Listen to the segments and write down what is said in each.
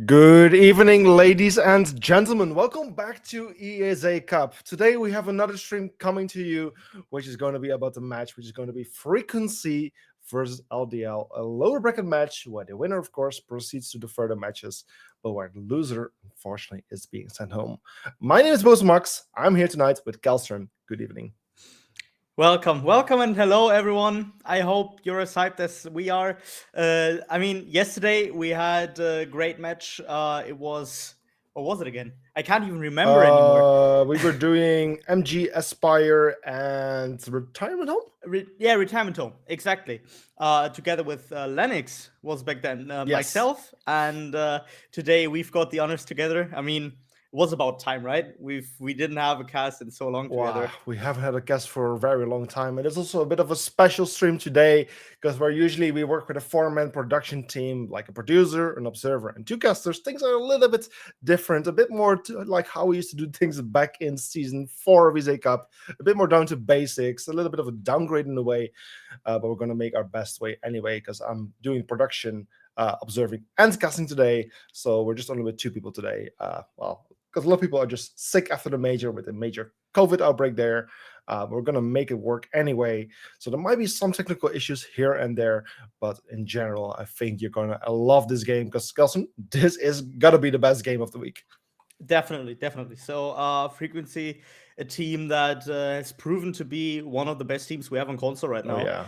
Good evening, ladies and gentlemen. Welcome back to ESA Cup. Today we have another stream coming to you, which is going to be about the match, which is going to be Frequency versus LDL, a lower bracket match where the winner, of course, proceeds to the further matches, but where the loser, unfortunately, is being sent home. My name is Max. I'm here tonight with Kelstern. Good evening. Welcome, and hello, everyone. I hope you're as hyped as we are. Yesterday we had a great match. What was it again? I can't even remember anymore. We were doing MG Aspire and Retirement Home. Retirement home, exactly. Together with Lennox was back then. Yes. Myself, and today we've got the honors together. It was about time, right? We didn't have a cast in so long together. Wow, we haven't had a guest for a very long time, and it's also a bit of a special stream today because we work with a four-man production team, like a producer, an observer, and two casters. Things are a little bit different, a bit more like how we used to do things back in season 4 of ESA Cup, a bit more down to basics, a little bit of a downgrade in a way, but we're going to make our best way anyway because I'm doing production, observing, and casting today, so we're just only with two people today. Because a lot of people are just sick after the major with a major COVID outbreak there. We're going to make it work anyway. So there might be some technical issues here and there, but in general, I think you're going to love this game because, Kelson, this is going to be the best game of the week. Definitely. So, Frequency, a team that has proven to be one of the best teams we have on console right now. Oh, yeah.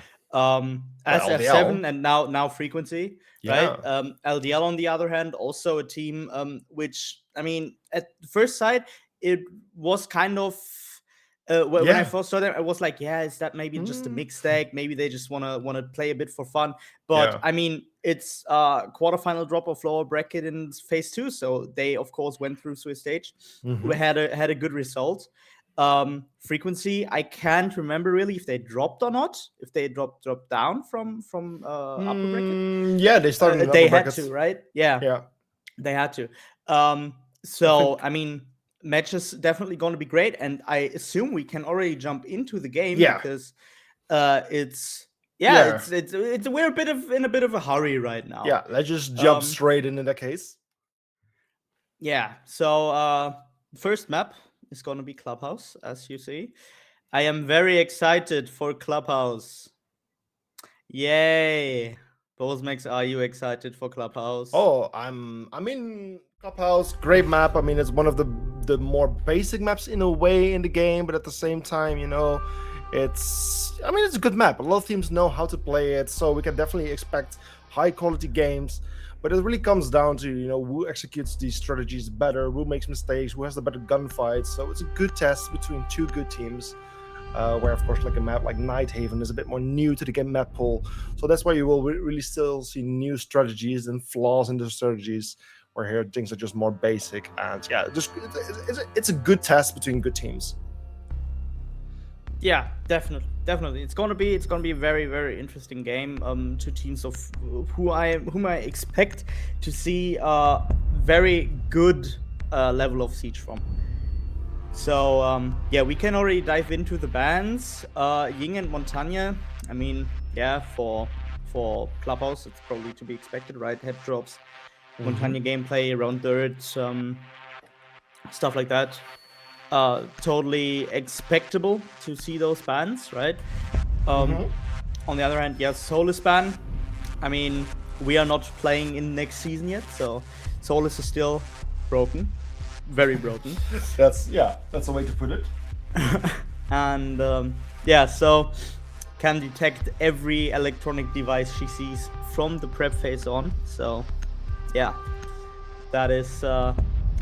As Well, F7 LDL. and now Frequency, Yeah. right? LDL, on the other hand, also a team which, at first sight, it was kind of when I first saw them, I was like, yeah, is that maybe just a mixed deck? Maybe they just wanna play a bit for fun. But it's quarterfinal drop of lower bracket in phase 2, so they of course went through to a stage. We had a good result. Frequency, I can't remember really if they dropped or not. If they dropped down from upper bracket. Yeah, they started. They had to, right? Yeah, they had to. So matches definitely going to be great, and I assume we can already jump into the game because we're in a bit of a hurry right now. Yeah, let's just jump straight into that case. Yeah. So first map is going to be Clubhouse, as you see. I am very excited for Clubhouse. Yay! Max, are you excited for Clubhouse? Oh, Clubhouse, great map. It's one of the more basic maps in a way in the game, but at the same time, it's a good map. A lot of teams know how to play it, so we can definitely expect high quality games. But it really comes down to who executes these strategies better, who makes mistakes, who has the better gunfights. So it's a good test between two good teams. Where of course like a map like Nighthaven is a bit more new to the game map pool, so that's why you will really still see new strategies and flaws in the strategies, where here things are just more basic. And yeah, it's a good test between good teams. Yeah, definitely. It's gonna be a very, very interesting game. Two teams of whom I expect to see a very good level of siege from. So we can already dive into the bans. Ying and Montagne. For Clubhouse, it's probably to be expected, right? Head drops, Montagne gameplay, around third, stuff like that. Totally expectable to see those bans, right? On the other hand, Solus ban. We are not playing in next season yet, so Solus is still broken. Very broken. That's a way to put it. And so can detect every electronic device she sees from the prep phase on. So that is very,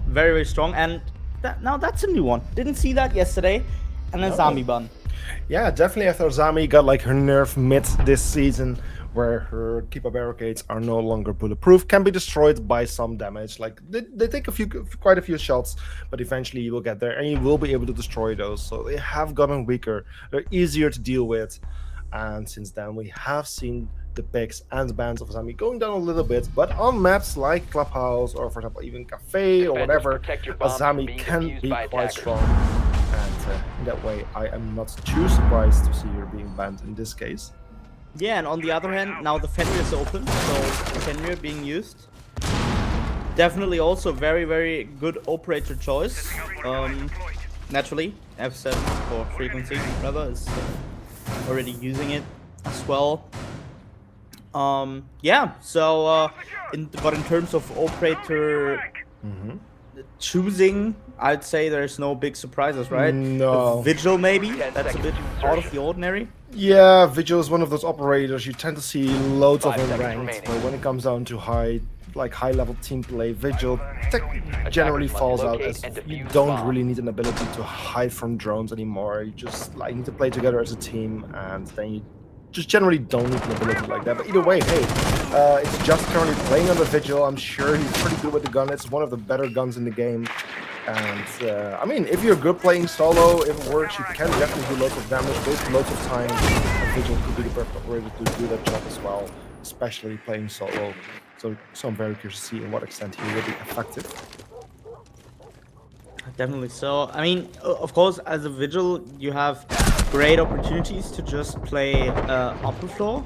very strong. And that's a new one. Didn't see that yesterday. And then Zami ban. Yeah, definitely after Zami got like her nerf mid this season, where her Keeper barricades are no longer bulletproof, can be destroyed by some damage. Like they take quite a few shots, but eventually you will get there and you will be able to destroy those. So they have gotten weaker. They're easier to deal with. And since then, we have seen the picks and bans of Zami going down a little bit, but on maps like Clubhouse or, for example, even Cafe or whatever, Zami can be quite strong. And in that way, I am not too surprised to see her being banned in this case. Yeah, and on the other hand, now the Fenrir is open, so Fenrir being used. definitely also very, very good operator choice. Naturally, F7 or frequency rather is already using it as well. Yeah. So, but in terms of operator choosing, I'd say there's no big surprises, right? No. Vigil maybe that's a bit out of the ordinary. Yeah, Vigil is one of those operators you tend to see loads of in ranked, but when it comes down to high level team play, Vigil generally falls out as you don't really need an ability to hide from drones anymore. You just like need to play together as a team, and then you just generally don't need an ability like that. But either way, hey, it's just currently playing on the Vigil. I'm sure he's pretty good with the gun. It's one of the better guns in the game. And I mean, if you're good playing solo, if it works, you can definitely do lots of damage, waste loads of time. And Vigil could be the perfect operator to do that job as well, especially playing solo. So I'm very curious to see in what extent he will be effective. Definitely. So, I mean, of course, as a Vigil, you have great opportunities to just play upper floor,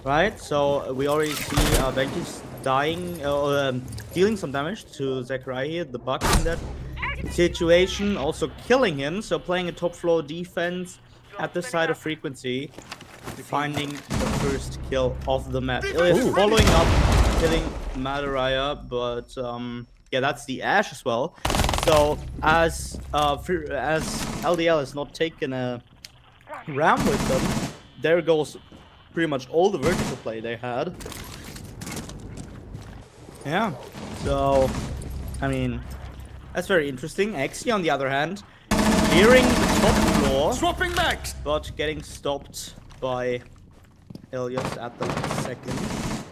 right? So we already see Benji's dying, dealing some damage to Zachariah here, the buck in that situation, also killing him. So playing a top floor defense at the side of frequency, finding the first kill of the map. Ilias following up, killing Madaraya, but yeah, that's the Ash as well. So as LDL has not taken a ram with them, there goes pretty much all the vertical play they had. Yeah, so I mean, that's very interesting. Exi, on the other hand, clearing the top floor, Swapping backs. but getting stopped by Elias at the second.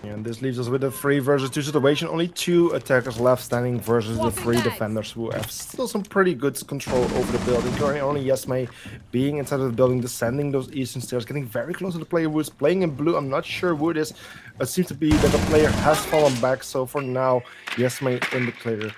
And this leaves us with a 3 versus 2 situation. Only 2 attackers left standing versus the 3 defenders who have still some pretty good control over the building. Currently only Yesmay being inside of the building, descending those eastern stairs, getting very close to the player who is playing in blue. I'm not sure who it is. It seems to be that the player has fallen back. So for now, Yesmay in the clear.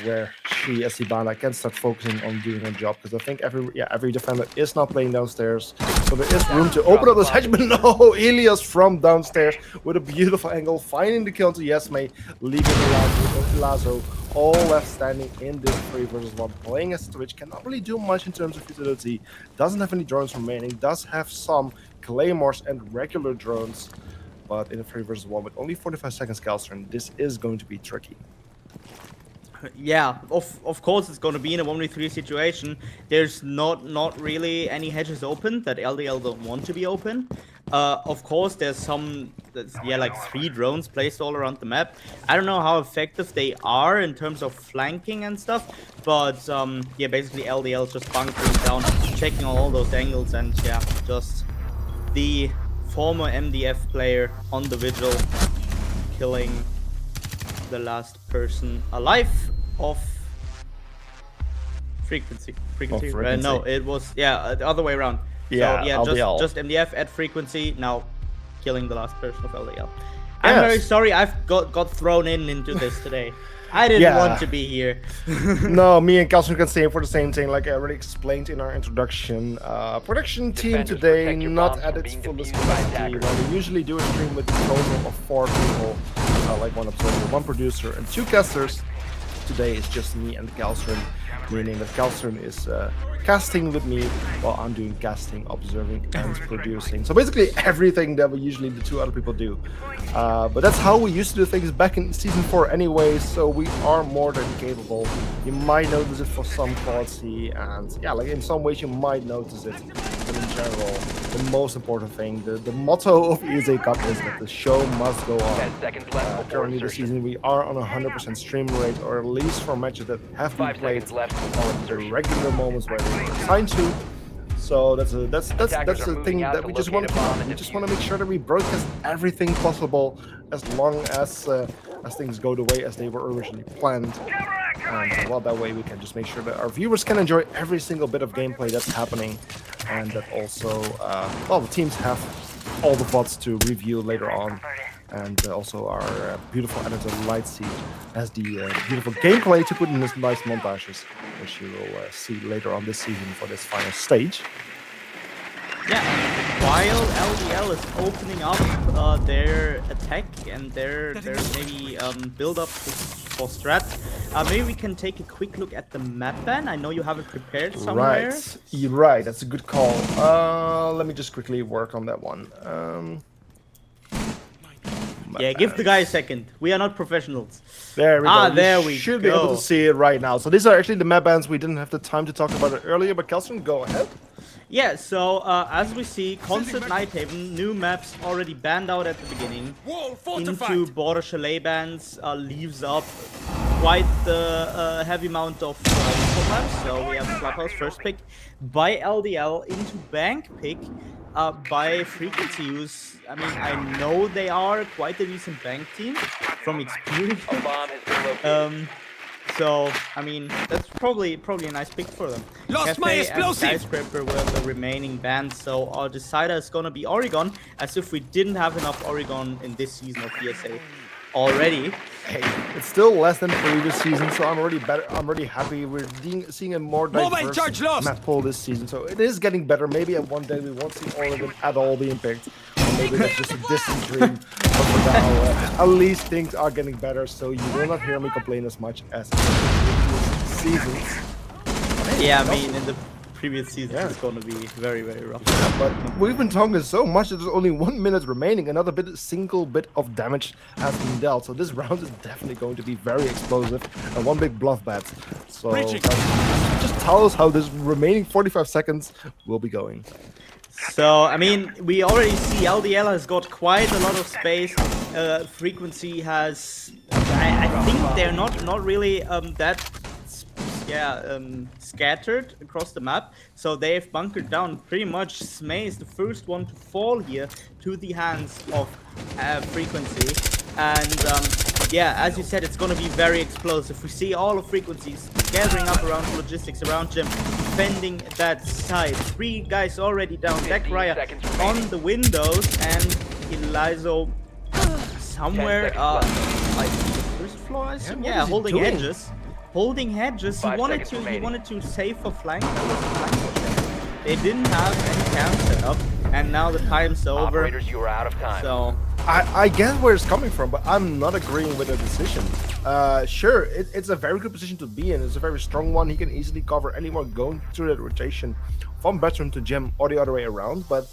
Where she, as Ibana, can start focusing on doing her job, because I think every defender is not playing downstairs, so there is room to open up this hedge. But no, Elias from downstairs with a beautiful angle, finding the kill to Yesmay, leaving Lazo all left standing in this 3 versus 1, playing as Twitch. Cannot really do much in terms of utility, doesn't have any drones remaining, does have some claymores and regular drones, but in a 3 versus 1 with only 45 seconds Galstern, this is going to be tricky. Yeah, of course it's going to be in a 1v3 situation. There's not really any hedges open that LDL don't want to be open. Of course there's some, like 3 drones placed all around the map. I don't know how effective they are in terms of flanking and stuff, but yeah, basically LDL is just bunkering down, checking all those angles, and yeah, just the former MDF player on the Vigil killing the last person alive of frequency. No, it was the other way around. Yeah, so yeah, just MDF at frequency, now killing the last person of LDL. I'm very sorry I've got thrown into this today. I didn't want to be here. No, me and Calcium can say for the same thing, like I already explained in our introduction. Production team today not at its fullest capacity. We usually do a stream with a total of 4 people, like 1 observer, 1 producer, and 2 casters. Today it's just me and Calcium, meaning that Calcium is casting with me while I'm doing casting, observing, and producing. So basically everything that we usually the 2 other people do. But that's how we used to do things back in Season 4 anyway, so we are more than capable. You might notice it for some quality, and yeah, like in some ways you might notice it. But in general, the most important thing, the motto of ESA Cup is that the show must go on. Currently this season we are on 100% stream rate, or at least for matches that have been played on the regular moments where they were assigned to. So that's the thing that we just want to keep. We just want to make sure that we broadcast everything possible as long as things go the way as they were originally planned. And well, that way we can just make sure that our viewers can enjoy every single bit of gameplay that's happening, and that also, well, the teams have all the VODs to review later on, and also our beautiful editor Lightsea has the beautiful gameplay to put in this nice montages, which you will see later on this season for this final stage. Yeah. while LDL is opening up their attack and their maybe build up for strat, maybe we can take a quick look at the map ban. I know you have it prepared somewhere. Right, you're right. That's a good call. Let me just quickly work on that one. Yeah, give the guy a second. We are not professionals. There we go. There we should be able to see it right now. So these are actually the map bans. We didn't have the time to talk about it earlier, but Kelson, go ahead. Yeah, so as we see, Constant Nighthaven, new maps already banned out at the beginning. Into Border Chalet bans leaves up quite the heavy amount of import maps. So we have Clubhouse first pick by LDL, into Bank pick by Frequency use. I mean, I know they are quite a decent bank team from experience. So, I mean, that's probably a nice pick for them. Lost my explosive! And Skyscraper were the remaining bands, so our decider is gonna be Oregon, as if we didn't have enough Oregon in this season of ESA already. Hey, it's still less than previous season, so I'm already better. I'm already happy. We're seeing a more diverse map pool this season, so it is getting better. Maybe at one day we won't see Oregon at all being picked. Maybe that's just a distant dream. But for now, at least things are getting better, so you will not hear me complain as much as in previous seasons. Yeah, I mean, in the previous season, it's going to be very, very rough. Yeah, but we've been talking so much that there's only 1 minute remaining. Another single bit of damage has been dealt, so this round is definitely going to be very explosive and one big bluff bet. So just tell us how this remaining 45 seconds will be going. So, I mean, we already see LDL has got quite a lot of space. Frequency has... I think they're not really that scattered across the map. So they've bunkered down pretty much. Smay is the first one to fall here to the hands of Frequency. And yeah, as you said, it's going to be very explosive. We see all of Frequencies gathering up around logistics, around Jim, defending that side. 3 guys already down. Deck Raya on the windows, and Elizo somewhere, like the first floor, I assume? Yeah, holding hedges. Holding hedges. He wanted to save for flank. That was a flank push. They didn't have any cam set up, and now the time's over. Operators, you are out of time. So I get where it's coming from, but I'm not agreeing with the decision. Sure, it's a very good position to be in. It's a very strong one. He can easily cover anyone going through that rotation from veteran to gem or the other way around. But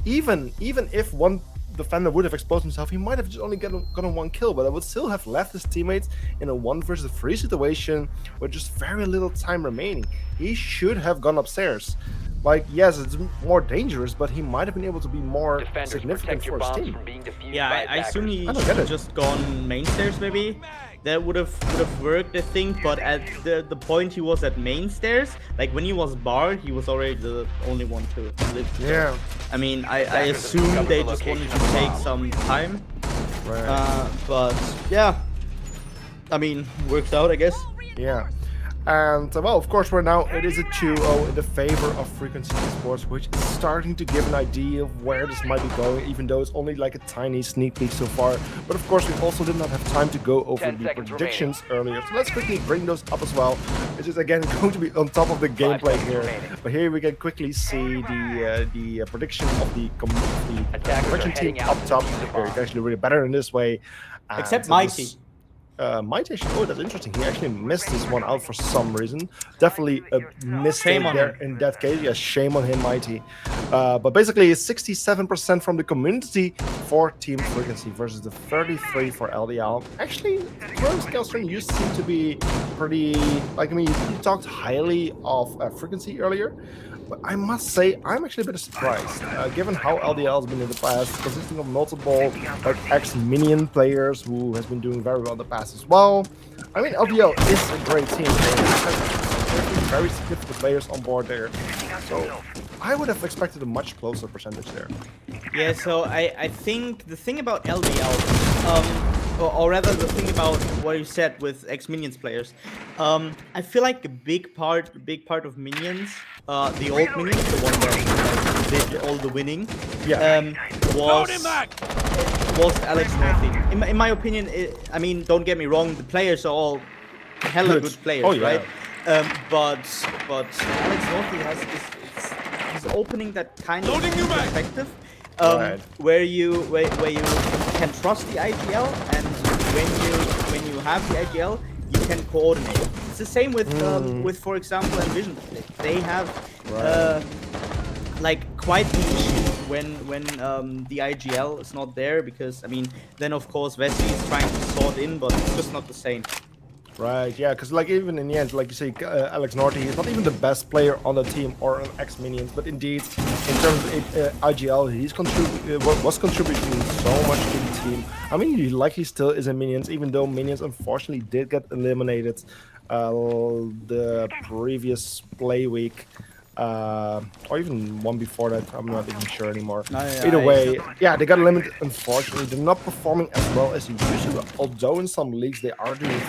even if one defender would have exposed himself, he might have just only gotten 1 kill, but I would still have left his teammates in a 1 versus 3 situation with just very little time remaining. He should have gone upstairs. Like, yes, it's more dangerous, but he might have been able to be more significant for his team. Yeah, I assume he should have just gone main stairs, maybe. That would have worked, I think. But at the point he was at main stairs, like when he was barred, he was already the only one to live. Yeah. I mean, I assume they just wanted to take some time. Right. But yeah, I mean, works out, I guess. Yeah. And well, of course, it is a 2-0 in the favor of Frequency Esports, which is starting to give an idea of where this might be going, even though it's only like a tiny sneak peek so far. But of course, we also did not have time to go over the predictions earlier, so let's quickly bring those up as well. It's just again going to be on top of the gameplay here. But here we can quickly see the prediction of the prediction team up top. Here, it's actually really better in this way. Except Mighty. Mighty actually, oh, that's interesting. He actually missed this one out for some reason. Definitely a mistake there in that case. Yeah, shame on him, Mighty. But basically, 67% from the community for Team Frequency versus the 33 for LDL. Actually, Kelstrom, you seem to be pretty, like, I mean, you talked highly of Frequency earlier. But I must say, I'm actually a bit surprised, given how LDL has been in the past, consisting of multiple ex-minion players who has been doing very well in the past as well. I mean, LDL is a great team. There's very significant players on board there. So I would have expected a much closer percentage there. Yeah, so I think the thing about LDL, or rather the thing about what you said with ex-minions players, I feel like a big part of minions, the old minions, the one that did all the winning, was Alex Northy. In my opinion, I mean, don't get me wrong, the players are all hella good players, right? But Alex Northy he's opening that kind of perspective where you can trust the IGL, and when you have the IGL, you can coordinate. It's the same with for example Envision. They have like quite the issue when the IGL is not there, because I mean then of course Vessi is trying to sort in, but it's just not the same. Right, yeah, because like even in the end, like you say, Alex Norty, he's not even the best player on the team or on X Minions, but indeed, in terms of IGL, he's was contributing so much to the team. I mean, he likely still is in Minions, even though Minions unfortunately did get eliminated the previous play week. Or even one before that, I'm not even sure anymore. Either way, yeah, they got limited, unfortunately. They're not performing as well as they used to, although in some leagues they are doing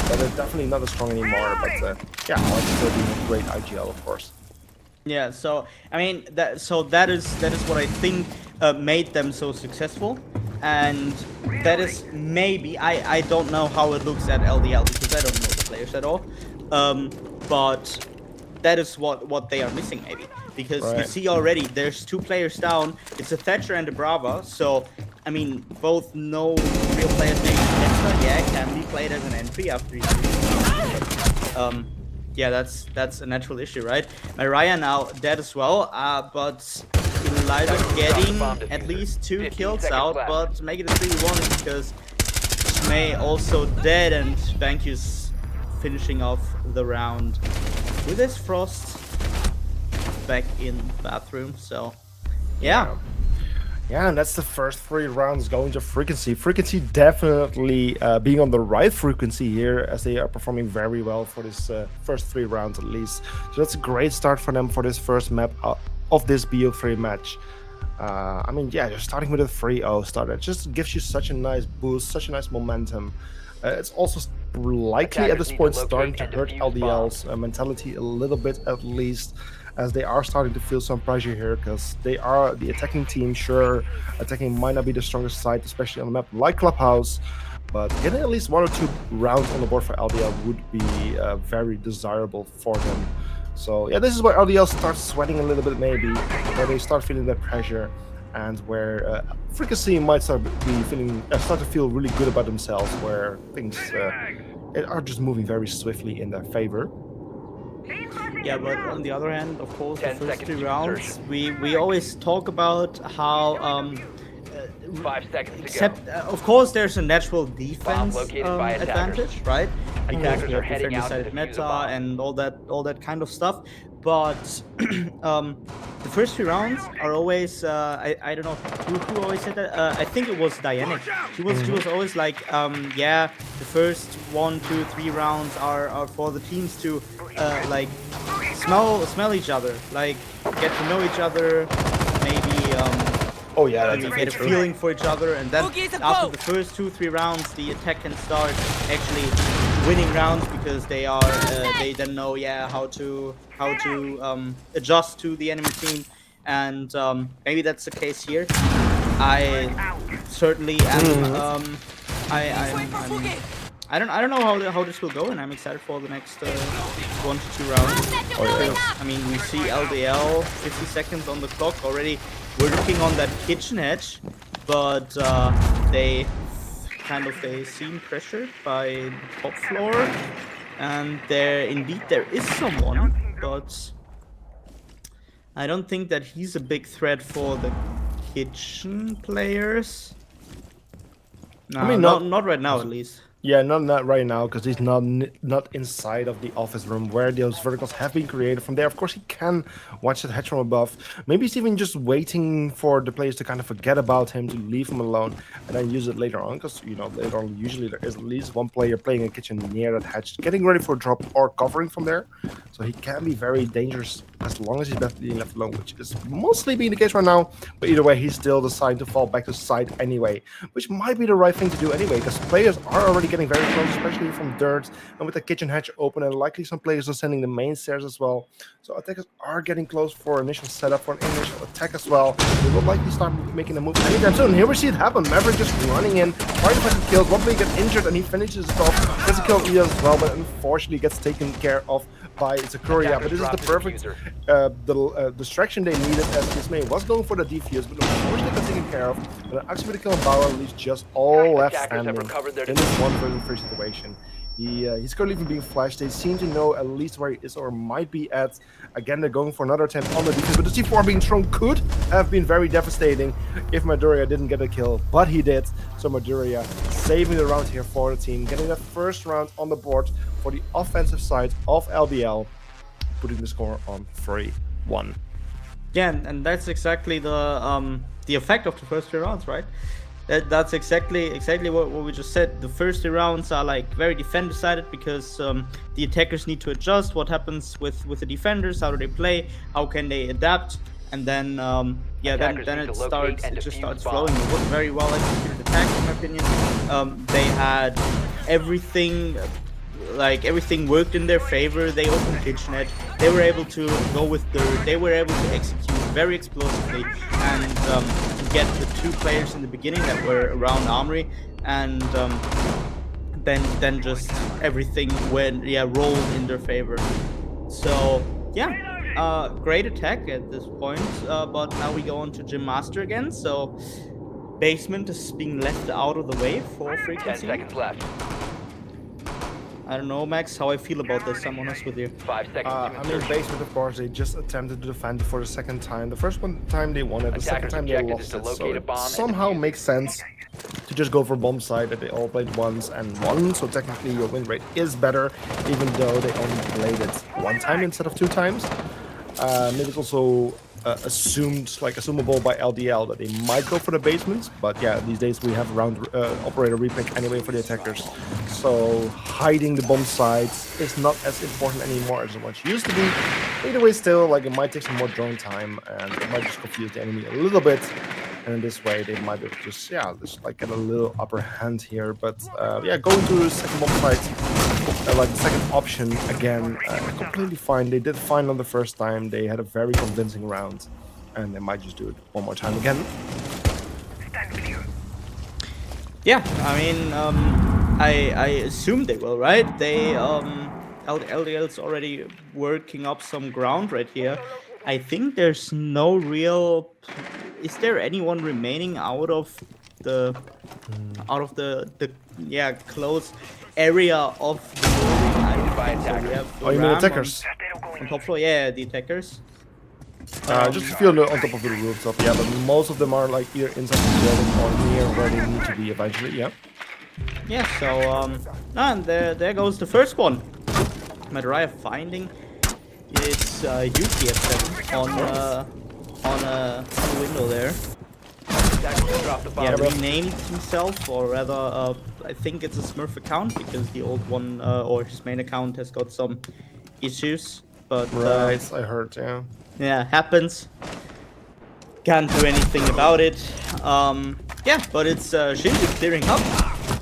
but they're definitely not as strong anymore. But yeah, I like still being a great IGL, of course. Yeah, so I mean that is what I think made them so successful, and that is maybe I don't know how it looks at LDL because I don't know the players at all, but that is what they are missing maybe, because you see already there's 2 players down. It's a Thatcher and a Brava, so I mean both no real players. Maybe Tesla, can be played as an entry after he's yeah, that's a natural issue, right? Mariah now dead as well, but Eliza getting at least 2 kills out, but make it a 3-1 because May also dead, and Bankyus finishing off the round with his Frost back in the bathroom. So yeah. Yeah, and that's the first 3 rounds going to Frequency. Frequency definitely being on the right frequency here, as they are performing very well for this first 3 rounds at least. So that's a great start for them for this first map of this BO3 match. I mean, yeah, you're starting with a 3-0 start. It just gives you such a nice boost, such a nice momentum. It's also likely at this point starting to hurt LDL's mentality a little bit at least, as they are starting to feel some pressure here, because they are the attacking team. Sure, attacking might not be the strongest side, especially on a map like Clubhouse, but getting at least 1 or 2 rounds on the board for LDL would be very desirable for them. So yeah, this is where LDL starts sweating a little bit maybe, where they start feeling that pressure, and where Frequency might start to feel really good about themselves, where things are just moving very swiftly in their favor. Yeah, but on the other hand, of course, the first 3 rounds, we always talk about how 5 seconds except of course there's a natural defense advantage, right? Because we have different decided meta and all that kind of stuff. But the first 3 rounds are always I don't know who always said that. I think it was Diana. She was always like yeah, the first 1, 2, 3 rounds are for the teams to like smell each other, like get to know each other, maybe oh yeah, maybe get a feeling for each other, and then after the first 2, 3 rounds the attack can start actually winning rounds, because they are they then know how to adjust to the enemy team, and maybe that's the case here. I certainly am I don't know how this will go, and I'm excited for the next 1 to 2 rounds. Because, I mean, we see LDL 50 seconds on the clock already. We're looking on that kitchen edge, but they seem pressured by the top floor, and there is someone, but I don't think that he's a big threat for the kitchen players. No, I mean, not right now at least. Yeah, not right now, because he's not inside of the office room where those verticals have been created. From there, of course, he can watch that hatch from above. Maybe he's even just waiting for the players to kind of forget about him, to leave him alone, and then use it later on. Because, you know, later on, usually there is at least one player playing a kitchen near that hatch, getting ready for a drop or covering from there. So he can be very dangerous as long as he's being left alone, which is mostly being the case right now. But either way, he's still deciding to fall back to side anyway, which might be the right thing to do anyway, because players are already getting very close, especially from dirt, and with the kitchen hatch open, and likely some players are sending the main stairs as well. So attackers are getting close for initial setup, for an initial attack as well. They will likely start making a move anytime soon. Here we see it happen. Maverick just running in, trying to find kills. One player gets injured and he finishes it off. Gets a kill as well, but unfortunately gets taken care of by Sakuria, but this is the perfect distraction they needed as Dismay was going for the defuse, but unfortunately got taken care of. But actually with the kill on Bauer leaves just all left standing in this 1-versus-3 situation. He's currently even being flashed. They seem to know at least where he is or might be at. Again, they're going for another attempt on the defense, but the C4 being thrown could have been very devastating if Maduria didn't get a kill, but he did. So Maduria saving the round here for the team, getting that first round on the board for the offensive side of LDL, putting the score on 3-1. Yeah, and that's exactly the effect of the first 3 rounds, right? That's exactly what we just said. The first 3 rounds are like very defender-sided because the attackers need to adjust. What happens with the defenders? How do they play? How can they adapt? And then then it just starts flowing. It was a very well executed attack in my opinion. They had everything. Everything worked in their favor. They opened kitchenette. They were able to go with dirt. They were able to execute very explosively and get the 2 players in the beginning that were around Armory, and then just everything rolled in their favor. So great attack at this point. But now we go on to Gym Master again. So basement is being left out of the way for frequency. 10 seconds left. I don't know, Max, how I feel about this. I'm honest with you. 5 seconds. I mean, basement, of course, they just attempted to defend for the second time. The first time they won it, the second time they lost it. So it somehow makes sense to just go for bomb side that they all played once and won. So technically your win rate is better, even though they only played it 1 time instead of 2 times. Maybe it's also assumable by LDL that they might go for the basements, but yeah, these days we have round operator repick anyway for the attackers, so hiding the bomb sites is not as important anymore as it once used to be. Either way, still, like, it might take some more drone time and it might just confuse the enemy a little bit, and in this way they might be able to just get a little upper hand here. But going to the second bomb site, like the second option again, completely fine. They did fine on the first time. They had a very convincing round, and they might just do it one more time again. Yeah, I mean, I assume they will, right? They LDL's already working up some ground right here. I think there's no real. Is there anyone remaining out of the close area of the building? Oh, you mean attackers? On top floor, yeah, the attackers. Just a few on top of the rooftop, yeah, but most of them are like either inside the building or near where they need to be eventually, yeah. Yeah, so and there goes the first one. Maduria finding its UTF-7 on a window there. Yeah, renamed himself, or rather, I think it's a Smurf account because the old one or his main account has got some issues. But right, I heard, yeah. Yeah, happens. Can't do anything about it. Yeah, but it's Shinji clearing up.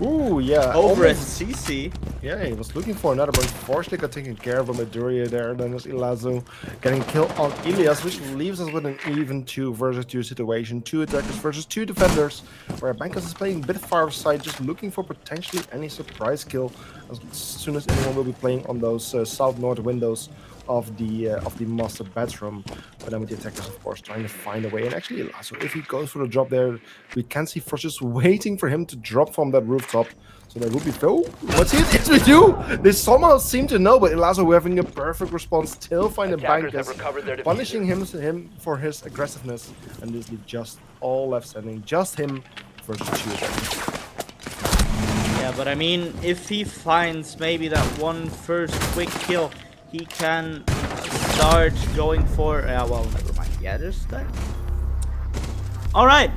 Ooh, yeah. Over at CC. Yeah, he was looking for another, but unfortunately got taken care of by Maduria there. Then there's Ilazu getting killed on Ilias, which leaves us with an even 2 versus 2 situation. 2 attackers versus 2 defenders, where Bankas is playing a bit far side, just looking for potentially any surprise kill as soon as anyone will be playing on those south-north windows of the master bedroom. But then with the attackers, of course, trying to find a way. And actually, Ilazu, if he goes for the drop there, we can see Frost just waiting for him to drop from that rooftop. So that would be what's it? Yes, we do! They somehow seem to know, but Ilazo having a perfect response, still finding Bankas, punishing him for his aggressiveness, and this is just all left standing, just him versus 2 attackers. Yeah, but I mean, if he finds maybe that one first quick kill, he can start going for. Well, never mind. Yeah, there's that. All right.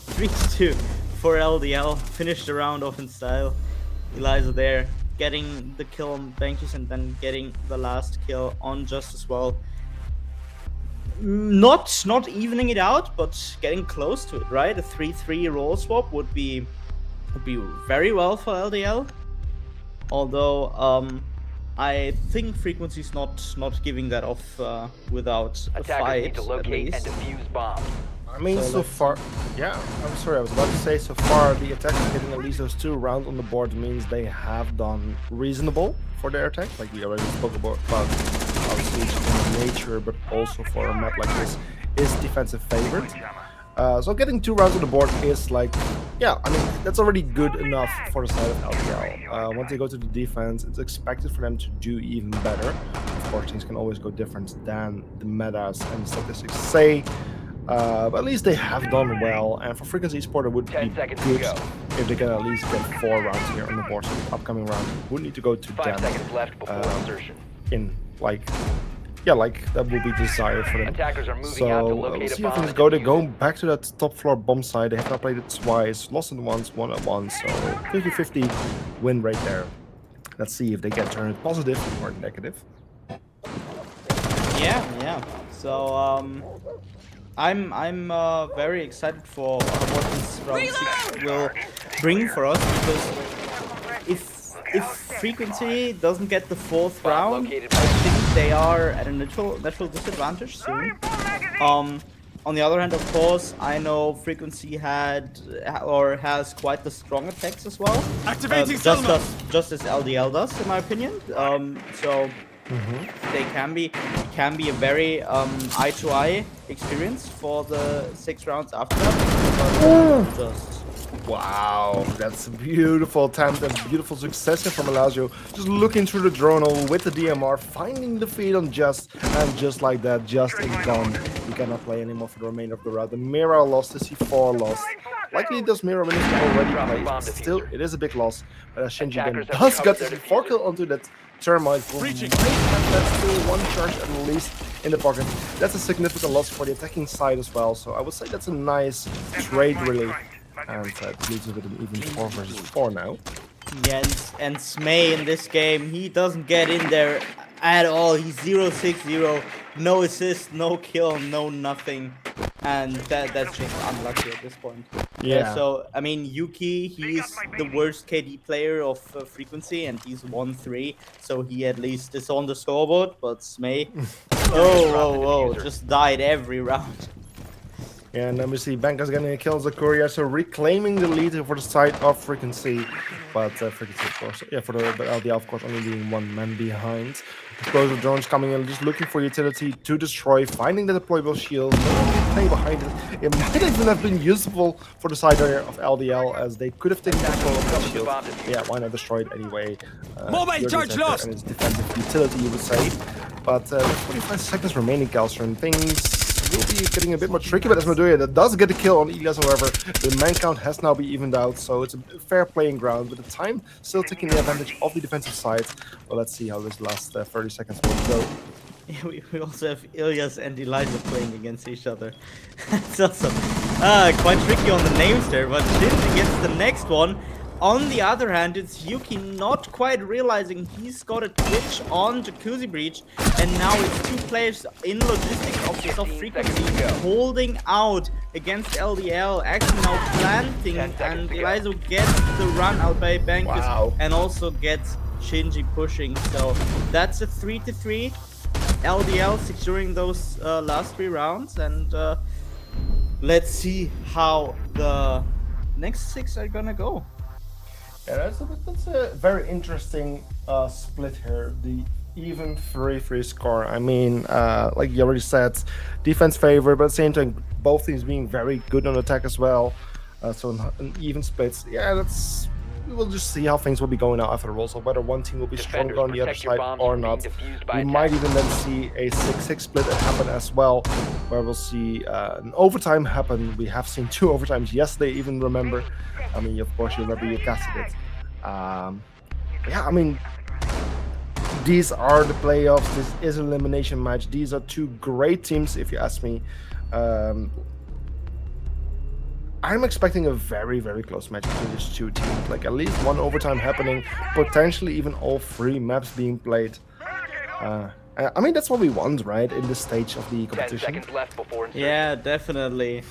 3-2. For LDL, finished the round off in style. Eliza there, getting the kill on Bankies and then getting the last kill on Just as well. Not evening it out, but getting close to it, right? A 3-3 roll swap would be very well for LDL. Although I think Frequency's not giving that off without a fight. Attackers need to locate and defuse bombs. I mean, so far, yeah, I'm sorry, I was about to say, so far, the attackers getting at least those 2 rounds on the board means they have done reasonable for their attack. Like we already spoke about how Siege in nature, but also for a map like this, is defensive favorite. So getting 2 rounds on the board is like, yeah, I mean, that's already good enough for the side of LPL. Once they go to the defense, it's expected for them to do even better. Of course, things can always go different than the metas and statistics say. But at least they have done well, and for Frequency Esport it would be good if they can at least get 4 rounds here on the board. So the upcoming round would need to go to 5 them seconds left before insertion. in like, yeah, like that will be desired for them. Attackers are moving So out to we'll locate a see how bomb things and go. They're defuse going it. back to that top floor bomb side. They have now played it twice, lost it once, won it once. So 50-50 win rate there. Let's see if they can turn it positive or negative. Yeah. So I'm very excited for what this round 6 will bring for us, because if Frequency doesn't get the 4th round, I think they are at a natural disadvantage soon. On the other hand, of course, I know Frequency has quite the strong attacks as well. Activating just as LDL does, in my opinion. So they can be a very eye-to-eye experience for the 6 rounds after that. But just Wow, that's a beautiful attempt and beautiful success here from Elazio. Just looking through the drone with the DMR, finding the feed on Just, and just like that, Just is gone. You cannot play anymore for the remainder of the round. The Mira lost, the C4 lost. Likely does Mira when it's already played. Still, it is a big loss. But Shinji then does get the C4 kill onto that Termite. That's still 1 charge at least in the pocket. That's a significant loss for the attacking side as well. So I would say that's a nice trade, really. And it leaves it with an even 4 versus 4 now. yeah, and Smay in this game, he doesn't get in there at all. He's 0-6-0, no assist, no kill, no nothing. And that's just unlucky at this point. Yeah. So, I mean, Yuki, he's the worst KD player of Frequency, and he's 1-3. So he at least is on the scoreboard, but Smay, whoa, just died every round. Yeah, and then we see Bankas getting a kill Zakuria, so reclaiming the lead for the side of Frequency. But Frequency, of course, yeah, for the LDL, of course, only being 1 man behind. Explosive drones coming in, just looking for utility to destroy, finding the deployable shield, playing behind it. It might even have been useful for the side area of LDL, as they could have taken control of that shield. Yeah, why not destroy it anyway? Mobile charge lost! And its defensive utility, you would say. But with 45 seconds remaining, Galstrom, things will be getting a bit more tricky, but Asmodeus that does get a kill on Elias, however, the man count has now been evened out, so it's a fair playing ground, with the time still taking the advantage of the defensive side. Well, let's see how this last 30 seconds will go. Yeah, we also have Ilias and Eliza playing against each other. That's also quite tricky on the names there, but Shinji gets the next one. On the other hand, it's Yuki not quite realizing he's got a Twitch on Jacuzzi Breach, and now it's 2 players in logistics of Frequency holding out against LDL, actually now planting, and Eliza gets the run out by Bankus, and also gets Shinji pushing. So that's a 3-3. LDL securing those last 3 rounds, and let's see how the next 6 are gonna go. Yeah, that's a very interesting split here. The even 3-3 score. I mean, like you already said, defense favor, but at the same time, both teams being very good on attack as well. So an even split. Yeah, we will just see how things will be going out after the rolls, of whether one team will be stronger on the other side or not. We might even then see a 6-6 split happen as well, where we'll see an overtime happen. We have seen 2 overtimes yesterday, even remember. I mean, of course, you remember you casted it. Yeah, I mean, these are the playoffs. This is an elimination match. These are 2 great teams, if you ask me. I'm expecting a very, very close match between these 2 teams. Like at least 1 overtime happening, potentially even all 3 maps being played. I mean, that's what we want, right, in this stage of the competition. 10 seconds left before insertion. Yeah, definitely.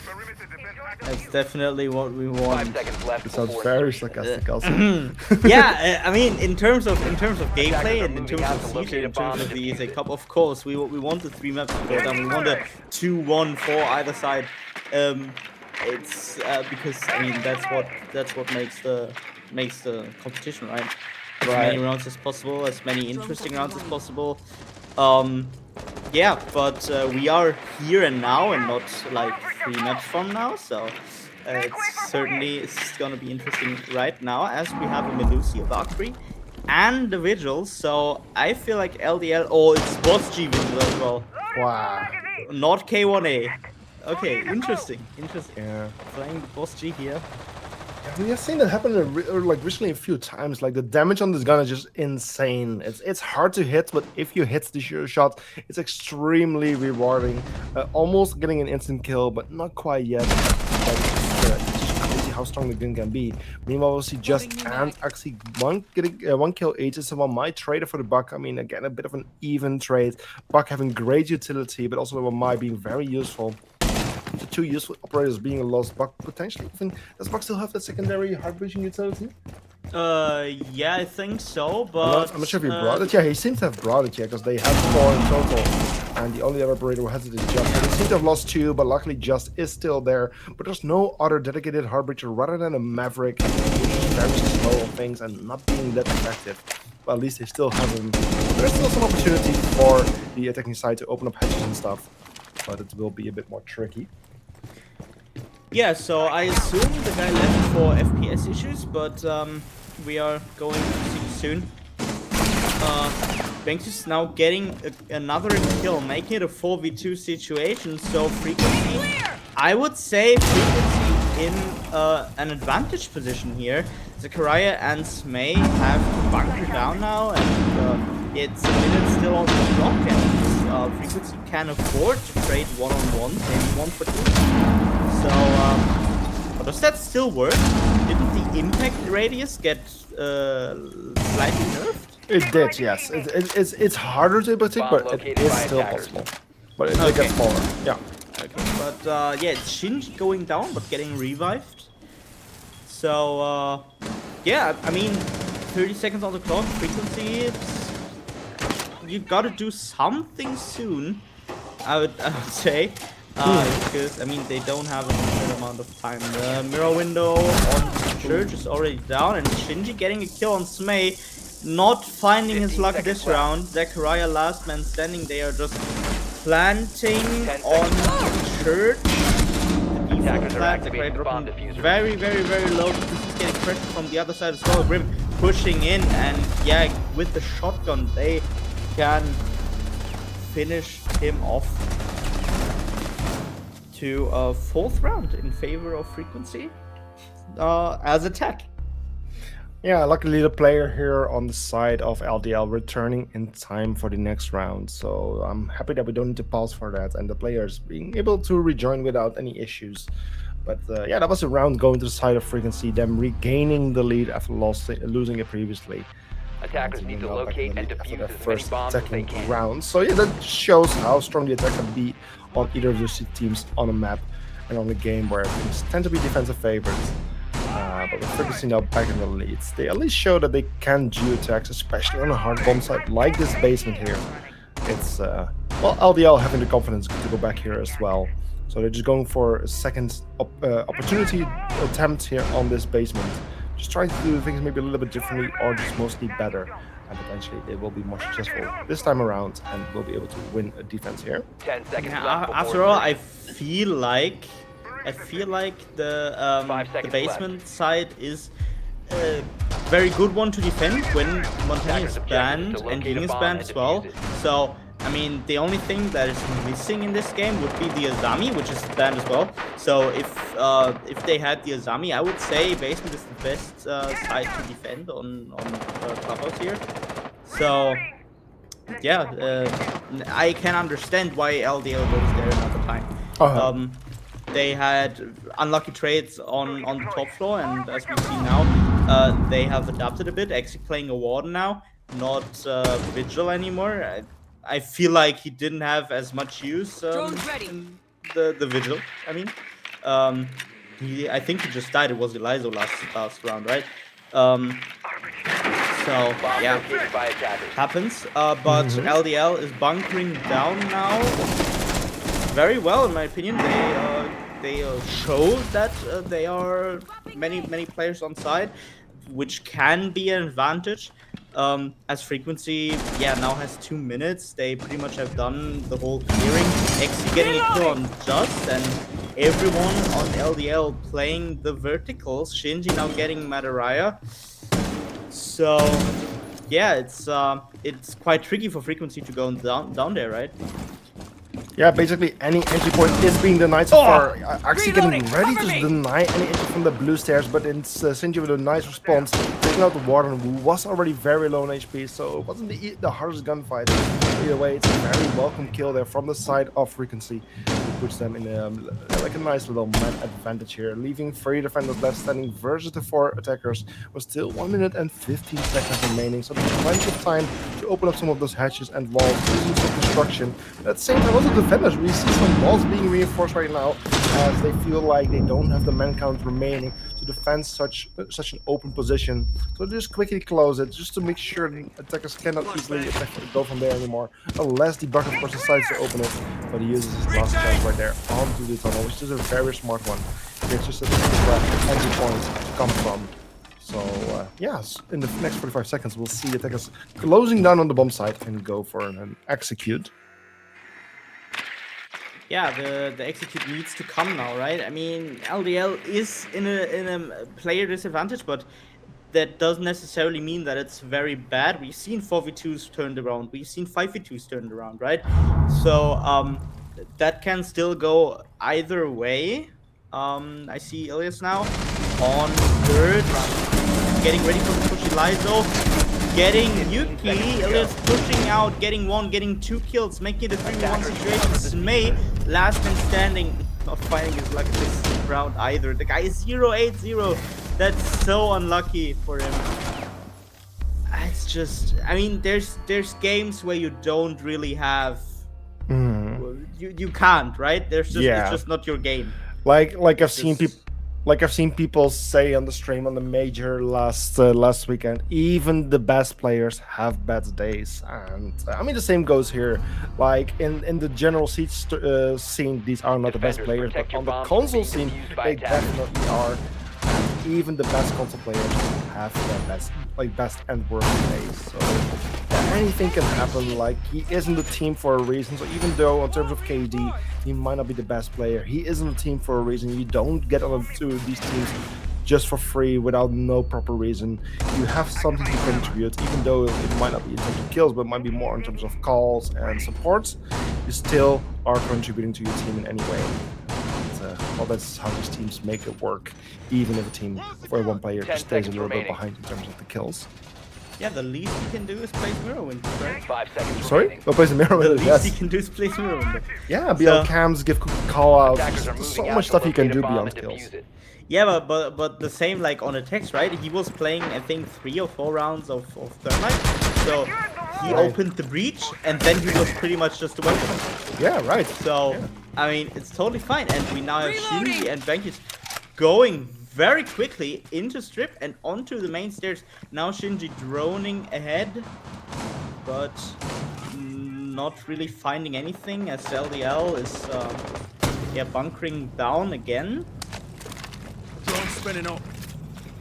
That's definitely what we want. 5 seconds left. It sounds very sarcastic also. Yeah, I mean, in terms of gameplay and in terms of siege, in terms of the ESA Cup, of course, we want the 3 maps to go down. We want a 2-1 for either side. It's because I mean that's what makes the competition, right? As many rounds as possible, as many interesting rounds as possible. Yeah, but we are here and now, and not like 3 maps from now. So it's gonna be interesting right now, as we have a Melusi, a Valkyrie, and the Vigil. So I feel like LDL. Oh, it's Boss G Vigil as well. Wow. Not K1A. Okay, interesting. Yeah. Playing the Boss G here. We have seen that happen like recently a few times. Like the damage on this gun is just insane. It's hard to hit, but if you hit the sure shot, it's extremely rewarding. Almost getting an instant kill, but not quite yet. It's just crazy how strong the gun can be. Meanwhile, we'll see Just and actually one kill each. Someone might trade it for the Buck. I mean, again, a bit of an even trade. Buck having great utility, but also the Mai being very useful. The two useful operators being a lost. Buck potentially even, does Buck still have the secondary heart breaching utility? Yeah, I think so, but I'm not sure if he brought it. Yeah, he seems to have brought it, yeah, because they have 4 in total, and the only other operator who has it is Just. They seem to have lost 2, but luckily Just is still there. But there's no other dedicated heart breacher rather than a Maverick, which is very slow on things and not being that effective. But at least they still have him. There's still some opportunity for the attacking side to open up hatches and stuff, but it will be a bit more tricky. Yeah, so I assume the guy left for FPS issues, but we are going to see soon. Banks is now getting another kill, making it a 4v2 situation. So Frequency, I would say Frequency in an advantage position here. Zachariah and Smay have to bunker down now, and it's a minute still on the clock, and Frequency can afford to trade one-on-one, maybe 1 for 2. So, but does that still work? Didn't the impact radius get slightly nerfed? It did, yes. It's harder to predict, but it is still possible. But it gets smaller, yeah. Okay, but yeah, it's Shinji going down, but getting revived. So, yeah, I mean, 30 seconds on the clock, Frequency, you gotta do something soon, I would say. Because, I mean, they don't have a good amount of time. The mirror window on Church is already down, and Shinji getting a kill on Smay, not finding his luck this round. Zachariah, last man standing, they are just planting on Church. The default plant, Zachariah dropping very, very, very low. This is getting pressure from the other side as well. Grim pushing in, and yeah, with the shotgun, they can finish him off. To a 4th round in favor of Frequency as attack. Yeah, luckily the player here on the side of LDL returning in time for the next round. So I'm happy that we don't need to pause for that, and the players being able to rejoin without any issues. But yeah, that was a round going to the side of Frequency, them regaining the lead after losing it previously. Attackers need to locate and defuse as many bombs as they can. Round. So yeah, that shows how strong the attack can be on either of those teams on a map and on a game where things tend to be defensive favorites. But with Frequency now back in the leads, they at least show that they can do attacks, especially on a hard bomb site like this basement here. It's well, LDL having the confidence to go back here as well. So they're just going for a second opportunity attempt here on this basement. Just trying to do things maybe a little bit differently or just mostly better. And potentially they will be more successful this time around and will be able to win a defense here. 10 seconds left after all, I feel like the basement side is a very good one to defend when Montaigne is banned and Ying is banned as well. So I mean, the only thing that is missing in this game would be the Azami, which is banned as well. So if they had the Azami, I would say basement is the best side to defend on Clubhouse here. So yeah, I can understand why LDL goes there another time. They had unlucky trades on the top floor, and as we see now, they have adapted a bit, actually playing a Warden now, not Vigil anymore. I feel like he didn't have as much use in the Vigil. I mean, I think he just died. It was Elizo last round, right? So yeah, happens. But LDL is bunkering down now. Very well, in my opinion. They they show that they are many players on side, which can be an advantage. As frequency, now has 2 minutes. They pretty much have done the whole clearing. Exi getting a kill on Just, and everyone on LDL playing the verticals. Shinji now getting Madaraya. So yeah, it's quite tricky for frequency to go down there, right? Yeah, basically any entry point is being denied so far. Actually getting ready to deny any entry from the blue stairs, but it's Shinji with a nice response, taking out the Warden, who was already very low on HP, so it wasn't the hardest gunfight. Either way, it's a very welcome kill there from the side of frequency. It puts them in a nice little man advantage here, leaving 3 defenders left standing versus the 4 attackers, with still 1 minute and 15 seconds remaining, so there's plenty of time to open up some of those hatches and walls, using some construction. But at the same time, also defenders, we see some walls being reinforced right now, as they feel like they don't have the man count remaining to defend such an open position. So they just quickly close it, just to make sure the attackers cannot easily go from there anymore, unless the Buck, of course, decides to open it. But he uses his last chance right there onto the tunnel, which is a very smart one. It's just a entry point to come from. So yes, in the next 45 seconds, we'll see the attackers closing down on the bomb site and go for an execute. Yeah, the execute needs to come now, right? I mean, LDL is in a player disadvantage, but that doesn't necessarily mean that it's very bad. We've seen 4v2s turned around. We've seen 5v2s turned around, right? So that can still go either way. I see Elias now on third, getting ready for the pushy Lizo. Getting Yuki, Elias pushing out, getting 1, getting 2 kills, making it a 3v1 situation. Smay, last man standing, not finding his luck in this round either. The guy is 0-8-0. That's so unlucky for him. It's just, I mean, there's games where you don't really have, you can't, right? There's just, it's just not your game. Like I've seen people. Like I've seen people say on the stream on the major last weekend, even the best players have bad days, and I mean the same goes here. Like in the general scene, these are not the best players, but on the console scene, they definitely are. Even the best console players have their best and worst days. So anything can happen. Like, he is in the team for a reason. So even though in terms of KD, he might not be the best player, he is in the team for a reason. You don't get onto these teams just for free without no proper reason. You have something to contribute, even though it might not be in terms of kills, but it might be more in terms of calls and supports. You still are contributing to your team in any way. Well, that's how these teams make it work, even if a team where one player just stays a little bit behind in terms of the kills. Yeah, the least you can do is place Mirrorwind, right? 5 seconds. Sorry? What plays the Mirrorwind? The least you can do is place Mirrorwind. Yeah, beyond cams, give call outs. There's so much stuff you can do beyond kills. Yeah, but the same like on attacks, right? He was playing, I think, 3 or 4 rounds of Thermite. So he opened the breach, and then he was pretty much just a weapon. Yeah, right. So, yeah. I mean, it's totally fine. And we now have Shinji and Bankies going very quickly into strip and onto the main stairs. Now Shinji droning ahead, but not really finding anything as LDL is bunkering down again. Drone spinning up.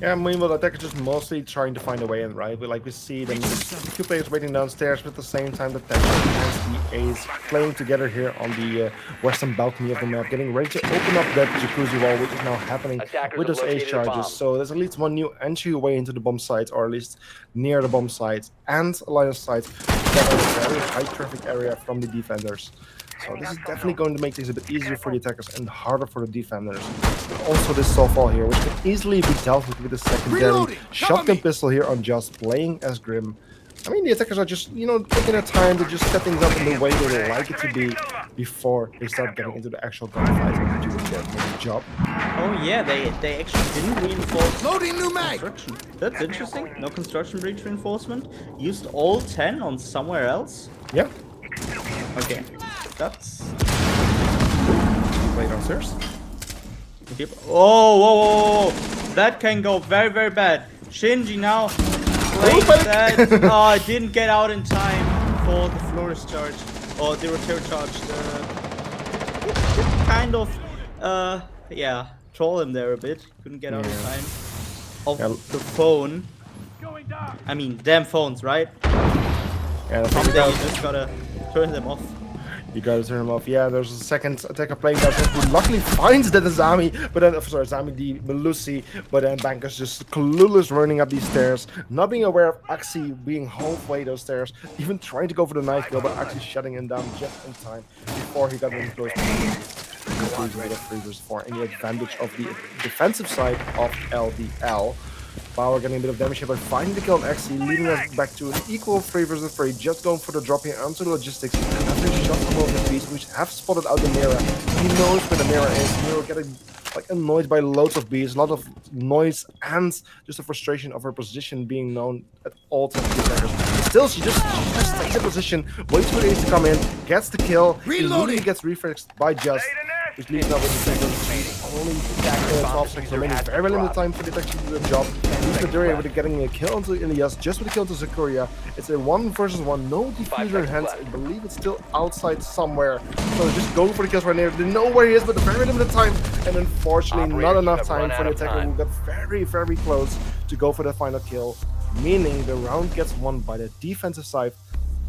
Yeah, I mean, well, the attackers just mostly trying to find a way in, right? But like we see them, 2 players waiting downstairs, but at the same time, the attackers and the A's playing together here on the western balcony of the map, getting ready to open up that jacuzzi wall, which is now happening with those Ace charges. So there's at least one new entryway into the bomb site, or at least near the bomb site and a line of sight. That is a very high traffic area from the defenders. So this is definitely going to make things a bit easier for the attackers and harder for the defenders. Also this softball here, which can easily be dealt with a secondary shotgun pistol here on Just, playing as Grim. I mean, the attackers are just, taking their time to just set things up in the way they would like it to be before they start getting into the actual gunfight and doing their main job. Oh yeah, they actually didn't reinforce Loading new mag. construction. That's interesting. No construction breach reinforcement. Used all 10 on somewhere else. Yeah. Okay. That's... Play downstairs. Oh, whoa. That can go very, very bad. Shinji now plays that. Oh, I didn't get out in time for the Flourish charge. Or the Rotary charge. Kind of Yeah, troll him there a bit. Couldn't get out in Yeah. time. Of Yeah. the phone. I mean, damn phones, right? Yeah, the Someday you problem just gotta turn them off. you gotta turn him off. Yeah, there's a second attacker playing that who luckily finds the Zami, but then sorry, Zami the Melusi, but then Banker's just clueless running up these stairs, not being aware of Axie being halfway those stairs, even trying to go for the knife kill, but actually shutting him down just in time before he got really close to the 3 vs 4 in the advantage of the defensive side of LDL. Power getting a bit of damage here, but finding the kill on Axie, leading us back to an equal 3 vs 3, just going for the drop here onto the logistics. After he shot some of the bees, which have spotted out the mirror. He knows where the mirror is. Mirror getting like annoyed by loads of bees, a lot of noise, and just the frustration of her position being known at all times. Still, she just stays in position, waits for the ace to come in, gets the kill, immediately gets reflexed by Just, which leaves now with the only 12 seconds remaining. Very limited time for the actually do the job. Leaves Maduria with getting a kill onto Ilias, just with a kill to Sakuria. It's a 1 vs 1, no diffuser in hands. I believe it's still outside somewhere. So just go for the kills right now. They know where he is, but very limited time. And unfortunately, not enough time for the attacker who got very, very close to go for the final kill. Meaning the round gets won by the defensive side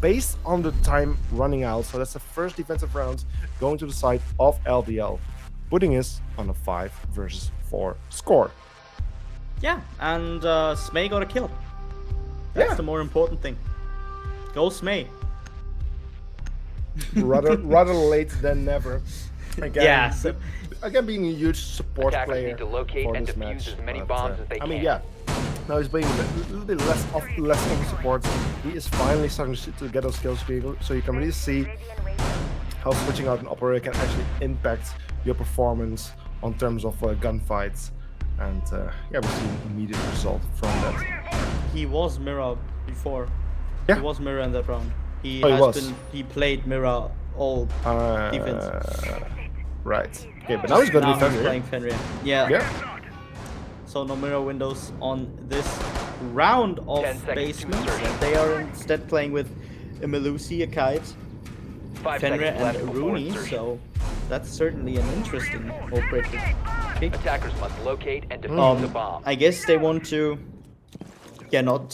based on the time running out. So that's the first defensive round going to the side of LDL, putting us on a 5 vs 4 score. Yeah, and Smay got a kill. That's the more important thing. Go Smay. rather late than never. Again, Yeah, so again being a huge support Attackers player need to locate for and this defuse match. as many but, bombs as they I mean, can. yeah. Now he's being a little bit less of support. He is finally starting to get those skills, so you can really see how switching out an operator can actually impact your performance on terms of gunfights. And yeah, we've seen immediate result from that. he was Mirror before. Yeah. He was Mirror in that round. He Oh, he has was. he played Mirror all defense. Right. Okay, but now he's going to Now be he's Fenrir. playing Fenrir. Yeah. Yeah. So no mirror windows on this round of 10 seconds to basements. insertion. They are instead playing with a Melusi, a Kite, 5 Fenrir, seconds and left a before Rooney. insertion. So that's certainly an interesting operator pick. Attackers must locate and defuse the bomb. I guess they want to, not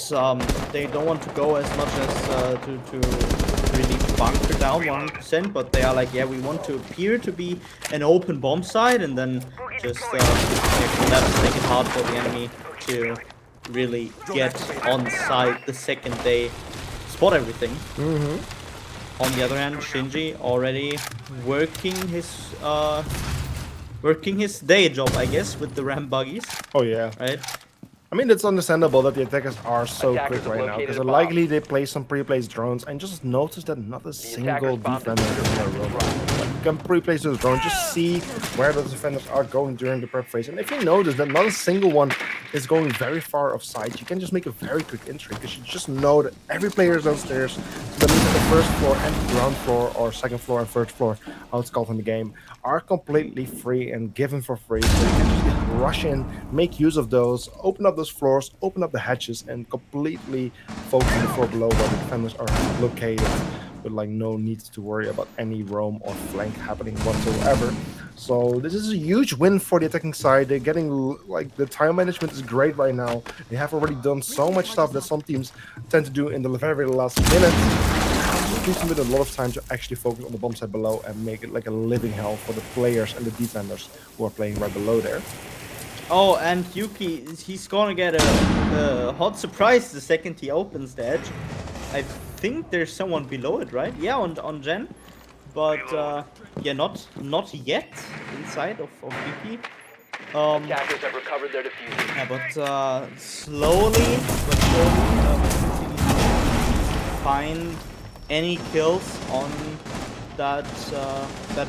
they don't want to go as much as to really bunker down 100%, but they are like, yeah, we want to appear to be an open bomb site, and then just that's make it hard for the enemy to really get on site the second they spot everything. On the other hand, Shinji already working his day job, I guess, with the ram buggies, Oh yeah. right? I mean, it's understandable that the attackers are so Attackers quick have right now, located because a bomb. likely they play some pre-placed drones and just notice that not a single attackers bomb defender is in a room. Like, you can pre-place those drones, just see where the defenders are going during the prep phase. And if you notice that not a single one is going very far offside, you can just make a very quick entry, because you just know that every player is downstairs. So that means that the first floor and the ground floor, or second floor and third floor, how it's called in the game, are completely free and given for free. So you can just rush in, make use of those, open up those floors, open up the hatches, and completely focus on the floor below where the defenders are located, with like no need to worry about any roam or flank happening whatsoever. So this is a huge win for the attacking side. They're getting, like, the time management is great right now. They have already done so much stuff that some teams tend to do in the very last minute. It gives them a lot of time to actually focus on the bomb site below and make it like a living hell for the players and the defenders who are playing right below there. Oh, and Yuki, he's gonna get a hot surprise the second he opens the edge. I think there's someone below it, right? Yeah, on Gen. But, yeah, not yet inside of Yuki. Attackers have recovered their diffuser. Yeah, but slowly but surely, find any kills on that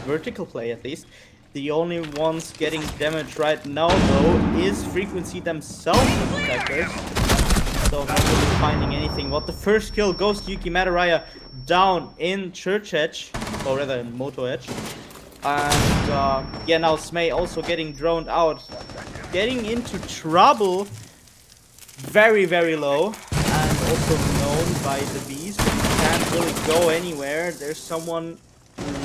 vertical play at least. The only ones getting damage right now, though, is Frequency themselves as attackers. So not really finding anything. What the first kill goes to Yuki Madaraya down in Church Edge, or rather in Moto Edge. And yeah, now Smay also getting droned out, getting into trouble very, very low, and also known by the bees. Can't really go anywhere. There's someone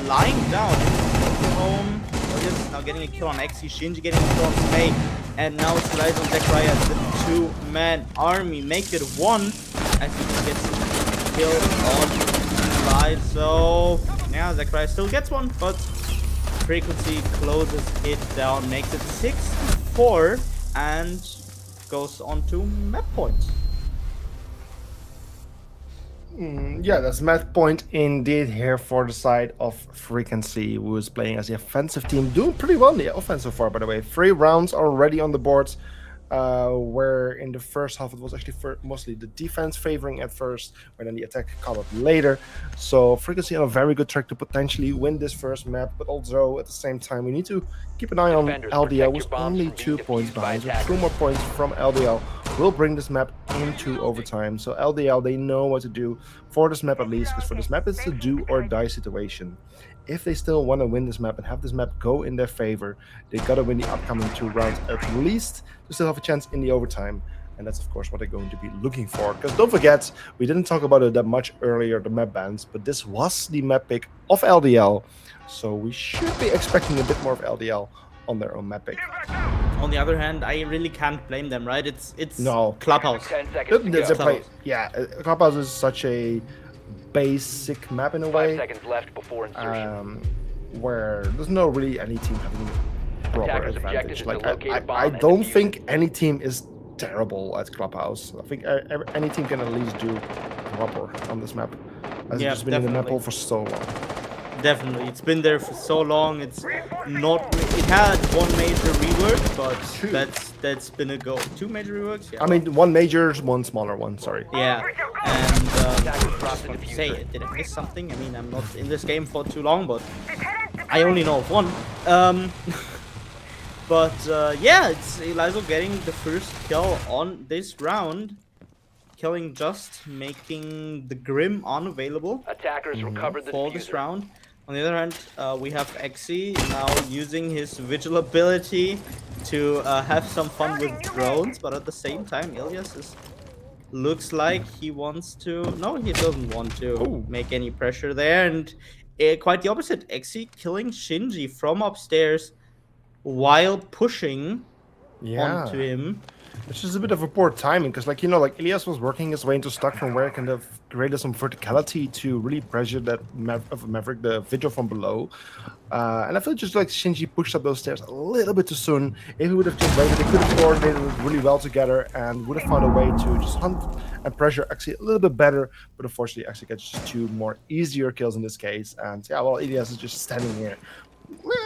lying down in the home. Ilias now getting a kill on Exi, Shinji getting a kill on Snake, and now it's Eliza and Zachariah, the two-man army. Make it one as he gets killed on Live. So yeah, Zachariah still gets one, but Frequency closes it down, makes it 6-4, and goes on to map points. Yeah, that's match point indeed here for the side of Frequency, who is playing as the offensive team, doing pretty well in the offense so far, by the way. 3 rounds already on the board, where in the first half it was actually mostly the defense favoring at first, and then the attack caught up later. So Frequency on a very good track to potentially win this first map, but also at the same time we need to keep an eye on LDL, who's only 2 points behind. So 2 more points from LDL will bring this map into overtime. So LDL, they know what to do for this map at least, because for this map it's a do or die situation. If they still want to win this map and have this map go in their favor, they gotta win the upcoming 2 rounds at least to still have a chance in the overtime. And that's of course what they're going to be looking for. Because don't forget, we didn't talk about it that much earlier, the map bans, but this was the map pick of LDL. So we should be expecting a bit more of LDL on their own map pick. On the other hand, I really can't blame them, right? It's no Clubhouse. 10 seconds to go. Clubhouse is such a basic map in a 5 way, seconds left before insertion. where there's no really any team having proper Attacker's objective advantage. is to Like locate a bomb I and don't defuse think it. any team is terrible at Clubhouse. I think any team can at least do proper on this map, as Yeah, it's just been in the map definitely. pool for so long. Definitely, it's been there for so long. It's not. It had one major rework, but that's been a go. 2 major reworks. Yeah. I mean, 1 major, 1 smaller one. Sorry. Yeah, and Attackers cross the just say diffuser. it. Did I miss something? I mean, I'm not in this game for too long, but I only know of 1. But yeah, it's Eliza getting the first kill on this round, killing Just, making the Grim unavailable Attackers recovered the for diffuser. this round. On the other hand, we have Exi now using his vigil ability to have some fun with drones, but at the same time, Ilias looks like he wants to. No, he doesn't want to make any pressure there, and quite the opposite. Exi killing Shinji from upstairs while pushing onto him. It's just a bit of a poor timing, because like Ilias was working his way into stock from where it kind of created some verticality to really pressure that Maverick, the Vigil from below. And I feel just like Shinji pushed up those stairs a little bit too soon. If he would have just waited, they could have coordinated really well together and would have found a way to just hunt and pressure Axie a little bit better. But unfortunately, Axie gets just 2 more easier kills in this case. And yeah, well, Ilias is just standing here.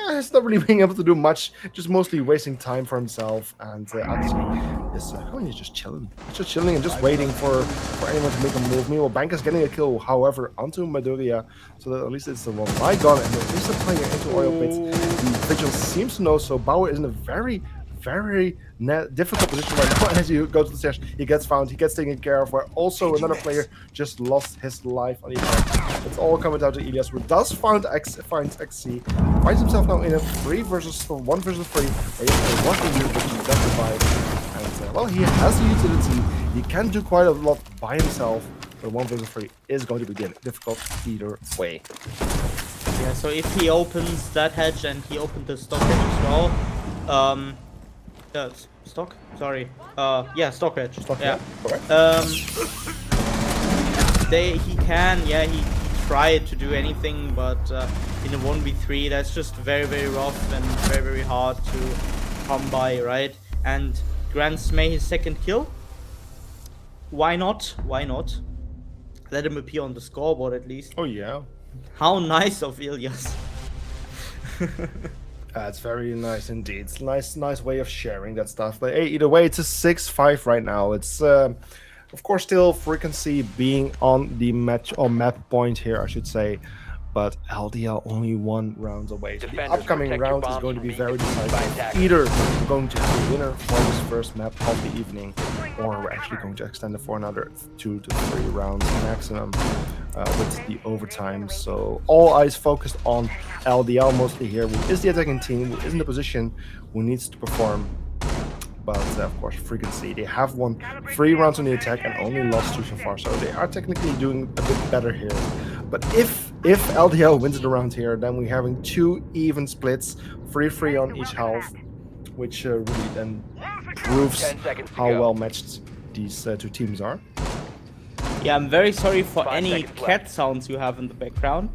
He's not really being able to do much, just mostly wasting time for himself. And Axie is just chilling. He's just chilling and just waiting for anyone to make a move. Meanwhile, Bank is getting a kill, however, onto Maduria, so that at least it's the one by gun and at least a player into oil pits. The Vigil seems to know, so Bauer is in a very difficult position right now. And as you go to the stairs, he gets found, he gets taken care of, where also another player just lost his life on the attack. It's all coming down to Ilias, who does finds XC, finds himself now in a 1 versus 3, where he has one to but he does survive. And well, he has the utility, he can do quite a lot by himself, but 1 versus 3 is going to be difficult either way. Yeah, so if he opens that hatch and he opened the stock hatch as well, stock? Sorry. Yeah, stock hedge. Stock, yeah. Correct. He tried to do anything, but in a 1v3, that's just very rough and very hard to come by, right? And grants May his 2nd kill. Why not? Let him appear on the scoreboard at least. Oh yeah. How nice of Ilias. That's very nice indeed. It's a nice way of sharing that stuff. But hey, either way, it's a 6-5 right now. It's of course still Frequency being on the map point here, I should say. But LDL only 1 round away. So the upcoming round is going to be very decisive. Either we're going to have a winner for this first map of the evening, or we're actually going to extend it for another 2 to 3 rounds maximum with the overtime. So all eyes focused on LDL mostly here, who is the attacking team, who is in the position, who needs to perform. But of course, Frequency, they have won 3 rounds on the attack and only lost 2 so far. So they are technically doing a bit better here. But if If LDL wins it around here, then we're having 2 even splits, 3-3 on each half, which really then proves 10 seconds to how go. well matched these 2 teams are. Yeah, I'm very sorry for 5 any seconds cat left. sounds you have in the background.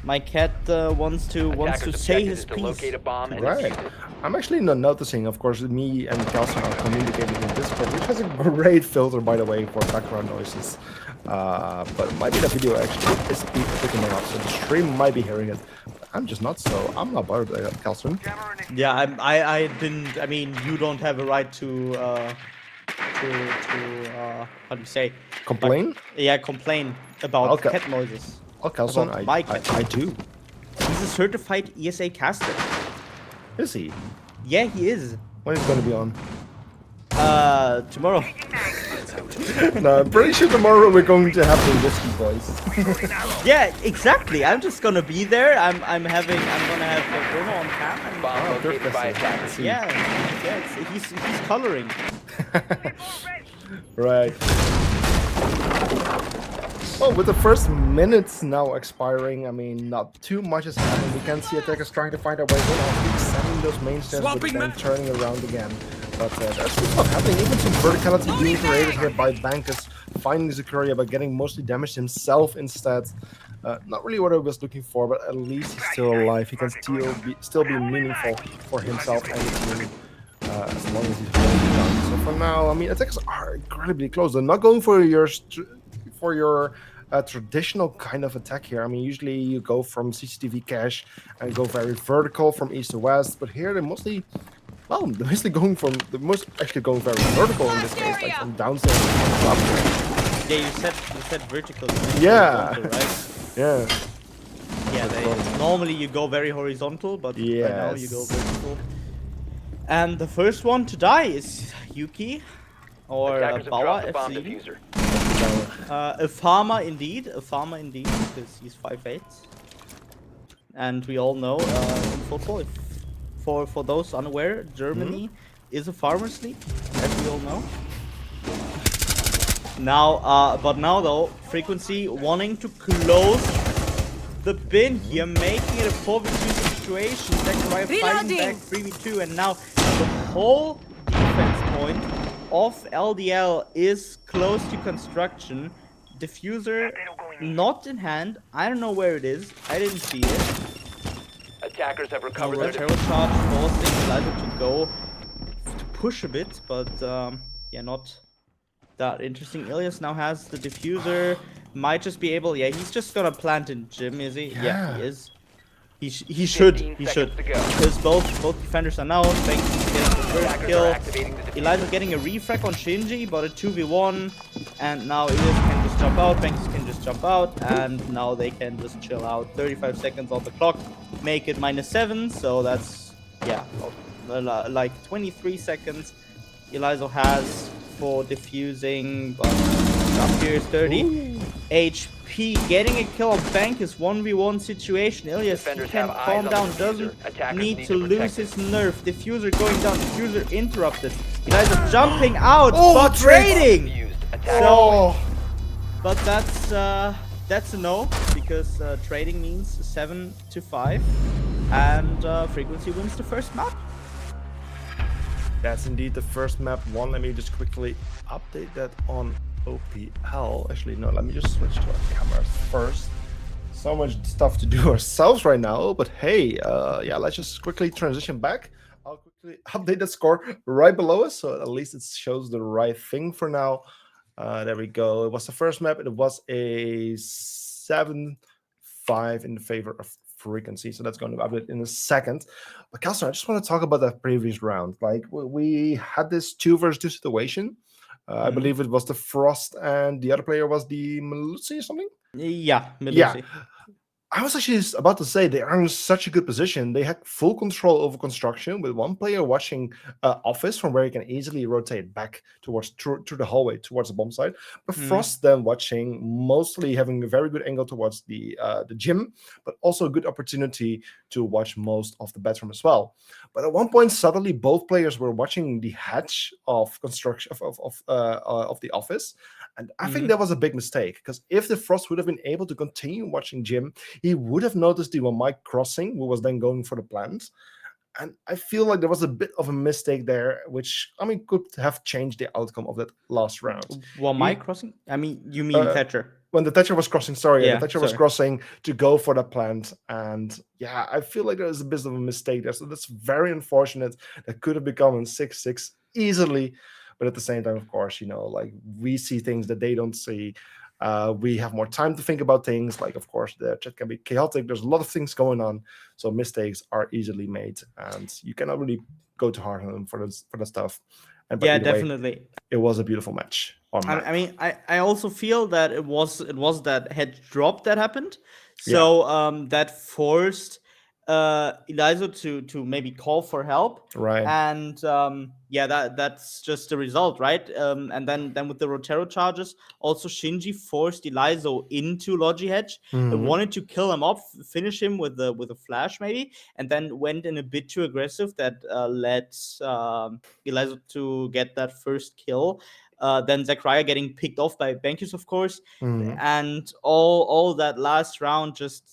My cat wants to Attacker's say objective his is to piece. locate a bomb and Right. defuse it. I'm actually not noticing, of course, me and Kelson are communicating in Discord, which has a great filter, by the way, for background noises. But it might be the video actually is picking it up, so the stream might be hearing it. But I'm just not, so I'm not bothered, Kelson. Yeah, I didn't. I mean, you don't have a right to how do you say? Complain? Like, yeah, complain about Okay. cat noises. Oh, Kelson, About my cat. I do. He's a certified ESA caster. Is he? Yeah, he is. When is he going to be on? Tomorrow. No, I'm pretty sure tomorrow we're going to have the whiskey boys. Yeah, exactly. I'm just gonna be there. I'm gonna have Bruno on cam. And, Bomb Oh, located perfect. by attackers. yeah. He's coloring. Right. Well, with the first minutes now expiring, I mean, not too much is happening. We can see attackers trying to find their way in, sending those main stands, but Swapping then map. turning around again. But there's some stuff happening. Even some verticality being created here by Bankus, finding Zakaria, but getting mostly damaged himself instead. Not really what I was looking for, but at least he's still alive. He can still be meaningful for himself and the team. As long as he's holding down. So for now, I mean, attackers are incredibly close. They're not going for your traditional kind of attack here. I mean, usually you go from CCTV cache and go very vertical from east to west, but here they're mostly going very vertical in this case, like from downstairs to upstairs. Yeah, you said vertical. Yeah. Horizontal, right? Yeah. Yeah, normally you go very horizontal, but right now you go Yes. vertical. And the first one to die is Yuki, or Attackers have Bauer dropped the bomb FC. diffuser. A farmer indeed, because he's 5'8". And we all know in football, for those unaware, Germany is a farmer's league, as we all know. Now, but now though, Frequency wanting to close the bin here, making it a 4v2 situation. Zachariah fighting back 3v2, and now the whole defense point of LDL is close to construction. Diffuser not in hand. I don't know where it is. I didn't see it. Attackers have recovered their Terror charge forcing Eliza to go to push a bit, but yeah, not that interesting. Ilias now has the diffuser. Might just be able. Yeah, he's just gonna plant in gym, is he? Yeah, he is. He should. 15 He seconds should. to go. Because both defenders are now. Banks getting the first Attackers kill. are activating the diffuser. Eliza getting a refrag on Shinji, but a 2v1. And now Ilias can just jump out. Banks can just jump out. And now they can just chill out. 35 seconds on the clock. Make it -7. So that's, yeah, like 23 seconds. Eliza has for diffusing, but up here is 30 HP. Getting a kill on Bank is 1v1 situation. Ilias Defenders can have eyes calm on the down, diffuser. doesn't Attackers need need to to protect lose it. his nerf. Diffuser going down, diffuser interrupted. Eliza jumping out, Oh, but trading! Diffused. Attackers So, but that's a no, because trading means 7-5, and Frequency wins the first map. That's indeed the first map one. Let me just quickly update that on OPL. Actually, no, let me just switch to our cameras first. So much stuff to do ourselves right now, but hey, yeah, let's just quickly transition back. I'll quickly update the score right below us, so at least it shows the right thing for now. There we go. It was the first map. It was a 7-5 in favor of Frequency, so that's going to update in a second. But Kelsey, I just want to talk about that previous round. Like we had this 2 versus 2 situation. I believe it was the Frost and the other player was the Melusi or something. Yeah, Melusi. Yeah. I was actually about to say they are in such a good position. They had full control over construction with one player watching office from where he can easily rotate back towards through the hallway towards the bomb site. But Frost then watching, mostly having a very good angle towards the gym, but also a good opportunity to watch most of the bedroom as well. But at one point, suddenly both players were watching the hatch of construction of the office, and I think that was a big mistake, because if the Frost would have been able to continue watching Jim, he would have noticed the one Mike crossing, who was then going for the plant. And I feel like there was a bit of a mistake there, which could have changed the outcome of that last round. Well, Mike crossing? I mean, you mean Thatcher? When the Thatcher was crossing, the Thatcher was sorry. crossing to go for the plant. And yeah, I feel like there was a bit of a mistake there. So that's very unfortunate. That could have become a 6-6 easily. But at the same time, of course, like we see things that they don't see. We have more time to think about things. Like, of course, the chat can be chaotic. There's a lot of things going on. So mistakes are easily made. And you cannot really go too hard on them for the stuff. And yeah, definitely. Way, it was a beautiful match. I mean, I also feel that it was that head drop that happened. So that forced Eliza to maybe call for help. Right. And that's just the result, right? And then with the Rotero charges, also Shinji forced Eliza into Logi Hedge, wanted to kill him off, finish him with a flash maybe, and then went in a bit too aggressive that led Eliza to get that first kill. Then Zachariah getting picked off by Bankus, of course, and all that last round just.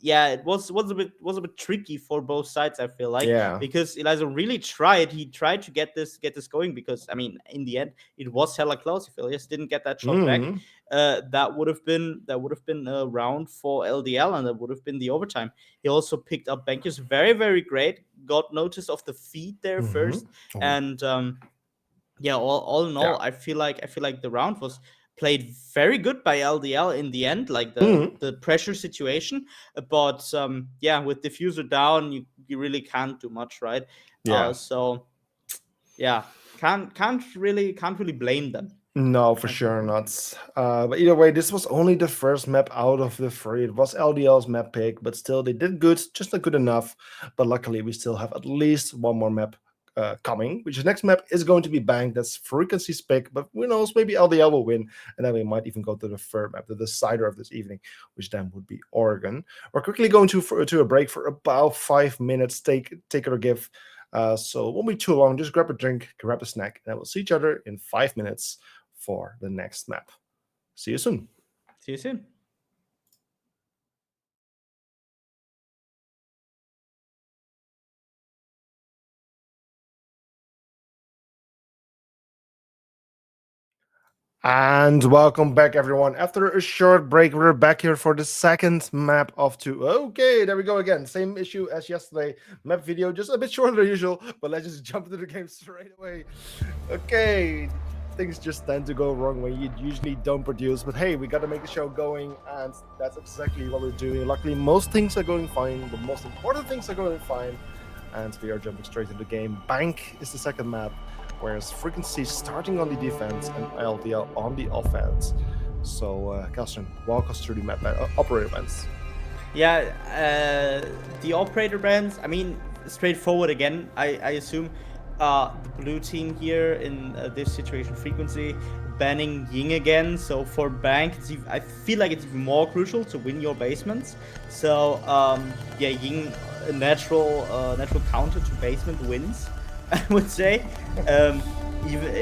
Yeah, it was a bit tricky for both sides, I feel like. Because Eliza really tried. He tried to get this going, because I mean, in the end, it was hella close. If Elias didn't get that shot back, that would have been a round for LDL, and that would have been the overtime. He also picked up Bankus very, very great. Got notice of the feed there first, and all in all, I feel like the round was played very good by LDL in the end, like the pressure situation. But with diffuser down, you really can't do much, right? So can't really blame them. No, for sure not. But either way, this was only the first map out of the 3. It was LDL's map pick, but still they did good, just not good enough. But luckily, we still have at least one more map coming, which the next map is going to be Bank. That's Frequency's pick, but who knows, maybe LDL will win, and then we might even go to the third map, the decider of this evening, which then would be Oregon. We're quickly going to a break for about 5 minutes, take it or give. So it won't be too long. Just grab a drink, grab a snack, and we'll see each other in 5 minutes for the next map. See you soon. See you soon. And welcome back, everyone. After a short break, we're back here for the second map of 2. Okay, there we go again. Same issue as yesterday. Map video, just a bit shorter than usual, but let's just jump into the game straight away. Okay, things just tend to go wrong when you usually don't produce, but hey, we got to make the show going, and that's exactly what we're doing. Luckily, most things are going fine. The most important things are going fine, and we are jumping straight into the game. Bank is the second map, whereas Frequency starting on the defense and LDL on the offense. So, Kelson, walk us through the map operator bands. Yeah, the operator bands, I mean, straightforward again, I assume. The blue team here in this situation, Frequency, banning Ying again. So for Bank, I feel like it's even more crucial to win your basements. So, Ying, a natural counter to basement wins, I would say. Even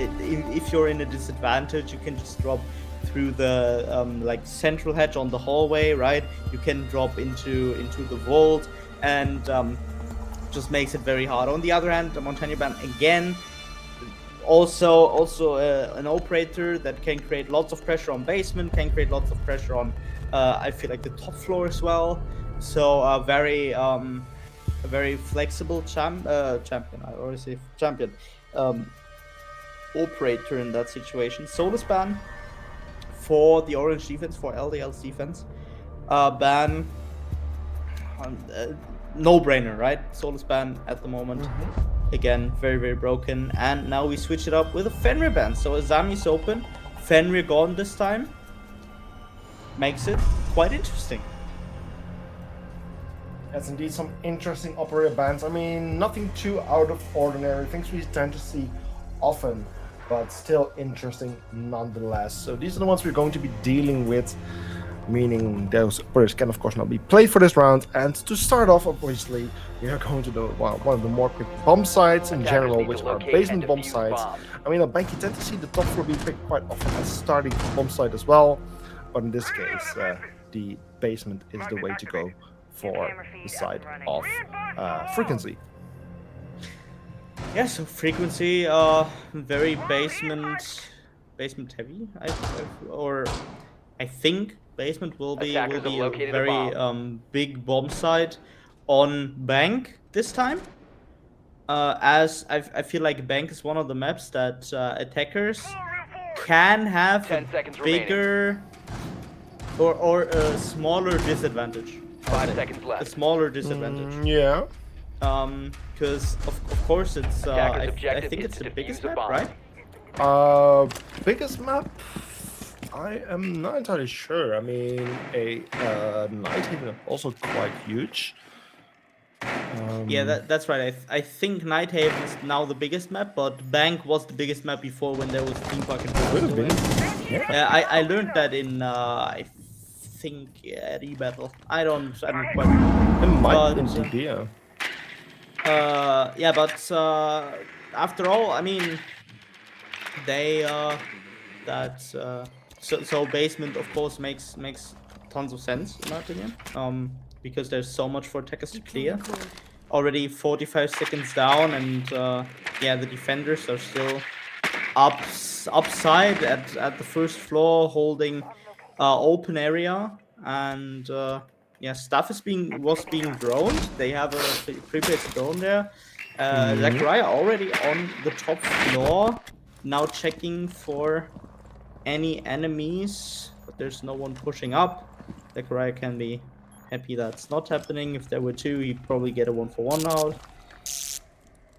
if you're in a disadvantage, you can just drop through the central hatch on the hallway, right? You can drop into the vault, and just makes it very hard. On the other hand, the Montana Band again, also an operator that can create lots of pressure on basement, can create lots of pressure on I feel like the top floor as well. So a very flexible champion. I always say champion. Operator in that situation. Solus ban for the orange defense, for LDL's defense. Ban no-brainer, right? Solus ban at the moment. Again, very, very broken. And now we switch it up with a Fenrir ban. So Azami's open, Fenrir gone this time. Makes it quite interesting. That's indeed some interesting operator bans. I mean, nothing too out of ordinary, things we tend to see often, but still interesting nonetheless. So these are the ones we're going to be dealing with, meaning those operators can of course not be played for this round. And to start off, obviously, we are going to do one of the more picked bomb sites in general, which are basement bomb sites. I mean, at Bank you tend to see the top floor being picked quite often as starting bomb site as well, but in this case, the basement is the way to go for the side of Frequency. Yeah, so Frequency, very basement heavy, I think basement will be a very big bomb site on Bank this time. As I feel like Bank is one of the maps that attackers can have a bigger or a smaller disadvantage. 5 seconds left. A smaller disadvantage. Yeah. Because of course it's I think it's the biggest map, right? Biggest map? I am not entirely sure. I mean, a Nighthaven also quite huge. Yeah, that's right. I think Nighthaven is now the biggest map, but Bank was the biggest map before when there was Theme Park and Could have been. Yeah. I learned that in I think battle. I don't quite. It might But, indeed be. Yeah, but after all, I mean, they so basement of course makes tons of sense in my opinion. Because there's so much for attackers to clear. Already 45 seconds down, and yeah, the defenders are still upside at the first floor, holding open area, and yeah, stuff was being droned. They have a prepaid drone there. Zachariah already on the top floor, now checking for any enemies, but there's no one pushing up. Zachariah can be happy that's not happening. If there were two, he'd probably get a 1-for-1 out.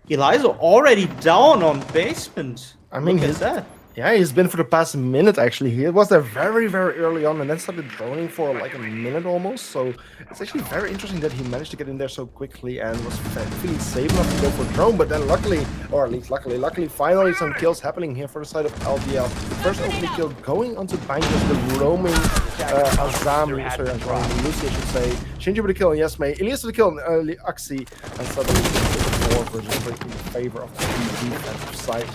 Eliza already down on basement. I mean, look at that. Yeah, he's been for the past minute actually. He was there very, very early on and then started droning for like a minute almost. So it's actually very interesting that he managed to get in there so quickly and was feeling safe enough to go for drone. But then luckily, or at least luckily, finally some kills happening here for the side of LDL. First opening kill going onto Bank with the roaming Azami, sorry, Lucy I should say. Shinji with the kill, yes, May. Elias with the kill, Axie, and suddenly the 4 versus 3 in favor of the defensive side.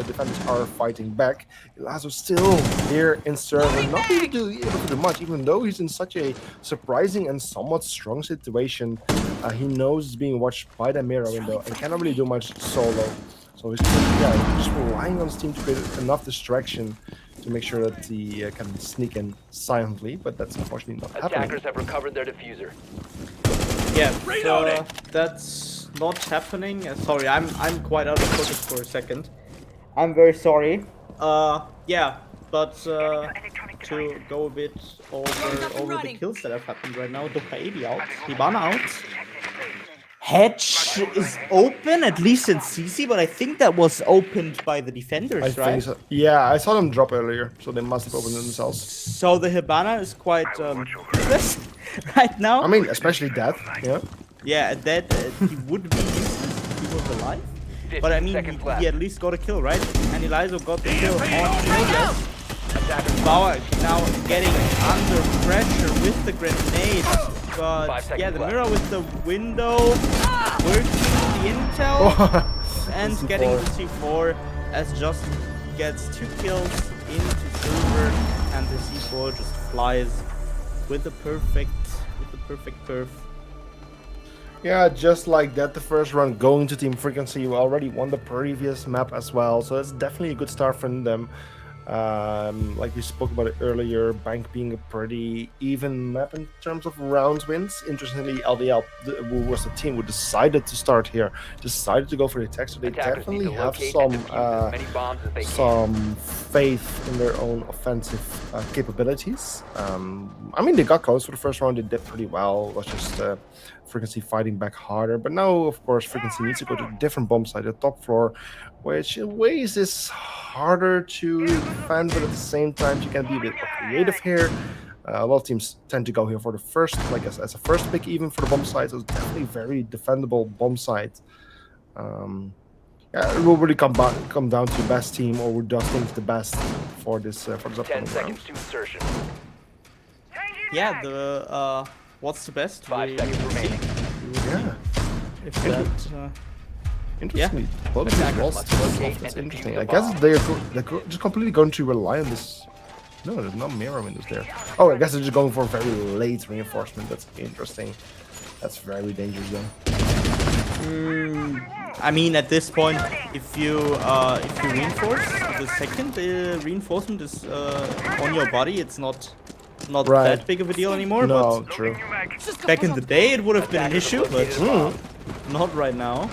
Defenders are fighting back. Lazo still here in server, not able to do much, even though he's in such a surprising and somewhat strong situation. He knows he's being watched by the mirror window and cannot really do much solo. So he's just relying on his team to create enough distraction to make sure that he can sneak in silently, but that's unfortunately not happening. Attackers have recovered their diffuser. Yeah, so that's not happening. Sorry, I'm quite out of focus for a second. I'm very sorry. Yeah, but to go a bit over the kills that have happened right now. Dokaedi out, Hibana out. Hedge is open, at least in CC, but I think that was opened by the defenders, I right? think so. Yeah, I saw them drop earlier, so they must have opened it themselves. So the Hibana is quite useless right now. I mean, especially that, yeah. Yeah, that he would be useless if he was alive. But I mean, he at least got a kill, right? And Eliza got the kill on Julius. Bauer now getting under pressure with the grenade. But yeah, the mirror with the window, working the intel, and getting the C4 as Just gets 2 kills into silver, and the C4 just flies with the perfect perf. Yeah, just like that, the first run going to Team Frequency. You already won the previous map as well, so it's definitely a good start from them. Like we spoke about it earlier, Bank being a pretty even map in terms of round wins. Interestingly, LDL, who was the team who decided to start here, decided to go for the attack, so they definitely have some faith in their own offensive capabilities. I mean, they got close for the first round, they did pretty well. It was just Frequency fighting back harder, but now of course Frequency needs to go to a different bomb site, the top floor, which in ways is harder to defend, but at the same time you can be a bit more creative here. A lot of teams tend to go here for the first, like as a first pick, even for the bomb site. So it's definitely very defendable bomb site. Yeah, it will really come down to best team or who does things the best for this upcoming 10 round. seconds to insertion. Yeah, the what's the best? 5 seconds remaining. Yeah, If that, interestingly, both of Attackers these walls must still locate soft. That's and interesting. defuse I the guess bomb. they're just completely going to rely on this. No, there's no mirror windows there. Oh, I guess they're just going for very late reinforcement. That's interesting. That's very dangerous though. I mean, at this point, if you reinforce, the second reinforcement is on your body, it's not Right. that big of a deal anymore. No, true. But back in the day, it would have been an issue, but not right now.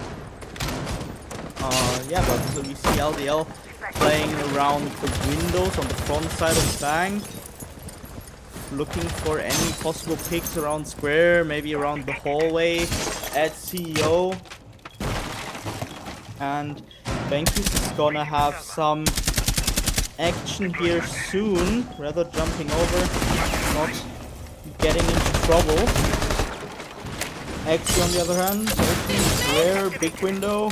Yeah, but so we see LDL playing around the windows on the front side of the bank, looking for any possible picks around square, maybe around the hallway at CEO. And Bankus is gonna have some action here soon, rather jumping over, not getting into trouble. Axie on the other hand, open square, big window.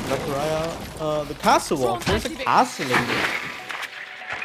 Zachariah, the castle wall. There's a castle in there.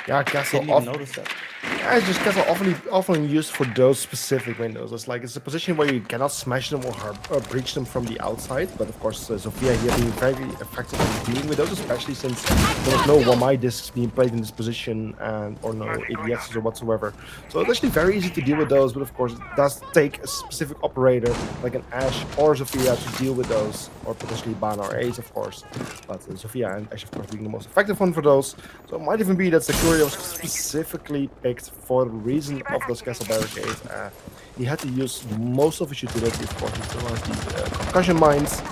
Yeah, castle Didn't even notice that. Yeah, it's just castle often used for those specific windows. It's like it's a position where you cannot smash them or breach them from the outside. But of course, Sophia here being very effective in dealing with those, especially since there was no 1i discs being played in this position or no ADXs or whatsoever. So it's actually very easy to deal with those. But of course, it does take a specific operator like an Ash or Sophia to deal with those, or potentially Ban or Ace, of course. But Sophia and Ash, of course, being the most effective one for those. So it might even be that Securia was specifically picked for the reason of those castle barricades. He had to use most of his utility, of course. He still has these concussion mines,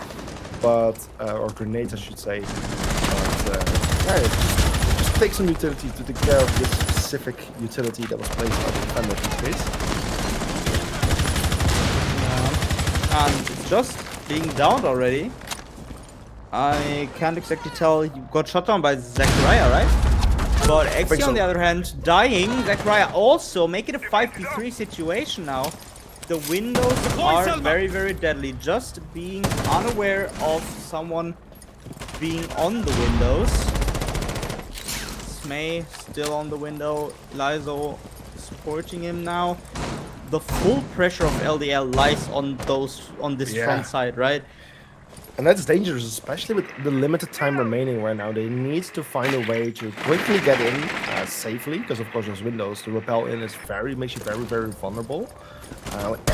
but or grenades, I should say. But yeah, it just takes some utility to take care of this specific utility that was placed on the defender in this case. And just being downed already. I can't exactly tell. You got shot down by Zachariah, right? But Axie on the other hand, dying. Zachariah also make it a 5v3 situation now. The windows are very, very deadly. Just being unaware of someone being on the windows. Smay still on the window. Lizo supporting him now. The full pressure of LDL lies on this front side, right? And that's dangerous, especially with the limited time remaining right now. They need to find a way to quickly get in safely, because of course those windows, the rappel in is makes you very, very vulnerable.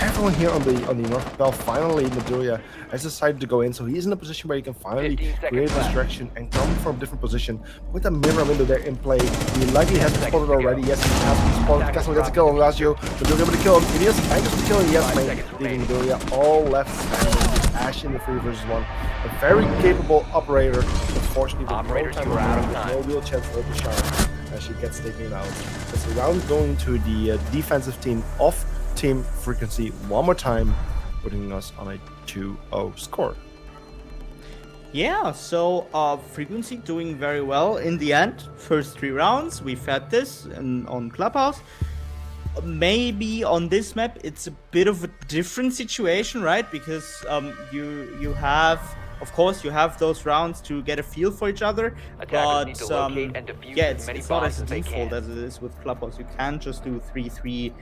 Everyone here on the north rappel, finally Medulla has decided to go in, so he's in a position where he can finally create a distraction and come from a different position. With a mirror window there in play, he likely has been spotted already. Yes, he has been spotted. Castle gets a kill on Lazio. Medulla able to kill him. It is Angus with the kill, yes, mate. Leaving Medulla all left standing. Ash in the 3 versus 1. A very capable operator, unfortunately with no time around, no real chance for her to shine as she gets taken out. It's a round going to the defensive team of Team Frequency one more time, putting us on a 2-0 score. Yeah, so Frequency doing very well in the end. First 3 rounds, we've had this on Clubhouse. Maybe on this map it's a bit of a different situation, right? Because you have, of course, you have those rounds to get a feel for each other. Attackers But need to locate and defuse yeah, as many it's not bombs as as they default can. as it is with Clubhouse. You can't just do 3-3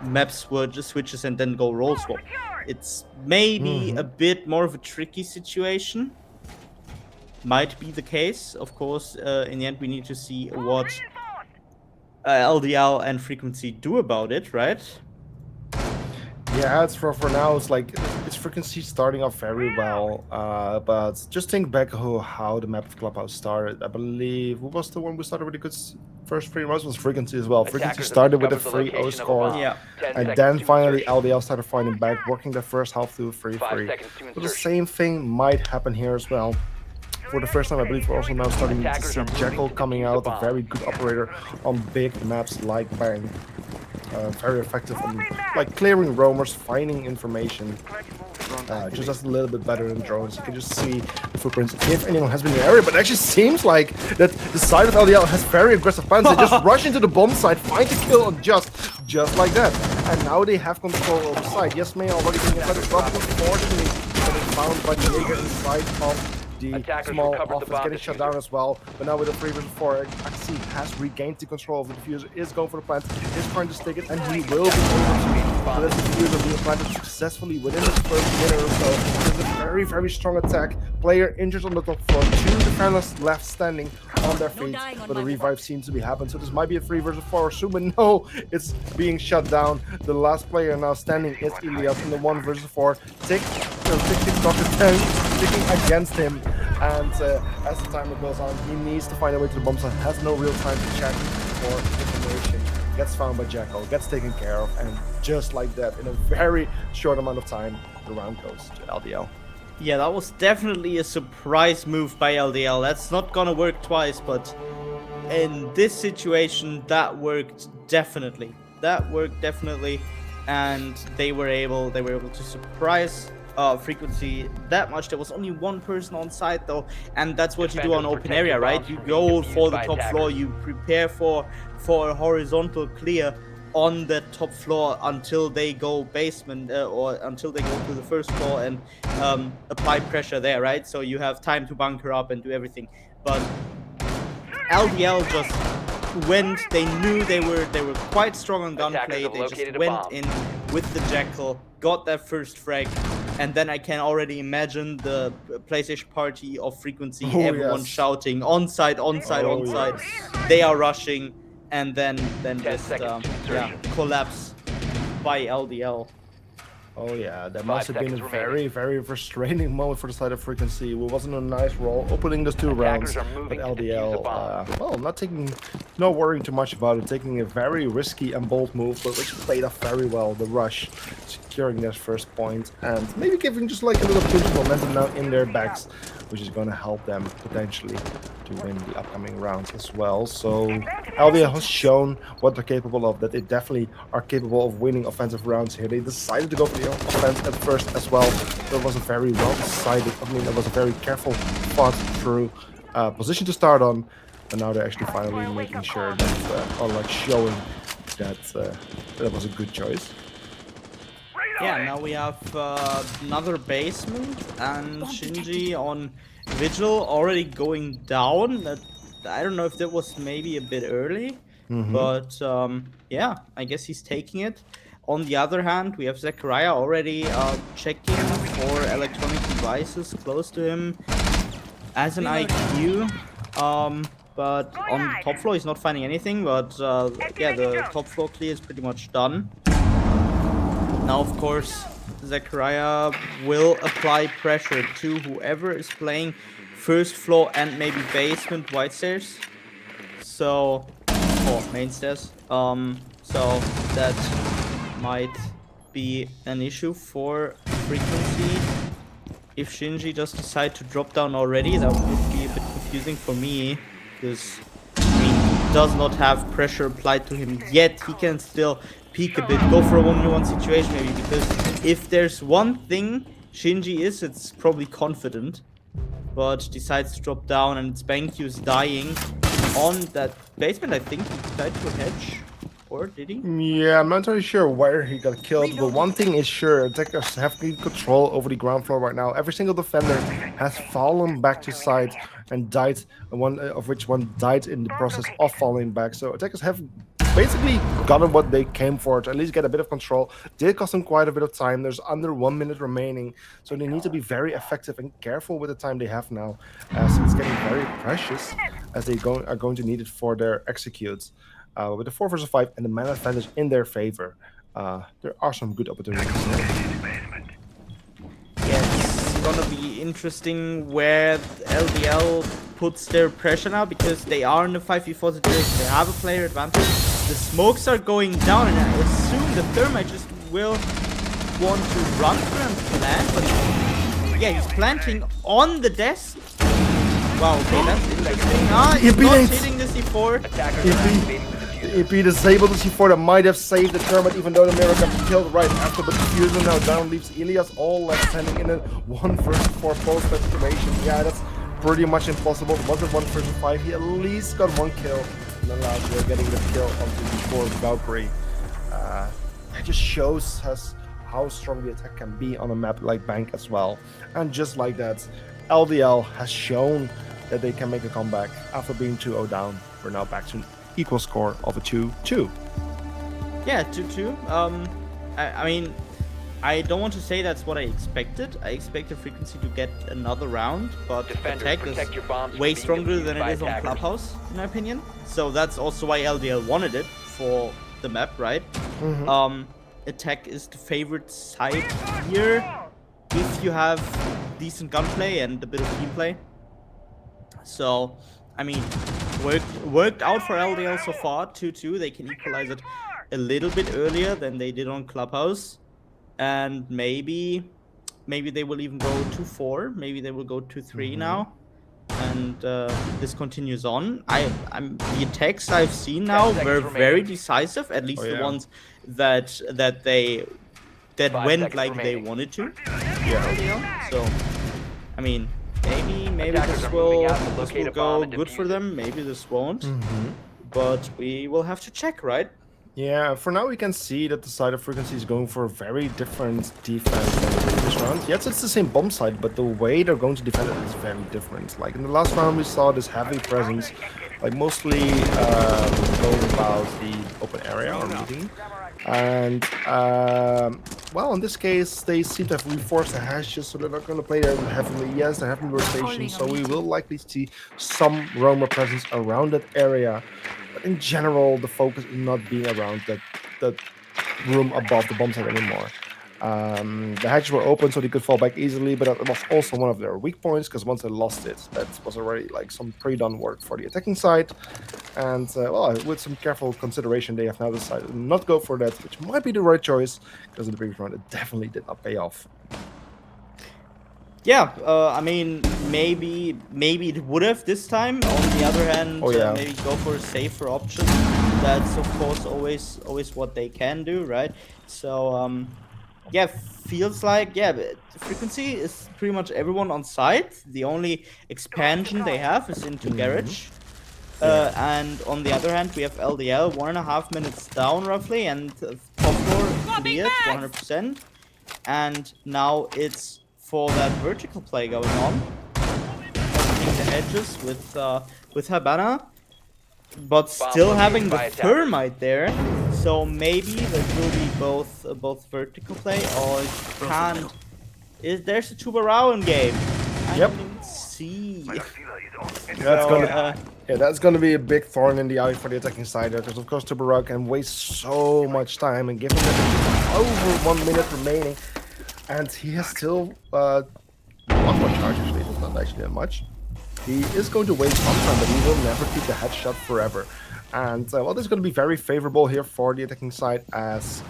maps where just switches and then go roll swap. It's maybe a bit more of a tricky situation. Might be the case. Of course, in the end, we need to see what LDL and Frequency do about it, right? Yeah, it's for now. It's like it's Frequency starting off very well, but just think back how the map of Clubhouse started. I believe who was the one we started with the good first 3 rounds was Frequency as well. Frequency Attackers have started with a discovered the 3-0 location of a score, bomb. Yeah. 10 and seconds then to finally insertion. LDL started fighting back, working the first half through 3-3. 5 seconds to So the insertion. same thing might happen here as well. For the first time, I believe we're also now starting to Attackers see are moving Jekyll to coming defuse the out, a bomb. very good operator on big maps like Bang. Very effective on like clearing roamers, finding information. just does a little bit better than drones. You can just see the footprints if anyone has been in the area, but it actually seems like that the side of LDL has very aggressive plans. They just rush into the bomb site, find the kill on just like that. And now they have control over the site. Yes, may already being a better problem, unfortunately, but it's found by the Jaeger inside of the small office getting shut down as well. But now with a 3 versus 4, Axie has regained the control of the diffuser, is going for the plant, is trying to stick it, and he will be able to. So this diffuser being planted successfully within his first minute or so. There's a very, very strong attack. Player injured on the top floor, 2 defenders left standing on their feet, but a revive seems to be happening. So this might be a 3 versus 4 or soon, but no, it's being shut down. The last player now standing is Elias in the 1 versus 4. Tick, Dr. 10 ticking against him. And as the timer goes on, he needs to find a way to the bomb site, has no real time to check for information. Gets found by Jackal, gets taken care of, and just like that, in a very short amount of time, the round goes to LDL. Yeah, that was definitely a surprise move by LDL. That's not gonna work twice, but in this situation, that worked definitely. And they were able to surprise Frequency that much. There was only 1 person on site though, and that's what you do on open area, right? You go for the top floor, you prepare for a horizontal clear on the top floor until they go basement or until they go to the first floor and apply pressure there, right? So you have time to bunker up and do everything. But LDL just went, they knew they were quite strong on gunplay, they just went in with the Jackal, got that first frag, and then I can already imagine the PlayStation party of Frequency, everyone shouting onside. Yes. They are rushing, and then just collapse by LDL. Oh yeah, that must have been a very, very frustrating moment for the side of Frequency. It wasn't a nice roll opening those 2 rounds, but LDL, well, not worrying too much about it, taking a very risky and bold move, but which played off very well, the rush, securing their first point, and maybe giving just like a little push of momentum now in their backs, which is going to help them potentially to win the upcoming rounds as well. So LDL has shown what they're capable of, that they definitely are capable of winning offensive rounds here. They decided to go for the offense at first as well. It was a very well decided, it was a very careful thought through position to start on, and now they're actually finally making sure that, or like showing that that was a good choice. Yeah, now we have another basement, and Shinji on Vigil already going down. I don't know if that was maybe a bit early, but yeah, I guess he's taking it. On the other hand, we have Zachariah already checking for electronic devices close to him as an IQ. But on the top floor, he's not finding anything, but yeah, the top floor clear is pretty much done. Now, of course, Zachariah will apply pressure to whoever is playing first floor and maybe basement white stairs. So, or main stairs. So that might be an issue for Frequency. If Shinji just decide to drop down already, that would be a bit confusing for me, because he does not have pressure applied to him yet. He can still peek a bit, go for a 1v1 situation maybe, because if there's one thing Shinji is, it's probably confident, but decides to drop down, and it's BenQ's dying on that basement. I think he died to a hedge, or did he? Yeah, I'm not entirely sure where he got killed, but one thing is sure, attackers have control over the ground floor right now. Every single defender has fallen back to side and died, one of which died in the process of falling back. So attackers have basically gotten what they came for, to at least get a bit of control. Did cost them quite a bit of time. There's under 1 minute remaining, so they need to be very effective and careful with the time they have now, as it's getting very precious, as they are going to need it for their executes. With the 4 versus 5 and the man advantage in their favor, there are some good opportunities. Yeah, it's gonna be interesting where LDL puts their pressure now, because they are in a 5v4 situation. They have a player advantage. The smokes are going down, and I assume the Thermite just will want to run through and plant, but yeah, he's planting on the desk. Wow, okay, that's interesting. He's not hitting the C4. The EP disabled the C4 that might have saved the Kermit, even though the mirror got killed right after. But the fuser now down leaves Elias all left standing in a 1 versus 4 post-match situation. Yeah, that's pretty much impossible. It wasn't 1 versus 5. He at least got 1 kill. And then last year getting the kill onto the 4 Valkyrie. That just shows us how strong the attack can be on a map like Bank as well. And just like that, LDL has shown that they can make a comeback after being 2-0 down. We're now back to an equal score of a 2-2. Yeah, 2-2. I mean, I don't want to say that's what I expected. I expected Frequency to get another round, but Attack is way stronger than it is on Clubhouse, in my opinion. So that's also why LDL wanted it for the map, right? Attack is the favorite side here if you have decent gunplay and a bit of team play. So, I mean, worked out for LDL so far, 2-2. They can equalize it a little bit earlier than they did on Clubhouse. And maybe they will even go 2-4. Maybe they will go 2-3 now. And this continues on. The attacks I've seen now were very decisive, at least the ones that went like they wanted to. Yeah. So, I mean, maybe this will go good for them. Maybe this won't. But we will have to check, right? Yeah, for now we can see that the side of Frequency is going for a very different defense than the previous round. Yes, it's the same bomb side, but the way they're going to defend it is very different. Like in the last round we saw this heavy presence, like mostly going about the open area or meeting. And well, in this case they seem to have reinforced the hashes, so they're not going to play there heavily. Yes, they're having rotation, so we will likely see some roamer presence around that area. But in general, the focus is not being around that room above the bomb site anymore. The hatches were open, so they could fall back easily, but that was also one of their weak points, because once they lost it, that was already like some pre-done work for the attacking side. And well, with some careful consideration, they have now decided to not go for that, which might be the right choice, because in the previous round it definitely did not pay off. Yeah, I mean, maybe it would have this time. On the other hand, maybe go for a safer option. That's of course always what they can do, right? So yeah, feels like Frequency is pretty much everyone on site. The only expansion they have is into Garage. And on the other hand, we have LDL 1.5 minutes down roughly, and top floor cleared 100%. And now it's for that vertical play going on, opening the edges with Habana, but still having the Thermite there. So maybe there will be both vertical play, or it can't. There's a Tubarao game. I didn't see. That's gonna be a big thorn in the eye for the attacking side, because of course Tubarao can waste so much time, and given that over 1 minute remaining. And he has still not much charge, actually. It's not actually that much. He is going to waste some time, but he will never keep the headshot forever. And well, this is going to be very favorable here for the attacking side, as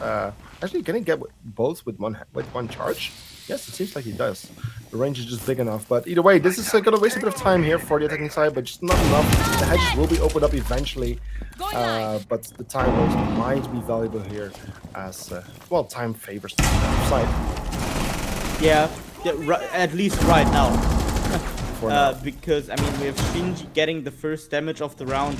actually can he get both with one charge? Yes, it seems like he does. The range is just big enough. But either way, this is going to waste a bit of time here for the attacking side, but just not enough. The hedges will be opened up eventually, but the time waste might be valuable here, as well, time favors the side. Yeah, at least right now. Because I mean, we have Shinji getting the first damage of the round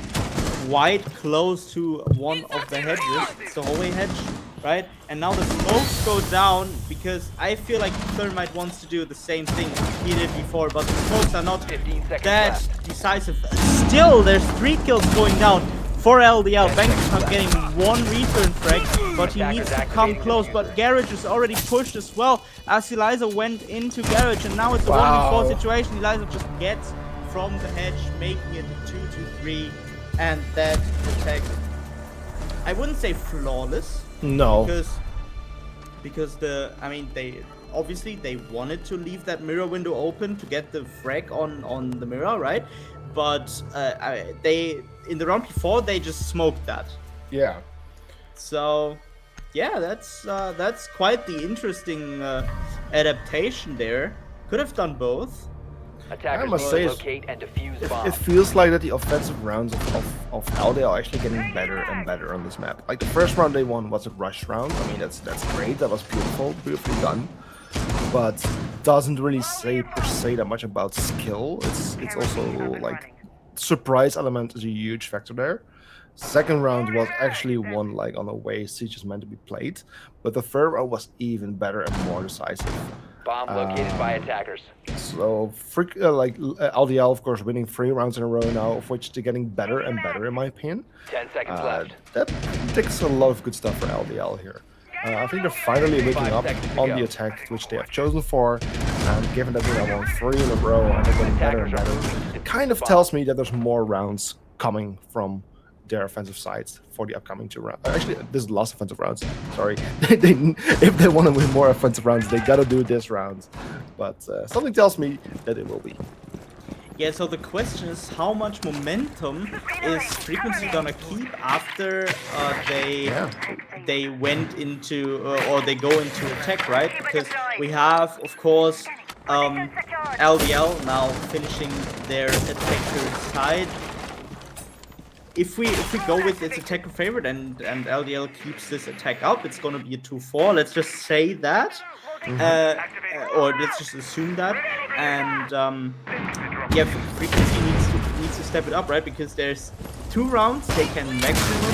quite close to one of the hedges. It's the hallway hedge, right? And now the smokes go down, because I feel like Thermite wants to do the same thing he did before, but the smokes are not that decisive. Still, there's 3 kills going down for LDL. Bank is not getting one return frag, but he needs to come close. But Garage is already pushed as well, as Eliza went into Garage, and now it's a 1v4 situation. Eliza just gets from the hedge, making it a 2-3, and that attack, I wouldn't say flawless. No. Because they obviously they wanted to leave that mirror window open to get the frag on the mirror, right? But they, in the round before, they just smoked that. Yeah. So yeah, that's quite the interesting adaptation there. Could have done both. Attackers must need say to it's- locate and defuse It bombs. feels like that the offensive rounds of LDL are actually getting better and better on this map. Like the first round they won was a rush round. I mean that's great. That was beautifully done. But doesn't really say per se that much about skill. It's also like surprise element is a huge factor there. Second round was actually won like on a way Siege is meant to be played, but the third round was even better and more decisive. Bomb located by attackers. So, LDL, of course, winning 3 rounds in a row now, of which they're getting better and better, in my opinion. 10 seconds left. That takes a lot of good stuff for LDL here. I think they're finally waking 5 up seconds to on go. the attack, which they have chosen for. And given that they have won 3 in a row and they're getting better and better, it kind of tells me that there's more rounds coming from their offensive sides for the upcoming 2 rounds. Actually, this is the last offensive rounds. Sorry. If they want to win more offensive rounds, they gotta do this round. But something tells me that it will be. Yeah, so the question is how much momentum is Frequency gonna keep after they went into or they go into attack, right? Because we have, of course, LDL now finishing their attacker side. If we go with its attacker favorite and LDL keeps this attack up, it's gonna be a 2-4. Let's just say that, or let's just assume that. And yeah, Frequency needs to step it up, right? Because there's 2 rounds they can maximum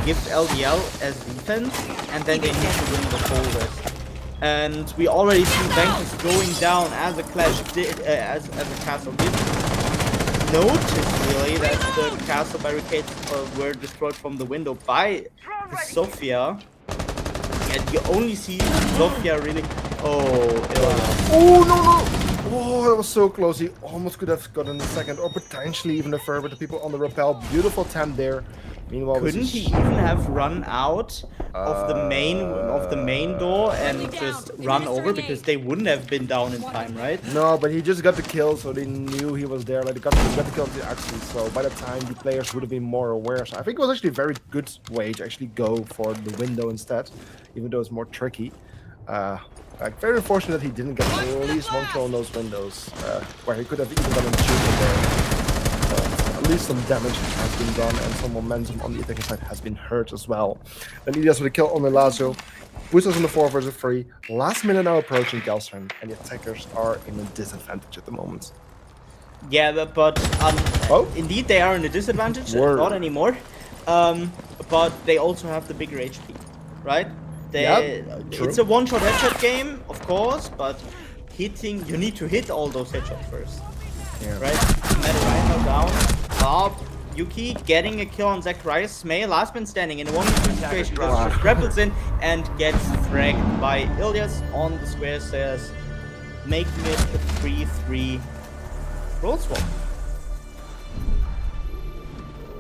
give LDL as defense, and then they need to win the whole rest. And we already see Vanquish going down as a clash did, as a castle did. Notice really that the castle barricades were destroyed from the window by the Sophia, and you only see Sophia really. Oh no! Oh, that was so close. He almost could have gotten the second, or potentially even the third with the people on the rappel. Beautiful attempt there. Meanwhile, Couldn't he even have run out of the main door and just run over, because they wouldn't have been down in time, right? No, but he just got the kill, so they knew he was there. Like they got the kill to actually. So by the time the players would have been more aware, so I think it was actually a very good way to actually go for the window instead, even though it's more tricky. Like very unfortunate that he didn't get at least 1 kill on those windows, where he could have even gotten shooting there. At least some damage has been done and some momentum on the attacking side has been hurt as well. Then Elias with a kill on Milazzo. Puts us in the 4 versus 3. Last minute now approaching Gelstern, and the attackers are in a disadvantage at the moment. Yeah, but indeed they are in a disadvantage. Not anymore. But they also have the bigger HP, right? It's a one-shot headshot game, of course, but you need to hit all those headshots first. Yeah. Right? Matarino down. Yuki getting a kill on Zacharias. May, last man standing in a 1v2 situation. Goes just rebels in and gets fragged by Ilias on the square stairs, making it a 3-3 roll swap.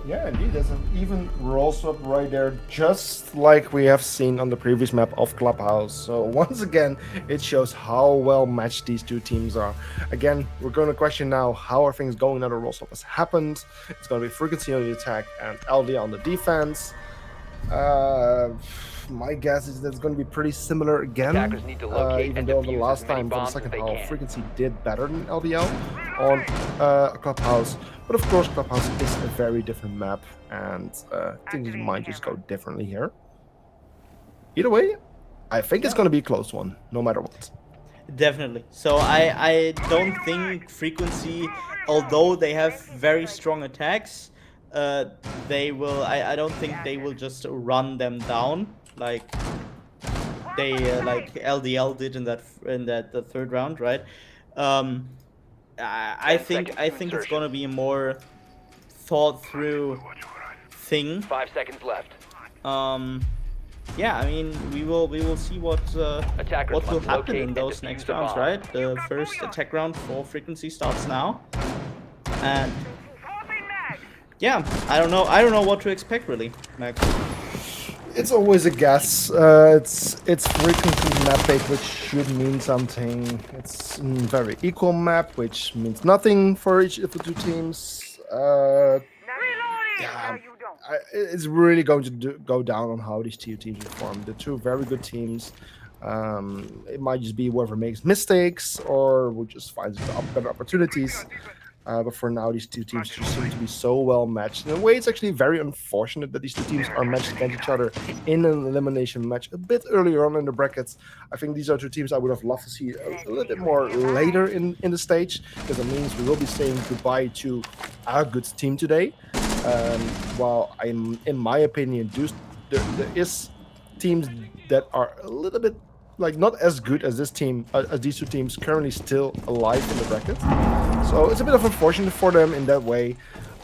Yeah, indeed, there's an even roll swap right there, just like we have seen on the previous map of Clubhouse. So once again, it shows how well matched these 2 teams are. Again, we're going to question now, how are things going now the roll swap has happened? It's going to be Frequency on the attack and LD on the defense. My guess is that it's going to be pretty similar again, Attackers need to locate even and though the defuse last as many time for the bombs second as they half, can. Frequency did better than LDL on Clubhouse. But of course, Clubhouse is a very different map, and things might just go differently here. Either way, I think it's going to be a close one, no matter what. Definitely. So I don't think Frequency, although they have very strong attacks, they will. I don't think they will just run them down like they like LDL did in the 3rd round, right? I think it's gonna be a more thought through thing. 5 seconds left. Yeah, I mean we will see what will happen in those next rounds, right? The first attack round for Frequency starts now, and yeah, I don't know what to expect really, Max. It's always a guess. It's Frequency map pick, which should mean something. It's a very equal map, which means nothing for each of the 2 teams. Yeah, it's really going to go down on how these 2 teams perform. The 2 very good teams. It might just be whoever makes mistakes or who just finds better opportunities. But for now, these two teams just seem to be so well matched. In a way, it's actually very unfortunate that these two teams are matched against each other in an elimination match a bit earlier on in the brackets. I think these are two teams I would have loved to see a little bit more later in the stage, because it means we will be saying goodbye to a good team today. While in my opinion, there is teams that are a little bit like not as good as this team, as these two teams currently still alive in the bracket. So it's a bit of unfortunate for them in that way,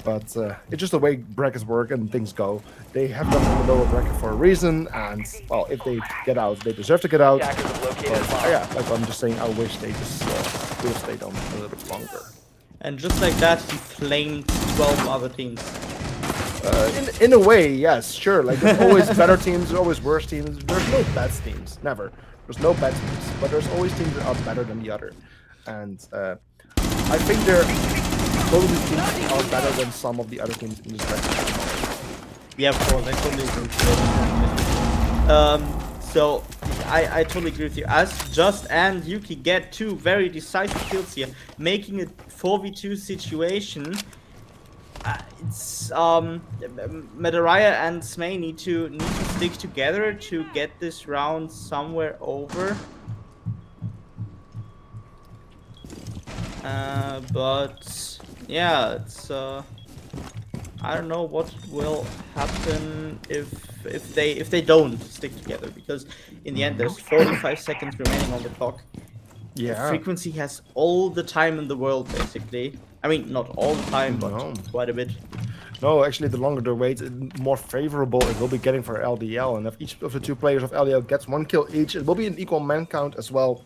but it's just the way brackets work and things go. They have them in the lower bracket for a reason, and well, if they get out, they deserve to get out. Yeah, like I'm just saying, I wish they just would have stayed on a little bit longer. And just like that, he flamed 12 other teams. In a way, yes, sure. Like there's always better teams, there's always worse teams. There's no bad teams, never. There's no bad teams, but there's always teams that are better than the other. And I think both of these teams are better than some of the other teams in this bracket. Yeah, of course, I totally agree with you. So I totally agree with you. As Just and Yuki get two very decisive kills here, making it 4v2 situation. It's Medaraya and Smay need to stick together to get this round somewhere over. But yeah, it's I don't know what will happen if they don't stick together, because in the end there's 45 seconds remaining on the clock. Yeah. Frequency has all the time in the world, basically. I mean, not all the time, but quite a bit. No, actually, the longer the wait, the more favorable it will be getting for LDL. And if each of the two players of LDL gets one kill each, it will be an equal man count as well.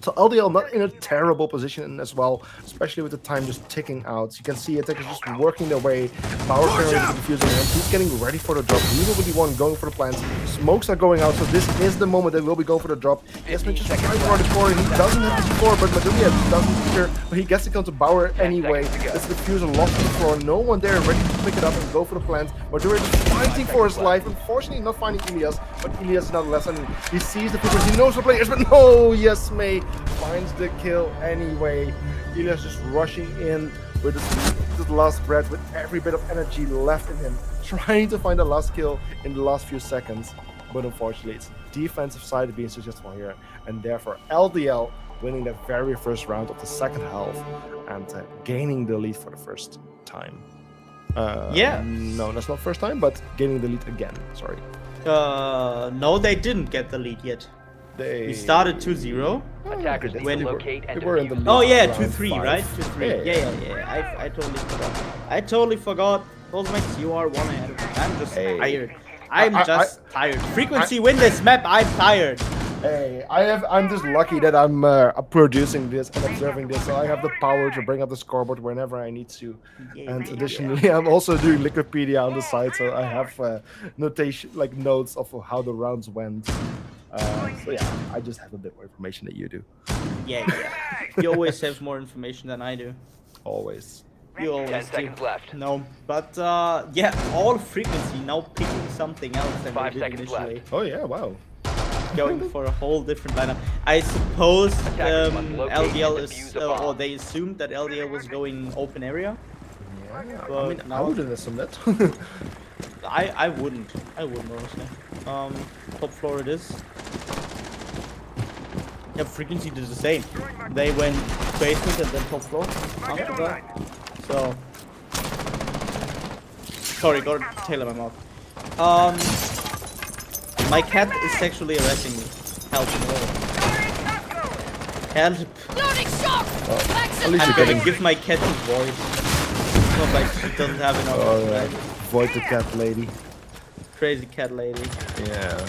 So LDL not in a terrible position as well, especially with the time just ticking out. You can see attackers just working their way. Power carrying the diffuser, and he's getting ready for the drop. Neither will be one going for the plants. Smokes are going out, so this is the moment that will be going for the drop. Esmond just trying for the core, and he doesn't have the C4, but Madunia doesn't either. But he gets to come to Bauer anyway. This diffuser lost on the floor. No one there ready to pick it up and go for the plants. Madunia is fighting for his life. Unfortunately, not finding Elias, but Elias nonetheless. And he sees the diffuser. He knows the players, but no, yes, May finds the kill anyway. Elias just rushing in with his last breath, with every bit of energy left in him, trying to find the last kill in the last few seconds. But unfortunately, it's defensive side being successful here, and therefore LDL winning the very first round of the second half and gaining the lead for the first time. Yeah. No, that's not first time, but gaining the lead again. Sorry. No, they didn't get the lead yet. We started 2-0. Attackers need to locate and were in the defuse. Oh yeah, round 2-3, five. right? 2-3. Yeah. I totally forgot. I totally forgot. Max, you are one ahead of me. I'm just tired. I'm just tired. Frequency win this map. I'm tired. Hey, I'm just lucky that I'm producing this and observing this, so I have the power to bring up the scoreboard whenever I need to. And additionally, I'm also doing Wikipedia on the side, so I have notes of how the rounds went. So yeah, I just have a bit more information than you do. Yeah. You always have more information than I do. Always. You always 10 do. seconds left. No, but yeah, all Frequency now picking something else than 5 they did seconds initially. left. Oh yeah, wow. Going for a whole different lineup. I suppose Attackers must locate LDL and is, defuse a bomb. or they assumed that LDL was going open area. Yeah, But I mean, I now- wouldn't assume that. I wouldn't honestly. Top floor it is. Yeah, Frequency did the same. They went basement and then top floor after that. So sorry, got a tail in my mouth. My cat is sexually harassing me. Help. Help. Loading shock! At least I'm you're gonna getting give my cat to Void. It's not like she doesn't have enough. right. Void the cat lady. Crazy cat lady. Yeah.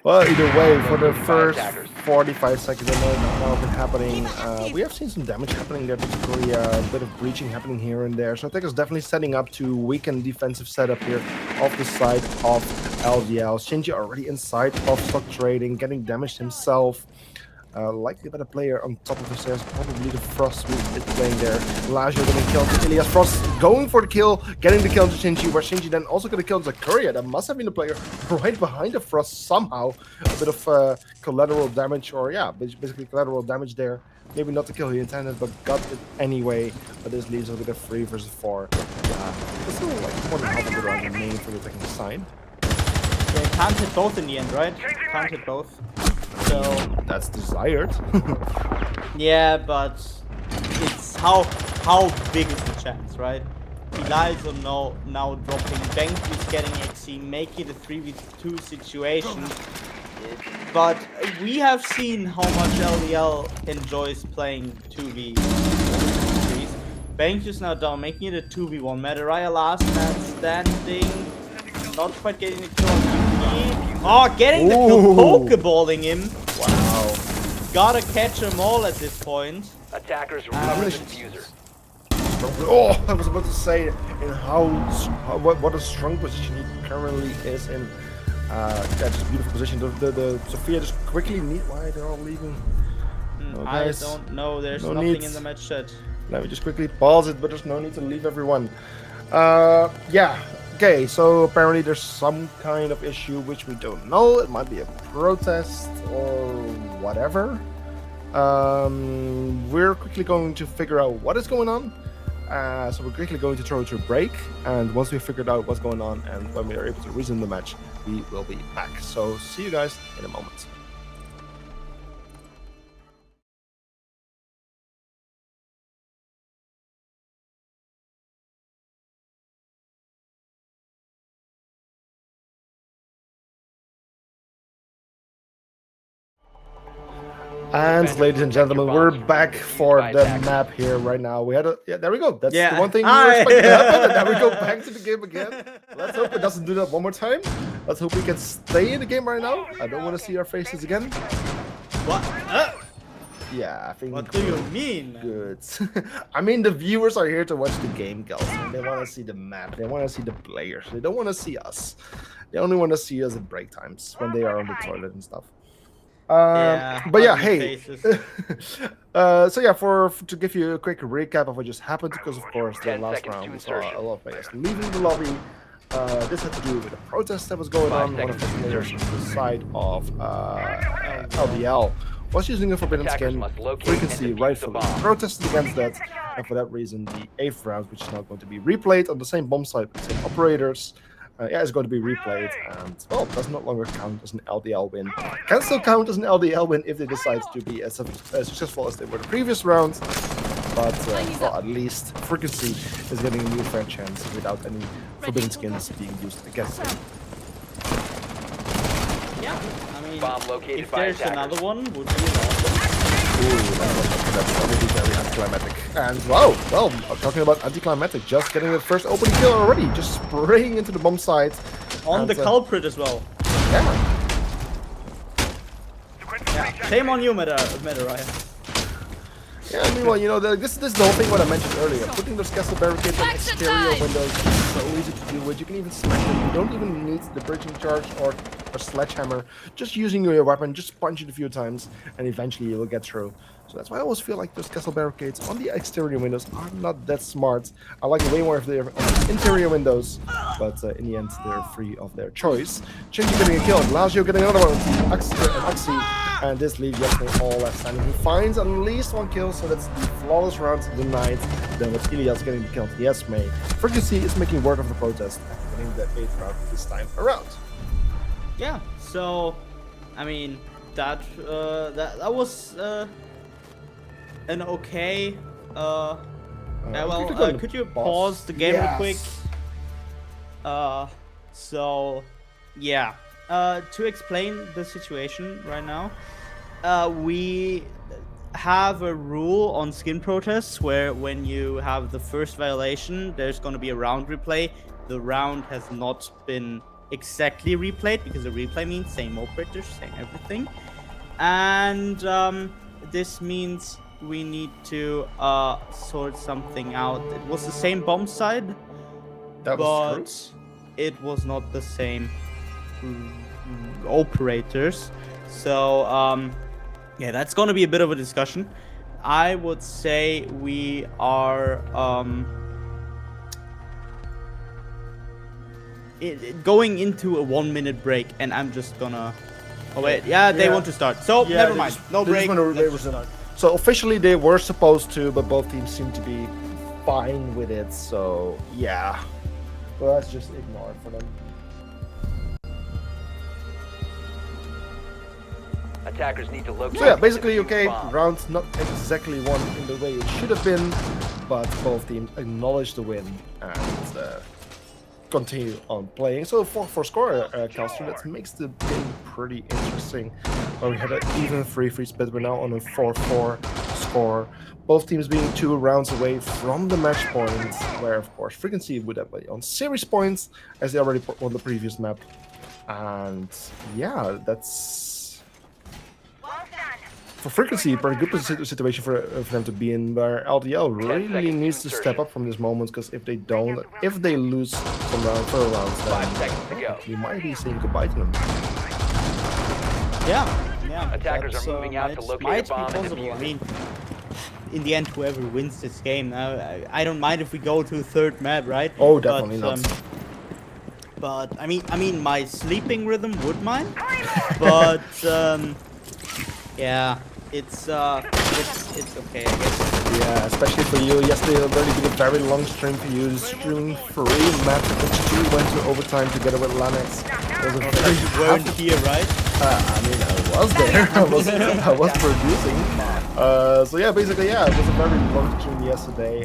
Well, either way, for the first 45 seconds that now been happening, we have seen some damage happening there, particularly a bit of breaching happening here and there. So I think it's definitely setting up to weaken defensive setup here off the side of LDL. Shinji already inside of stock trading, getting damaged himself. Likely better player on top of the stairs, probably the Frost who is playing there. Lazio getting killed to Ilias. Frost going for the kill, getting the kill to Shinji, where Shinji then also got a kill to Zakaria. That must have been the player right behind the Frost somehow. A bit of collateral damage, or yeah, basically collateral damage there. Maybe not the kill he intended, but got it anyway. But this leaves a bit of 3 versus 4. It's still like more than half of the round remaining for the technical side. Yeah, can't hit both in the end, right? Can't hit both. So that's desired. yeah, but it's how big is the chance, right? Elias now dropping, Bank is getting XC, making it a 3v2 situation. But we have seen how much LDL enjoys playing 2v3s. Bank is now down, making it a 2v1. Madaraya last man standing. Not quite getting the kill on UP. Oh, getting the kill, pokeballing him. Wow. Gotta catch them all at this point. Attackers recover the diffuser. Oh, I was about to say in what a strong position he currently is in. That's a beautiful position. The Sophia just quickly why they're all leaving. I don't know. There's nothing in the match chat. Let me just quickly pause it, but there's no need to leave everyone. Yeah. Okay, so apparently there's some kind of issue which we don't know. It might be a protest or whatever. We're quickly going to figure out what is going on. So we're quickly going to throw it to a break, and once we've figured out what's going on and when we are able to resume the match, we will be back. So see you guys in a moment. And ladies and gentlemen, we're back for the map here right now. We had there we go. That's the one thing we were expecting to happen. And now we go back to the game again. Let's hope it doesn't do that one more time. Let's hope we can stay in the game right now. I don't want to see our faces again. What? Yeah, I think. What do you mean? Good. I mean, the viewers are here to watch the game, guys. They want to see the map. They want to see the players. They don't want to see us. They only want to see us at break times when they are on the toilet and stuff. But yeah, hey. So yeah, to give you a quick recap of what just happened, because of course the last round we saw a lot of players leaving the lobby. This had to do with a protest that was going on. One of the players on the side of LDL was using a forbidden skin frequency rightfully protested against that, and for that reason the 8th round, which is now going to be replayed on the same bomb site with the same operators, is going to be replayed, and well, does no longer count as an LDL win. Can still count as an LDL win if they decide to be as successful as they were the previous rounds, but well, at least frequency is getting a new fair chance without any forbidden skins being used against them. Yeah, I mean, if by there's another one, would be awesome. That's already very anticlimactic. And wow, well, talking about anticlimactic, just getting the first open kill already, just spraying into the bomb site. On the culprit as well. Yeah. Shame on you, Madaraya. Yeah, meanwhile, you know, this is the whole thing what I mentioned earlier. Putting those castle barricades on exterior windows is so easy to deal with. You can even smash them. You don't even need the bridging charge or a sledgehammer. Just using your weapon, just punch it a few times, and eventually you will get through. So that's why I always feel like those castle barricades on the exterior windows are not that smart. I like it way more if they're on the interior windows, but in the end they're free of their choice. Shinji getting a kill, Lazio getting another one, Axi, and this leaves Yasmin all left standing. He finds at least one kill, so that's the flawless round of the night. Then with Ilias getting the kill to Yasmin, Frequency is making word of the protest and winning the 8th round this time around. Yeah, so I mean that was an okay. Could you pause the game real quick? So yeah. To explain the situation right now, we have a rule on skin protests where when you have the first violation, there's going to be a round replay. The round has not been exactly replayed because the replay means same operators, same everything, and this means we need to sort something out. It was the same bomb side, but it was not the same operators. So Yeah, that's gonna be a bit of a discussion. I would say we are going into a 1-minute break, and I'm just gonna. Oh wait, yeah, they want to start. So Yeah, never they mind. just- No they just break. wanna- they Let's was- just start. So officially they were supposed to, but both teams seem to be fine with it. So yeah, so let's just ignore it for them. Attackers need to locate. So yeah, and basically, defuse okay, bombs. round not exactly won in the way it should have been, but both teams acknowledge the win and continue on playing. So 4-4 score, Calster, that makes the game pretty interesting. Where we had an even 3-3 split, we're now on a 4-4 score. Both teams being 2 rounds away from the match point, where of course Frequency would have played on series points, as they already won the previous map. And yeah, that's... For Frequency, a pretty good situation for them to be in, where LDL really needs to step up from this moment, because if they don't, if they lose some further rounds, 5 seconds to then go. we might be saying goodbye to them. Yeah. Attackers that's, are moving out to locate a might be bomb and possible. defuse I it. mean, in the end, whoever wins this game, I don't mind if we go to a third map, right? Oh, definitely not. But I mean, my sleeping rhythm would mind, but yeah, it's okay, I guess. Yeah, especially for you. Yesterday already been a very long stream for you. Streaming 3 maps, which 2 went to overtime together with Linards. It was a very You weren't here, right? I mean, I was there. I was producing. So yeah, basically, yeah, it was a very long stream yesterday.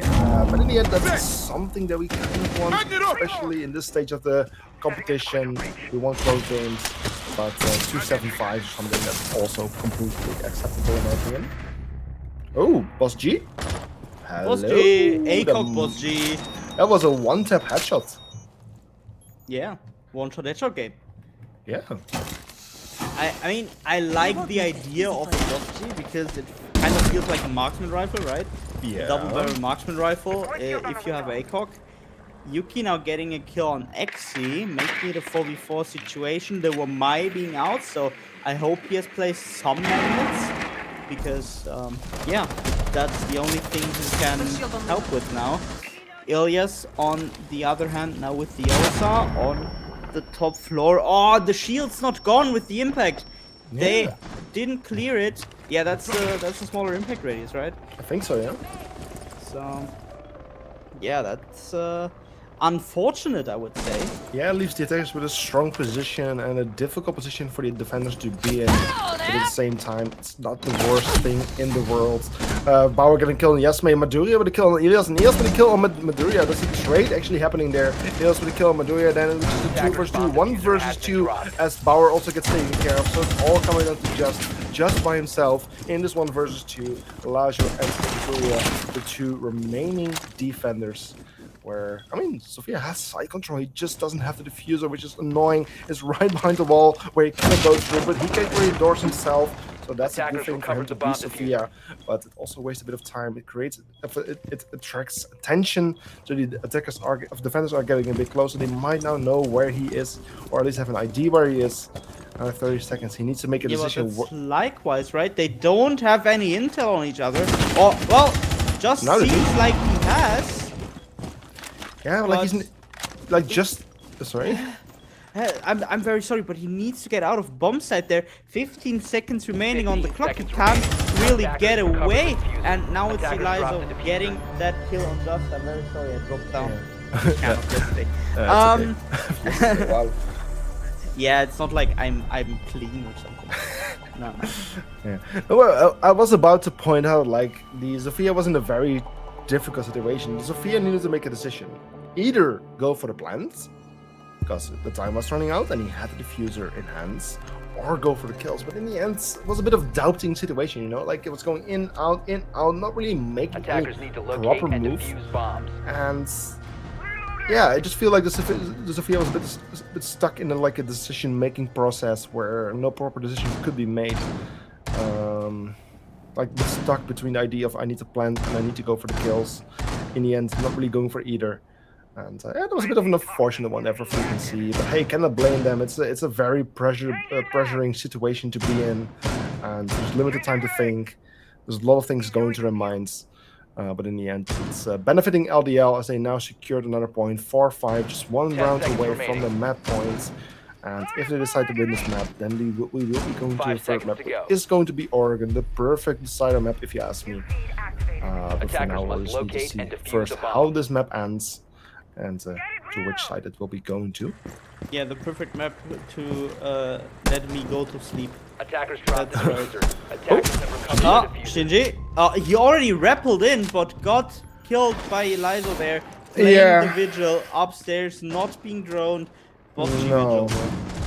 But in the end, that's something that we kind of want, especially in this stage of the competition. We want close games, but 275 is something that's also completely acceptable in my opinion. Oh, Boss G. Hello. Boss G, ACOG The- Boss G. That was a one-tap headshot. Yeah, one-shot headshot game. Yeah. I mean, I like the idea of a Boss G because it kind of feels like a marksman rifle, right? Yeah. Double barrel marksman rifle. If you have ACOG, Yuki now getting a kill on XC, making it a 4v4 situation. They were Mai being out, so I hope he has placed some magnets because, yeah, that's the only thing he can help with now. Ilias, on the other hand, now with the ESA on the top floor. Oh, the shield's not gone with the impact. They Yeah. didn't clear it. Yeah, that's a smaller impact radius, right? I think so, yeah. So, yeah, that's unfortunate, I would say. Yeah, it leaves the attackers with a strong position and a difficult position for the defenders to be in. But at the same time, it's not the worst thing in the world. Bauer getting killed on Yasme, Maduria with a kill on Ilias, and Ilias with a kill on Maduria. There's a trade actually happening there. Ilias with a kill on Maduria, then it's just a 2 versus 2, 1 versus 2, as Bauer also gets taken care of. So it's all coming down to just by himself in this 1 versus 2. Elijah and Maduria, the 2 remaining defenders. Where, I mean, Sophia has side control, he just doesn't have the diffuser, which is annoying. It's right behind the wall where he cannot go through, but he can create doors himself, so that's a good thing for him to be Sophia. But it also wastes a bit of time. It creates, it attracts attention, so the defenders are getting a bit closer. They might now know where he is, or at least have an ID where he is. 30 seconds, he needs to make a decision. Yeah, but likewise, right? They don't have any intel on each other. Or, well, just Now they do. seems like he has. Yeah, like he's like just sorry. I'm very sorry, but he needs to get out of bomb site there. 15 seconds remaining on the clock. He can't really get away. And now it's Eliza getting that kill on Just. I'm very sorry, I dropped down. Wow. Yeah, it's not like I'm clean or something. No. Yeah. Well, I was about to point out, like, the Sophia was in a very difficult situation. The Sophia needed to make a decision. Either go for the plants, because the time was running out and he had the diffuser in hands, or go for the kills. But in the end, it was a bit of doubting situation, you know? Like, it was going in, out, not really making Attackers any need to locate proper and moves. defuse bombs. And yeah, I just feel like the Sophia was a bit stuck in a decision-making process where no proper decision could be made. Like stuck between the idea of I need to plant and I need to go for the kills. In the end, not really going for either. And it was a bit of an unfortunate one there for Frequency, but hey, cannot blame them. It's a very pressuring situation to be in, and there's limited time to think. There's a lot of things going through their minds, but in the end, it's benefiting LDL as they now secured another point, 4-5, just one round away from the map points. And if they decide to win this map, then we will be going to the third map. It's going to be Oregon, the perfect decider map, if you ask me. But for now, we'll just need to see first how this map ends and to which side it will be going to. Yeah, the perfect map to let me go to sleep. Attackers dropped the diffuser. Attackers have recovered Ah, the diffuser. Shinji. He already rappelled in, but got killed by Eliza there. Playing the vigil upstairs, not being droned. No.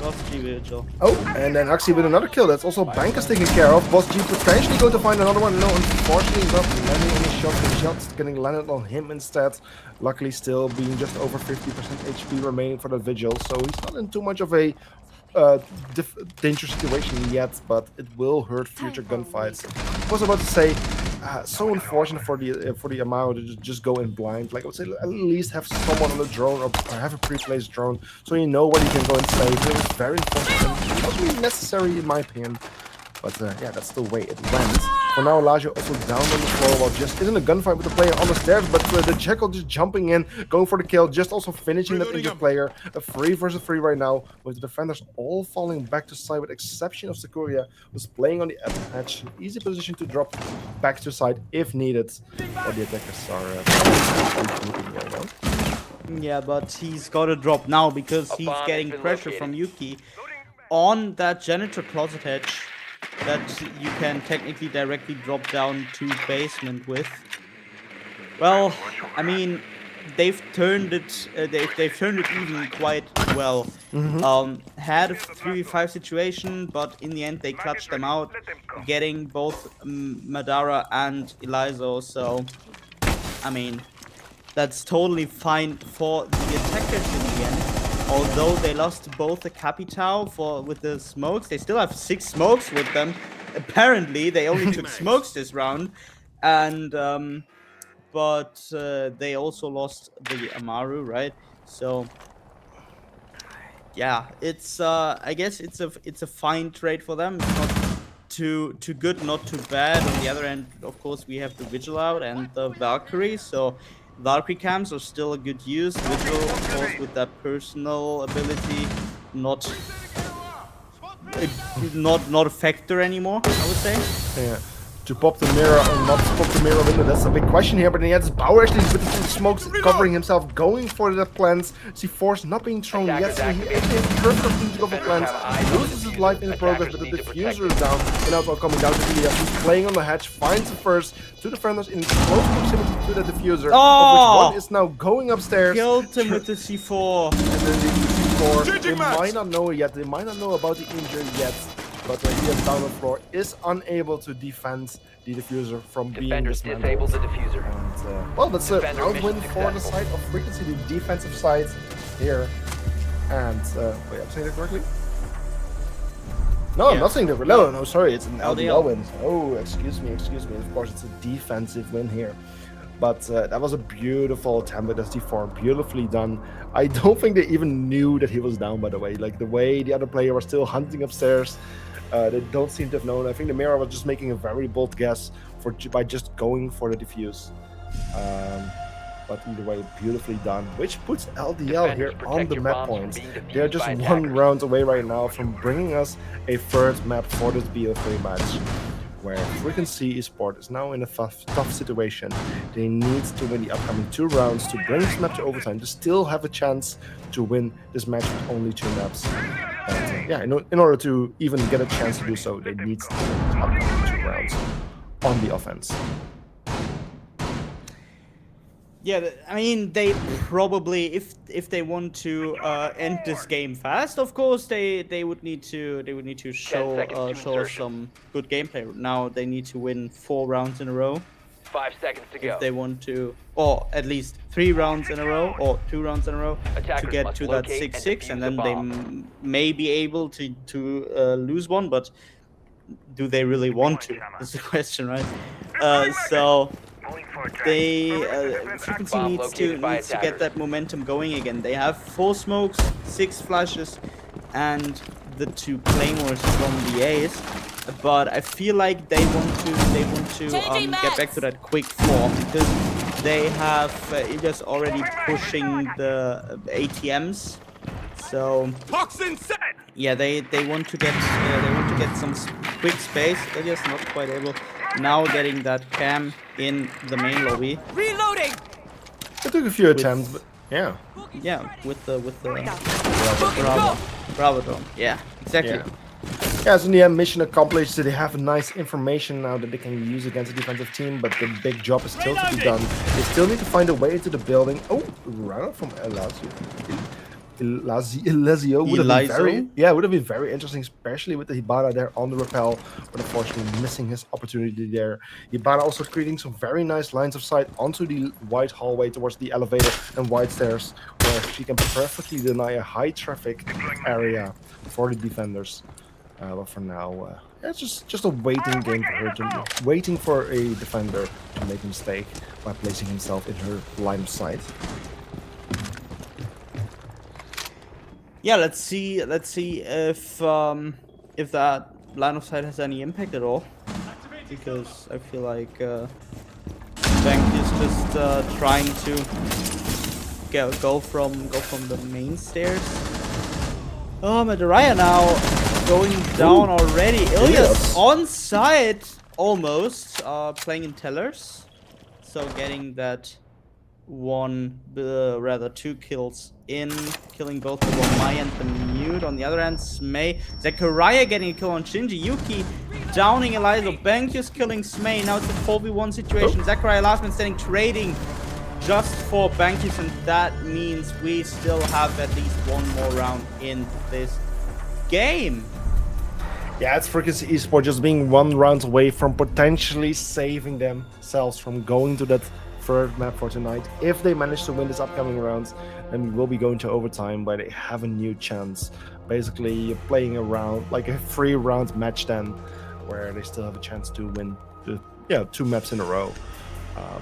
Boss G vigil. Oh, and then Axie with another kill. That's also Bankas taken care of. Boss G potentially going to find another one. No, unfortunately not landing any shots. The shots getting landed on him instead. Luckily still being just over 50% HP remaining for that vigil. So he's not in too much of a dangerous situation yet, but it will hurt future gunfights. I was about to say, so unfortunate for the Amaro to just go in blind. Like I would say, at least have someone on the drone or have a pre-placed drone so you know what you can go and save. It was very unfortunate, not really necessary in my opinion. But yeah, that's the way it went. For now, Elijah also down on the floor while just isn't a gunfight with the player on the stairs, but the Jekyll just jumping in, going for the kill, just also finishing that injured player. A 3 versus 3 right now, with the defenders all falling back to side, with exception of Securia, who's playing on the edge, an easy position to drop back to side if needed. While the attackers are right now. Yeah, but he's got to drop now because he's getting pressure from Yuki on that janitor closet edge that you can technically directly drop down to basement with. Well, I mean, they've turned it. They've turned it even quite well. Had a 3v5 situation, but in the end they clutched them out, getting both Madara and Eliza. So, I mean, that's totally fine for the attackers in the end. Although they lost both the Capitao with the smokes, they still have 6 smokes with them. Apparently, they only took smokes this round, and but they also lost the Amaru, right? So yeah, it's I guess it's a fine trade for them. It's not too good, not too bad. On the other end, of course, we have the Vigil out and the Valkyrie, so Valkyrie cams are still a good use. Vigil, of course, with that personal ability, not a factor anymore, I would say. Yeah. To pop the mirror or not to pop the mirror window, that's a big question here. But in the end, it's Bauer actually with the smokes covering himself, going for the plants. C4's not being thrown yet, so he actually has perfect opportunity to go for plants. Loses his life in the progress, but the diffuser is down. And now coming down to Elias, who's playing on the hatch, finds the first. 2 defenders in close proximity to the diffuser, of which one is now going upstairs. Killed him with the C4. And then the C4, they might not know it yet, they might not know about the injury yet. But Elias down on the floor is unable to defend the diffuser from being dismantled. Disable the diffuser. And, well, that's a round win for the side of Frequency, the defensive side here. And, wait, I'm saying that correctly? No, I'm not saying that. No, sorry, it's an LDL win. Oh, excuse me. Of course, it's a defensive win here. But that was a beautiful attempt with SD4, beautifully done. I don't think they even knew that he was down, by the way. Like, the way the other player was still hunting upstairs, they don't seem to have known. I think the mirror was just making a very bold guess by just going for the defuse. But either way, beautifully done, which puts LDL here on the map points. They're just 1 round away right now from bringing us a 3rd map for this BO3 match, where Frequency Esport is now in a tough situation. They need to win the upcoming 2 rounds to bring this map to overtime, to still have a chance to win this match with only 2 maps. And, yeah, in order to even get a chance to do so, they need to win these upcoming 2 rounds on the offense. Yeah, I mean, they probably, if they want to end this game fast, of course they would need to show us some good gameplay. Now they need to win 4 rounds in a row. 5 seconds to go. If they want to, or at least 3 rounds in a row, or 2 rounds in a row, to get to that 6-6, and then they may be able to lose one. But do they really want to? That's the question, right? So Frequency Bomb needs located by to get attackers. that momentum going again. They have 4 smokes, 6 flashes, and the 2 claymores from the A's. But I feel like they want to get back to that quick form because they have Ilya's already pushing the ATMs. So Toxin set! yeah, they want to get some quick space. Ilya's not quite able. Now getting that cam in the main lobby. Reloading! It took a few attempts, but yeah. Yeah, with the Go! Bravo drone. Yeah, exactly. Yeah. Yeah, so in the end, mission accomplished. So they have nice information now that they can use against a defensive team, but the big job is still to be done. They still need to find a way into the building. Oh, round from Elazio would have been would have been very interesting, especially with the Hibana there on the rappel, but unfortunately missing his opportunity there. Hibana also creating some very nice lines of sight onto the wide hallway towards the elevator and wide stairs, where she can perfectly deny a high traffic area for the defenders. But for now, it's just a waiting game for her, waiting for a defender to make a mistake by placing himself in her line of sight. Yeah, let's see if that line of sight has any impact at all. Because I feel like Bank is just trying to go from the main stairs. Oh, Madaraya now going down already. Ilya's on side almost, playing in tellers, so getting that 2 kills in, killing both the Wamai and the Mute. On the other hand, Smay, Zachariah getting a kill on Shinji, Yuki downing Eliza, Bankius killing Smay. Now it's a 4v1 situation. Zachariah last man standing, trading just for Bankius, and that means we still have at least 1 more round in this game. Yeah, it's Frequency Esport just being 1 round away from potentially saving themselves from going to that third map for tonight. If they manage to win this upcoming round, then we will be going to overtime where they have a new chance. Basically, you're playing a round, like a 3-round match then, where they still have a chance to win 2 maps in a row.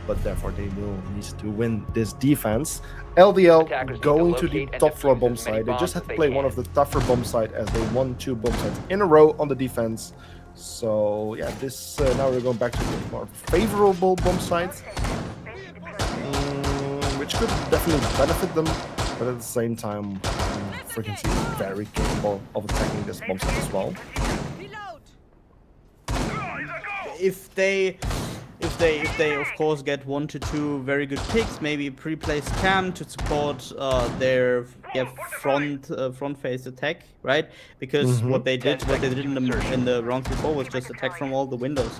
But therefore they will need to win this defense. LDL going to the top floor bomb site. They just had to play one of the tougher bomb site as they won 2 bomb sites in a row on the defense. So yeah, this now we're going back to the more favorable bomb sites, which could definitely benefit them. But at the same time, Frequency is very capable of attacking this bomb site as well. If they of course get 1 to 2 very good picks, maybe a pre-placed cam to support their front face attack, right? Because what they did in the round before was just attack from all the windows,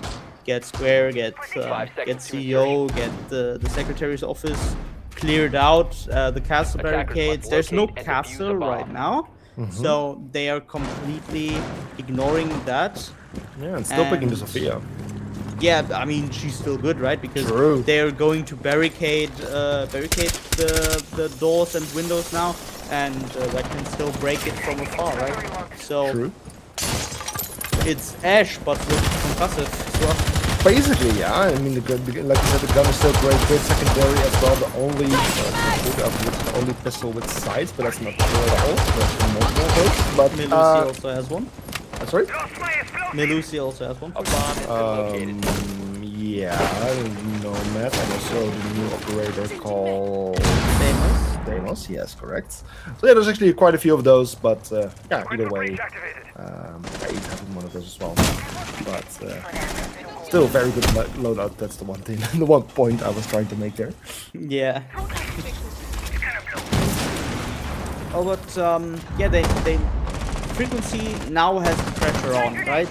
get square, get CEO, get the secretary's office cleared out, the castle barricades. There's no castle right now, so they are completely ignoring that. Yeah, and still picking the Sophia. Yeah, I mean, she's still good, right? Because they're going to barricade the doors and windows now, and that can still break it from afar, right? So it's Ash, but with concussive as well. Basically, yeah. I mean, like you said, the gun is still great secondary as well. The only pistol with sights, but that's not true at all. There's multiple of those. But Melusi also has one. Sorry? Melusi also has one. A bomb has been located. Yeah, Nomad, and also the new operator called Deimos, yes, correct. So yeah, there's actually quite a few of those, but yeah, either way, he's having one of those as well. But still very good loadout, that's the one thing, the one point I was trying to make there. Yeah. Oh, but yeah, they Frequency now has the pressure on, right?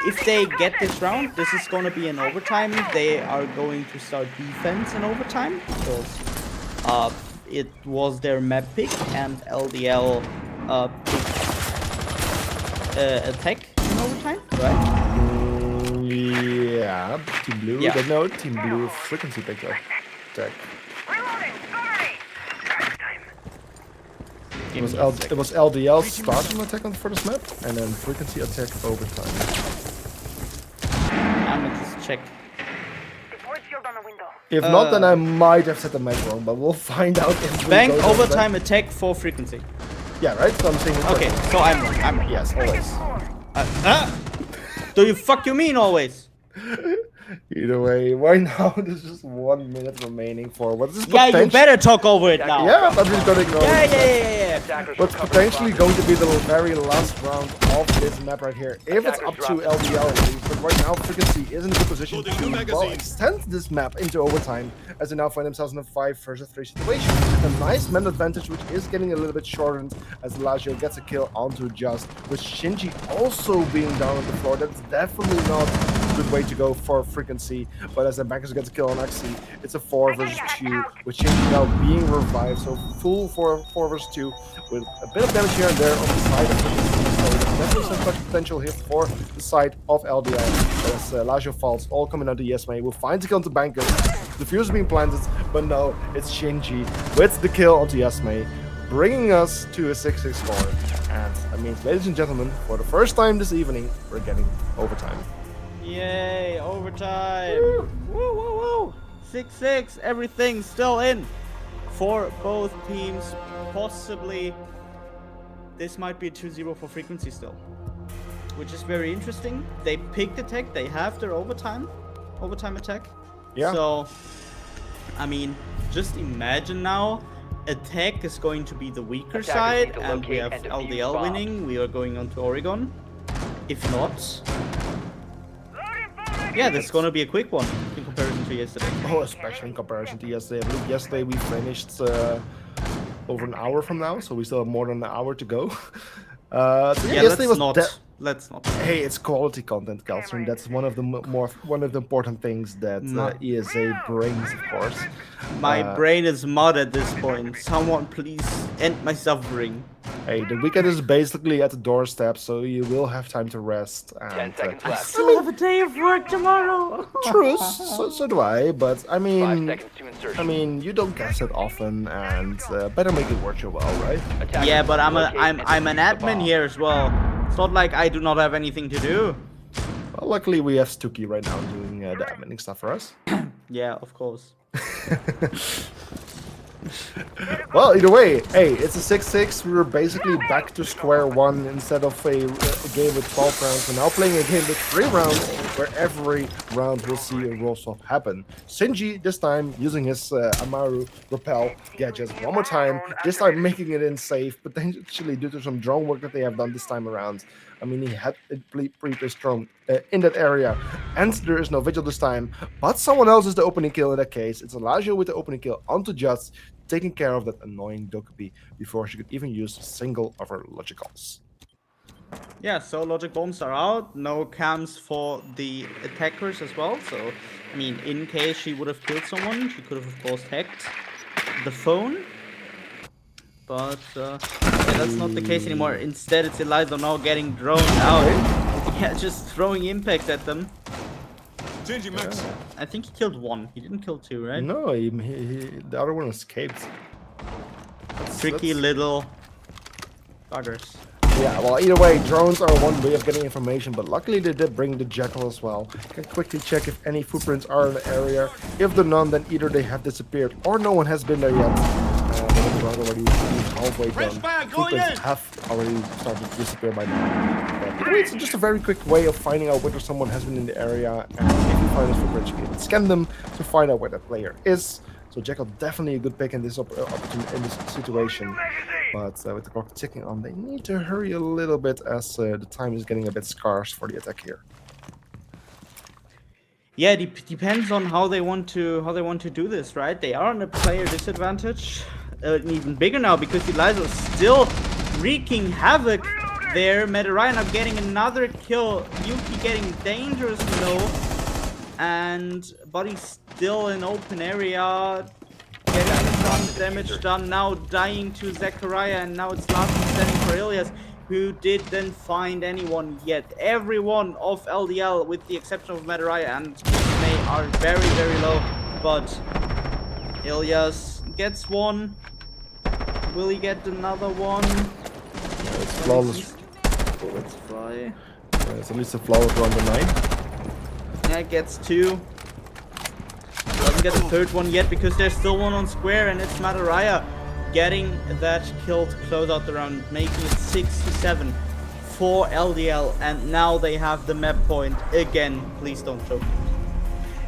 If they get this round, this is going to be an overtime. They are going to start defense in overtime because it was their map pick and LDL picked attack in overtime, right? Yeah, Team Blue. Yeah. No, Team Blue Frequency picked up attack. It was LDL starting attack on the first map, and then Frequency attack overtime. I'm gonna just check. Deployed shield on the window. If not, then I might have set the match wrong, but we'll find out if we Bank go to overtime attack for frequency. Yeah, right? So I'm saying Okay, so I'm wrong. I'm wrong. Yes, always. Do you fuck you mean always? Either way, right now there's just 1 minute remaining for what is Yeah, you potentially... better talk over it now. Yeah, I'm just gonna ignore Yeah, it. yeah. Attackers What's recover potentially bombs. going to be the very last round of this map right here. If it's up to LDL, at least, but right now Frequency is in a good position Loading new to magazine. extend this map into overtime as they now find themselves in a 5 versus 3 situation. A nice man advantage, which is getting a little bit shortened as Lazio gets a kill onto Just, with Shinji also being down on the floor. That's definitely not a good way to go for Frequency, but as the backers gets a kill on Axie, it's a 4 versus 2, with Shinji now being revived, so full 4 versus 2, with a bit of damage here and there on the side of Frequency. So there's definitely some clutch potential here for the side of LDL. As Lazio falls, all coming out of ESA, will find the kill onto Bankers. The fuse being planted, but no, it's Shinji with the kill onto Yasmay, bringing us to a 6-6 score. And that means, ladies and gentlemen, for the first time this evening, we're getting overtime. Yay, overtime. Woo, woo, woo. 6-6, everything still in for both teams. Possibly, this might be a 2-0 for Frequency still, which is very interesting. They picked attack, they have their overtime attack. Yeah. So, I mean, just imagine now, attack is going to be the weaker Attackers side, need to and we have locate and defuse LDL bombs. winning. We are going on to Oregon. If not, yeah, this is gonna be a quick one in comparison to yesterday. Oh, especially in comparison to yesterday. I believe yesterday we finished over an hour from now, so we still have more than an hour to go. So Yeah, yesterday was let's not. Hey, it's quality content, Galster, and that's one of the one of the important things that ESA brings, of course. My brain is mud at this point. Someone please end my suffering. Hey, the weekend is basically at the doorstep, so you will have time to rest. 10 And, seconds I left. still have a day of work tomorrow. true, so do I. But I 5 mean, seconds to insertion. you don't guess it often, and better make it worth your while, right? Attackers Yeah, but I'm locate and an defuse the admin bomb. here as well. It's not like I do not have anything to do. Well, luckily we have Stuki right now doing the admin stuff for us. Yeah, of course. Well, either way, hey, it's a 6-6. We were basically back to square one instead of a game with 12 rounds. We're now playing a game with 3 rounds, where every round will see a roll swap happen. Shinji, this time, using his Amaru Repel gadget one more time, this time making it in safe, potentially due to some drone work that they have done this time around. I mean, he had it pretty strong in that area, and there is no vigil this time, but someone else is the opening kill in that case. It's Elagio with the opening kill onto Just, taking care of that annoying Dokubi before she could even use a single of her logicals. Yeah, so logic bombs are out. No cams for the attackers as well. So, I mean, in case she would have killed someone, she could have, of course, hacked the phone. But yeah, that's not the case anymore. Instead, it's Eliza now getting droned out. Yeah, just throwing impact at them. Changing max. I think he killed 1. He didn't kill 2, right? No, the other one escaped. Tricky little buggers. Yeah, well, either way, drones are one way of getting information, but luckily they did bring the Jackal as well. Can quickly check if any footprints are in the area. If they're none, then either they have disappeared or no one has been there yet. The round already halfway done. Footprints have already started to disappear by now. But either way, it's just a very quick way of finding out whether someone has been in the area, and if you find those footprints, you can scan them to find out where that player is. So Jackal definitely a good pick in this opportunity in this situation. But with the clock ticking on, they need to hurry a little bit as the time is getting a bit scarce for the attack here. Yeah, depends on how they want to do this, right? They are on a player disadvantage, even bigger now because Eliza is still wreaking havoc there. Metaryan getting another kill, Yuki getting dangerously low, and Buddy's still in open area, getting some damage done. Now dying to Zachariah, and now it's last man standing for Ilias, who didn't find anyone yet. Everyone of LDL, with the exception of Metaraya and May, are very, very low. But Ilias gets one. Will he get another one? It's flawless. Let's try. It's at least a flawless round of 9. Yeah, gets 2. doesn't get a third one yet because there's still one on square, and it's Madaraya getting that kill to close out the round, making it 6-7 for LDL, and now they have the map point again. Please don't choke.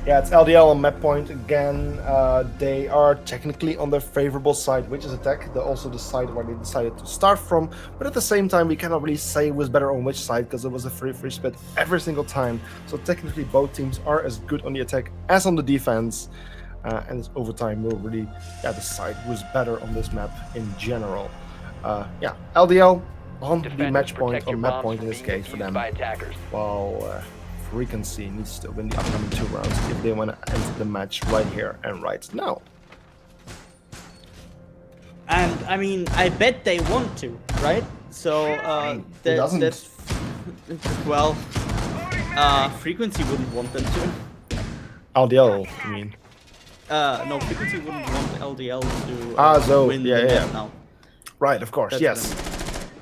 Yeah, it's LDL on map point again. They are technically on their favorable side, which is attack. They also decide where they decided to start from, but at the same time, we cannot really say who was better on which side because it was a free split every single time. So technically, both teams are as good on the attack as on the defense, and it's overtime will really decide who's better on this map in general. LDL on the match point, on map point in this case for them. While Frequency needs to win the upcoming 2 rounds if they want to enter the match right here and right now. And I mean, I bet they want to, right? So that's well, Frequency wouldn't want them to. LDL, I mean. No, Frequency wouldn't want LDL to win the map now. Right, of course, That's yes.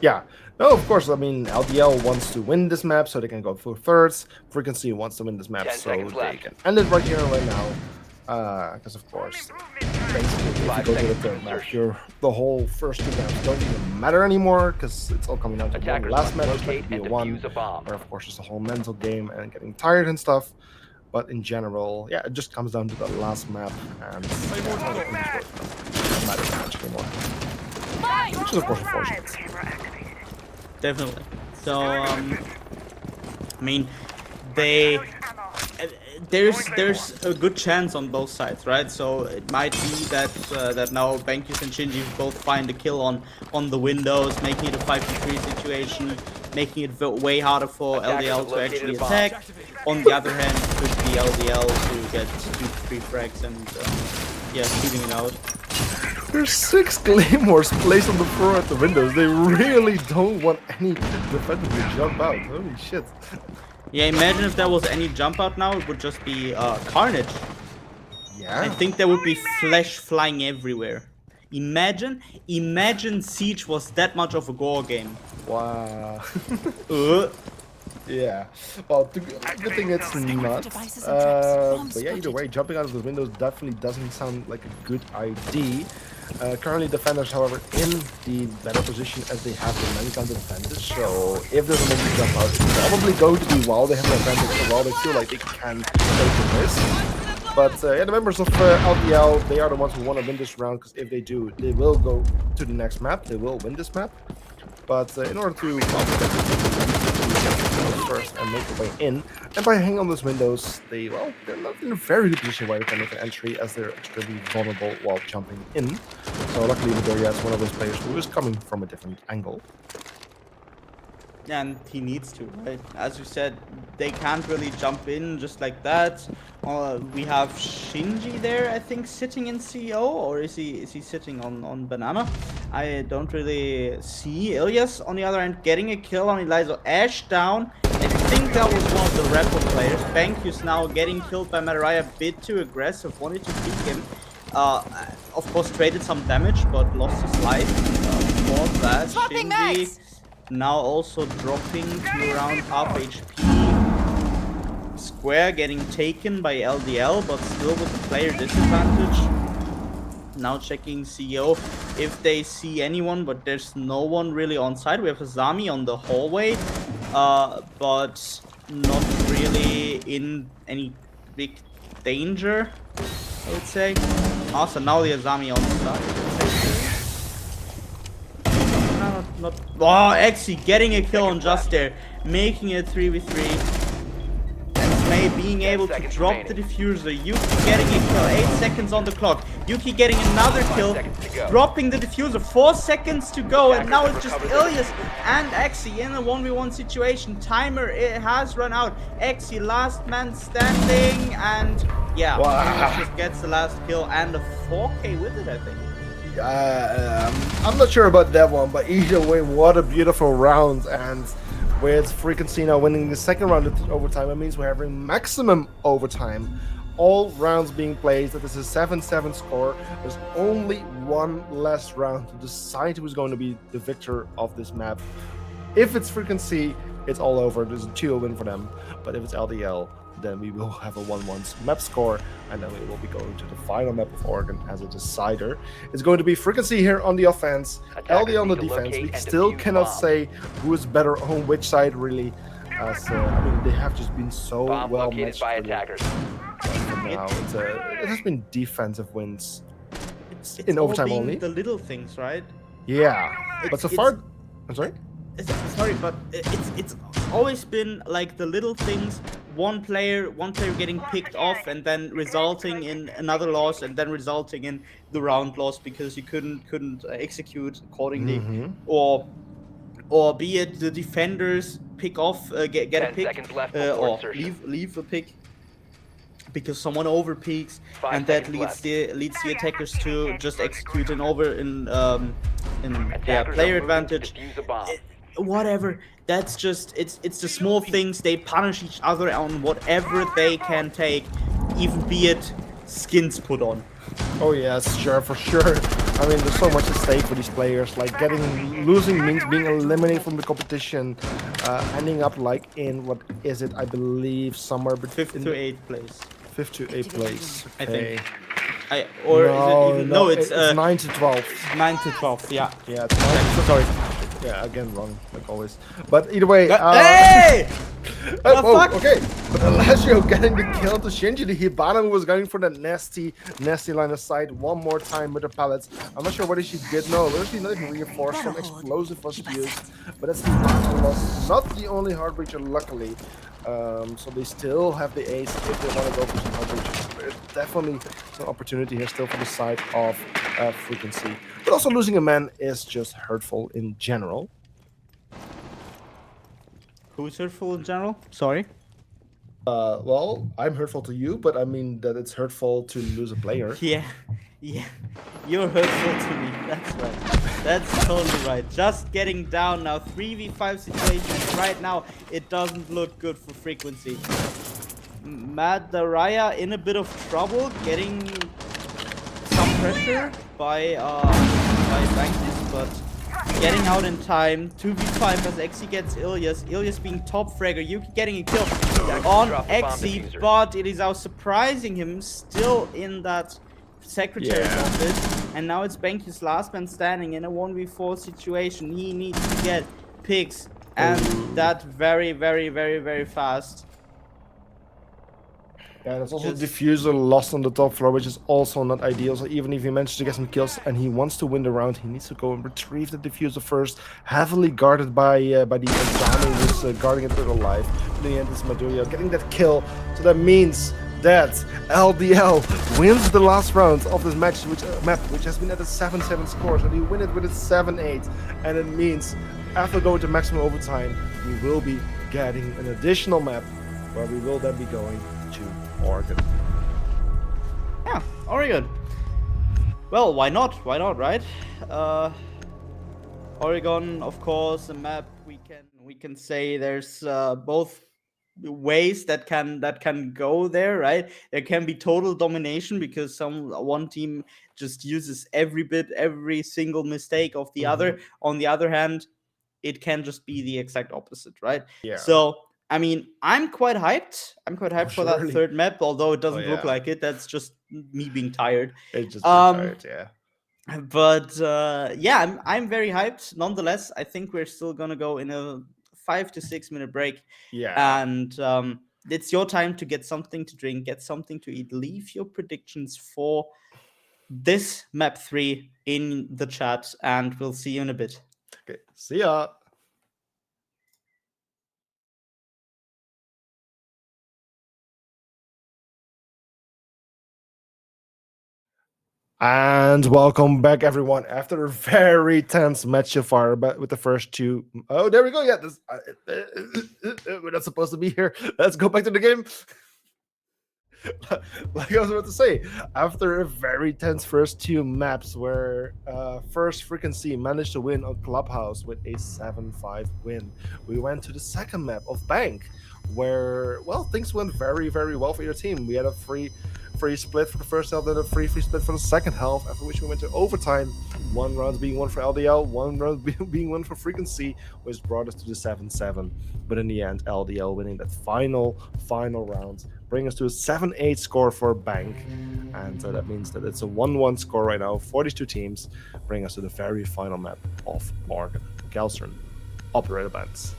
Yeah. No, of course, I mean, LDL wants to win this map so they can go for thirds. Frequency wants to win this map so they can end it right here and right now. Because, of course, basically, if you go to the third map, the whole first 2 maps don't even matter anymore because it's all coming down to one last match, like BO1, where, of course, it's a whole mental game and getting tired and stuff. But in general, it just comes down to the last map and it's not matter much anymore. Which is, of course, unfortunate. Definitely. So, I mean, there's a good chance on both sides, right? So it might be that that now Bankus and Shinji both find a kill on the windows, making it a 5v3 situation, making it way harder for LDL to actually attack. On the other hand, it could be LDL to get 2-3 frags and shooting it out. There's 6 claymores placed on the floor at the windows. They really don't want any defender to jump out. Holy shit. Yeah, imagine if there was any jump out now, it would just be carnage. Yeah. I think there would be flesh flying everywhere. Imagine Siege was that much of a gore game. Wow. Yeah. Well, good thing it's not. But yeah, either way, jumping out of the windows definitely doesn't sound like a good idea. Currently, defenders, however, in the better position as they have the many counter advantage. So if there's a moment to jump out, it's probably going to be while they have an advantage or while they feel like they can take the risk. But the members of LDL, they are the ones who want to win this round because if they do, they will go to the next map. They will win this map. But in order to first and make their way in, and by hanging on those windows, they're not in a very good position where they can make an entry as they're extremely vulnerable while jumping in. So luckily Midoriya is one of those players who is coming from a different angle. And he needs to, right? As you said, they can't really jump in just like that. We have Shinji there, I think, sitting in CEO, or is he sitting on Banana? I don't really see. Ilyas, on the other hand, getting a kill on Eliza. Ash down. I think that was one of the Rebel players. Bankus now getting killed by Madaraya, a bit too aggressive, wanted to peek him. Of course, traded some damage, but lost his life for that. Shinji now also dropping to around half HP. Square getting taken by LDL, but still with the player disadvantage. Now checking CEO if they see anyone, but there's no one really on side. We have Azami on the hallway, but not really in any big danger, I would say. Also, now the Azami on the side. Oh, Exi getting a kill on Just there, making it 3v3. May being able to drop the diffuser. Yuki getting a kill, 8 seconds on the clock. Yuki getting another kill, dropping the diffuser, 4 seconds to go, and now it's just Ilyas and Exi in a 1v1 situation. Timer, it has run out. Exi last man standing, and yeah, Ilyas just gets the last kill and a 4K with it, I think. I'm not sure about that one, but either way, what a beautiful round. And with Frequency now winning the second round of overtime, it means we're having maximum overtime. All rounds being played. That is a 7-7 score. There's only one last round to decide who's going to be the victor of this map. If it's Frequency, it's all over. There's a 2-0 win for them. But if it's LDL, then we will have a 1-1 map score, and then we will be going to the final map of Oregon as a decider. It's going to be Frequency here on the offense, Attackers LD on the need to defense. We locate and still defuse cannot bombs. say who is better on which side, really, as I mean, they have just been so Bomb well located matched by for attackers. now. It has been defensive wins. It's In all overtime being only? the little things, right? Yeah, but so It's- far, I'm sorry. Sorry, but it's always been like the little things. One player getting picked off, and then resulting in another loss, and then resulting in the round loss because you couldn't execute accordingly, or be it the defenders pick off, get a 10 pick, seconds left before or insertion. leave a pick because someone over peaks, 5 and that seconds left. leads the attackers to just execute an over in their Attackers player are moving to advantage. defuse a bomb. Whatever, that's just it's the small things. They punish each other on whatever they can take, even be it skins put on. Oh yes, sure, for sure. I mean, there's so much at stake for these players. Like losing means being eliminated from the competition, ending up like in what is it? I believe somewhere between 5th to 8th place, 5th to 8th place. I Okay. think. Or is it even no? It's 9 to 12. 9 to 12. Yeah. Yeah, it's 9 to, sorry. Yeah, again wrong, like always. But either way, Hey! oh, whoa, fuck? okay. But Alessio getting the kill to Shinji. The Hibana who was going for that nasty line of sight one more time with the pallets. I'm not sure whether she did. No, literally not even reinforced. Some explosive was used. But that's the loss. Not the only hard breacher, luckily. So they still have the ace if they want to go for some hard breachers. There's definitely some opportunity here still for the side of Frequency. But also losing a man is just hurtful in general. Who's hurtful in general? Sorry. Well, I'm hurtful to you, but I mean that it's hurtful to lose a player. Yeah. You're hurtful to me. That's right. That's totally right. Just getting down now. 3v5 situations right now. It doesn't look good for Frequency. Madaraya in a bit of trouble, getting some pressure by Bankis, but getting out in time. 2v5 as Exi gets Ilias. Ilias being top fragger. Yuki getting a kill on drop the bomb Exi, diffuser. but it is out surprising him still in that secretary's Yeah. office. And now it's Bankis last man standing in a 1v4 situation. He needs to get picks, and that very, very, very, very fast. Yeah, there's also Just- diffuser lost on the top floor, which is also not ideal. So even if he managed to get some kills and he wants to win the round, he needs to go and retrieve the diffuser first. Heavily guarded by the Exami, who's guarding it with alive. In the end, it's Maduria getting that kill. So that means that LDL wins the last round of this match, which has been at a 7-7 score. So they win it with a 7-8, and it means after going to maximum overtime, we will be getting an additional map where we will then be going to Oregon. Yeah, Oregon. Well, why not? Why not, right? Oregon, of course, a map we can say there's both ways that can go there, right? There can be total domination because one team just uses every single mistake of the other. On the other hand, it can just be the exact opposite, right? Yeah. So I mean, I'm quite hyped. For that surely. third map, although it doesn't look yeah. like it. That's just me being tired. It's just tired, yeah. But yeah, I'm very hyped. Nonetheless, I think we're still gonna go in a 5 to 6 minute break. Yeah. And it's your time to get something to drink, get something to eat. Leave your predictions for this map 3 in the chat, and we'll see you in a bit. Okay. See ya. And welcome back, everyone. After a very tense match so far, but with the first two. Oh, there we go. Yeah, we're not supposed to be here. Let's go back to the game. Like I was about to say, after a very tense first two maps, where first Frequency managed to win on Clubhouse with a 7-5 win, we went to the second map of Bank, where, well, things went very, very well for your team. We had a free split for the first half, then a free split for the second half, after which we went to overtime. 1 round being won for LDL, 1 round being won for Frequency, which brought us to the 7-7. But in the end, LDL winning that final round, bring us to a 7-8 score for Bank. And that means that it's a 1-1 score right now for these two teams, bring us to the very final map of Morgan Galstern. Operator bands.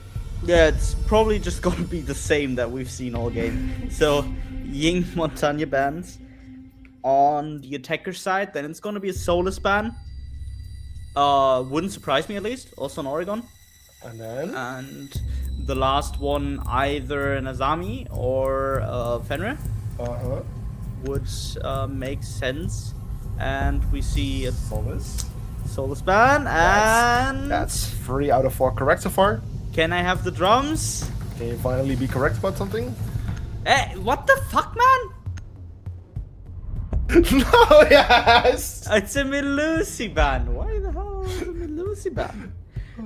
Yeah, it's probably just gonna be the same that we've seen all game. So, Ying Montagne bans on the attacker side, then it's gonna be a Solus ban. Wouldn't surprise me at least, also in Oregon. And then? And the last one, either an Azami or Fenrir. Uh-huh. Would make sense. And we see a Solus ban, and... That's 3 out of 4 correct so far. Can I have the drums? Can you finally be correct about something? Eh, what the fuck, man? No, yes! It's a Melusi ban. Why the hell is it a Melusi ban?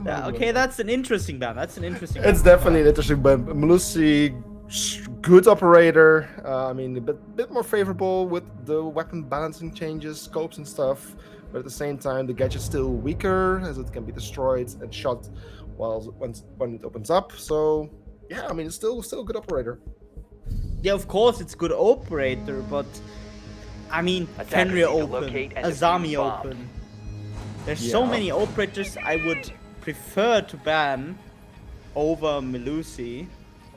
Yeah, okay, that's an interesting ban. It's definitely an interesting ban. Melusi, good operator. I mean, a bit more favorable with the weapon balancing changes, scopes and stuff. But at the same time, the gadget's still weaker as it can be destroyed and shot when it opens up. So, yeah, I mean, it's still a good operator. Yeah, of course, it's good operator, but I mean, Fenrir open, Azami open. There's so many operators I would prefer to ban over Melusi.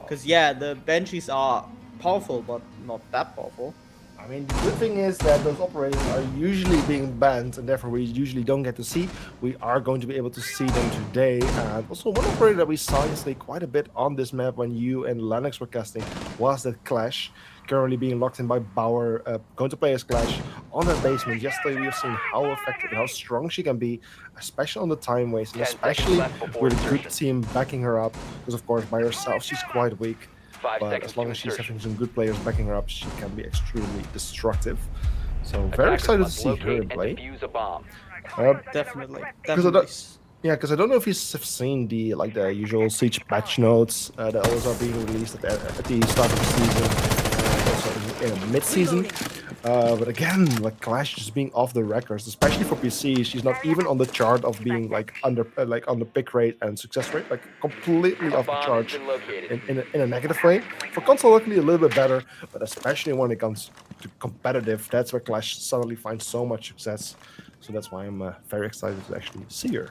Because, yeah, the Banshees are powerful, but not that powerful. I mean, the good thing is that those operators are usually being banned, and therefore we usually don't get to see. We are going to be able to see them today. And also, one operator that we saw yesterday quite a bit on this map when you and Lennox were casting was that Clash, currently being locked in by Bauer, going to play as Clash on that basement. Yesterday, we have seen how effective and how strong she can be, especially on the time waste, and especially with a good team backing her up. Because, of course, by herself, she's quite weak. But as long as she's having some good players backing her up, she can be extremely destructive. So very excited to see her in play. Definitely. Because I don't know if you've seen the usual Siege patch notes that always are being released at the start of the season, also in mid-season. But again, like Clash just being off the records, especially for PC, she's not even on the chart of being on the pick rate and success rate, like completely off the chart in a negative way. For console, luckily a little bit better, but especially when it comes to competitive, that's where Clash suddenly finds so much success. So that's why I'm very excited to actually see her.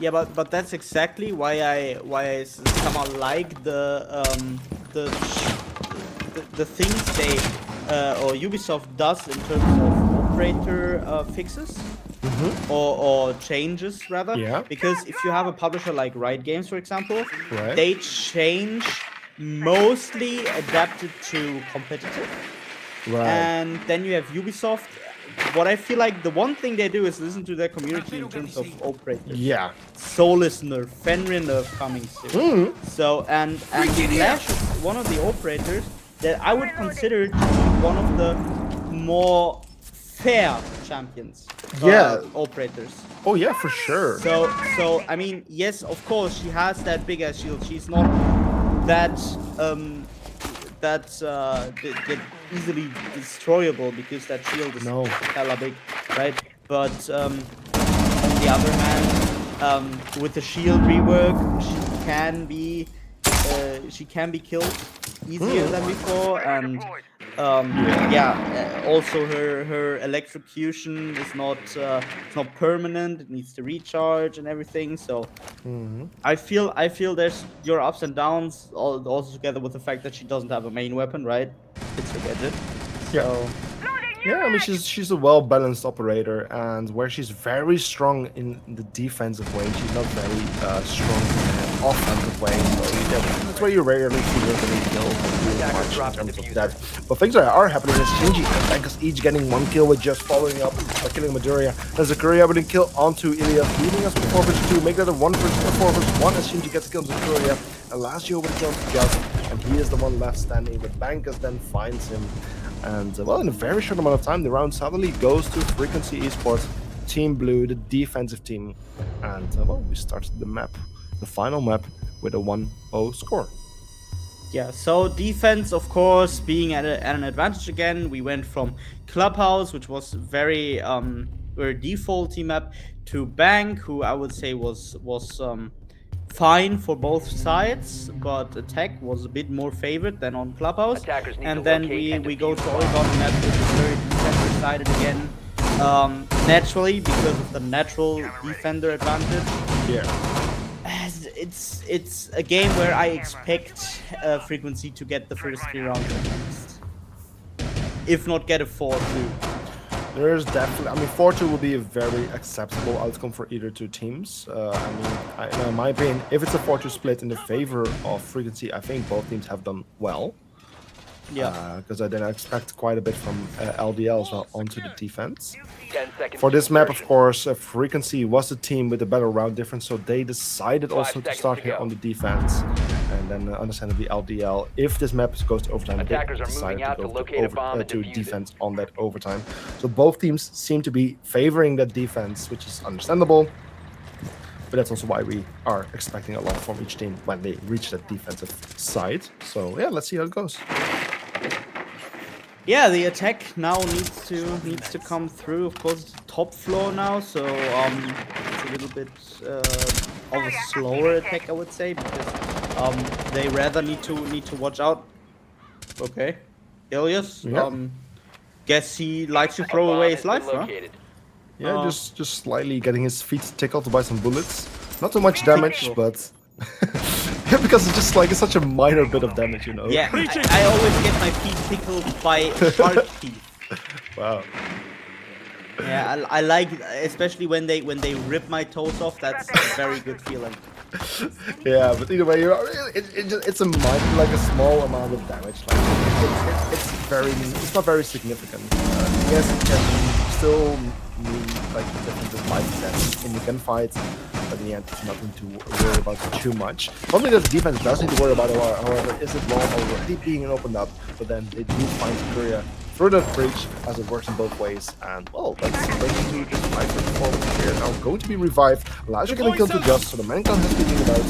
Yeah, but that's exactly why I somehow like the things they or Ubisoft does in terms of operator fixes or changes rather. Yeah. Because if you have a publisher like Riot Games, for example, Right. they change mostly adapted to competitive. Right. And then you have Ubisoft. What I feel like the one thing they do is listen to their community in terms of operators. Yeah. Solus nerf, Fenrir nerf coming soon. So and Clash is one of the operators that I would consider to be one of the more fair champions. Operators. Oh yeah, for sure. So I mean, yes, of course she has that big ass shield. She's not that easily destroyable because that shield is hella big, right? But on the other hand, with the shield rework, she can be killed easier than before, and also her electrocution is not it's not permanent. It needs to recharge and everything. So I feel there's your ups and downs also together with the fact that she doesn't have a main weapon, right? It's her gadget. So yeah, I mean she's a well-balanced operator, and where she's very strong in the defensive way, she's not very strong in the offensive way. So that's where you rarely see her getting killed in terms of that. But things that are happening is Shinji and Bankus each getting 1 kill with just following up by killing Midoriya. And Zakaria with a kill onto Ilya, leaving us with 4 vs 2, make that a 4 vs 1 as Shinji gets a kill on Zakaria. And Lazio with a kill on Just, and he is the one left standing, but Bankus then finds him. And well, in a very short amount of time, the round suddenly goes to Frequency Esport, Team Blue, the defensive team. And well, we started the final map, with a 1-0 score. Yeah, so defense, of course, being at an advantage again. We went from Clubhouse, which was very defaulty map, to Bank, who I would say was fine for both sides, but attack was a bit more favored than on Clubhouse. Attackers need And to then locate and we go defuse to bombs. Oregon map, which is very defender sided again. Naturally, because of the natural defender advantage. Yeah. It's a game where I expect Frequency to get the first 3 rounds at least. If not get a 4-2. There's definitely, I mean, 4-2 will be a very acceptable outcome for either two teams. In my opinion, if it's a 4-2 split in the favor of Frequency, I think both teams have done well. Yeah. Because I then expect quite a bit from LDL as well onto the defense. 10 seconds For to this map, of insertion. course, Frequency was the team with the better round difference, so they decided 5 also to seconds start to here go. on the defense. And then, understandably, LDL, if this map goes to overtime, Attackers they are moving decided out to to go locate a bomb and to defuse it. defense on that overtime. So both teams seem to be favoring that defense, which is understandable. But that's also why we are expecting a lot from each team when they reach that defensive side. So yeah, let's see how it goes. Yeah, the attack now needs to come through. Of course, it's top floor now, so it's a little bit of a slower attack, I would say, because they rather need to watch out. Okay, Ilias. Yeah. Guess he likes to A throw bomb away has his been life, huh? located. Yeah, just slightly getting his feet tickled by some bullets. Not too much damage, but yeah, because it's just like it's such a minor bit of damage, you know. Yeah, I always get my feet tickled by shark teeth. Wow. Yeah, I like, especially when they rip my toes off. That's a very good feeling. Yeah, but either way, it's a like a small amount of damage. Like it's not very significant. Yes, it can still mean like different life death in the gunfights, but in the end, it's nothing to worry about too much. One thing that the defense does need to worry about, however, is it long already being opened up, but then they do find Superior through the breach, as it works in both ways. And well, that's going to just fight performance here. Now going to be revived. Elijah getting killed to just, so the man count has been taken out,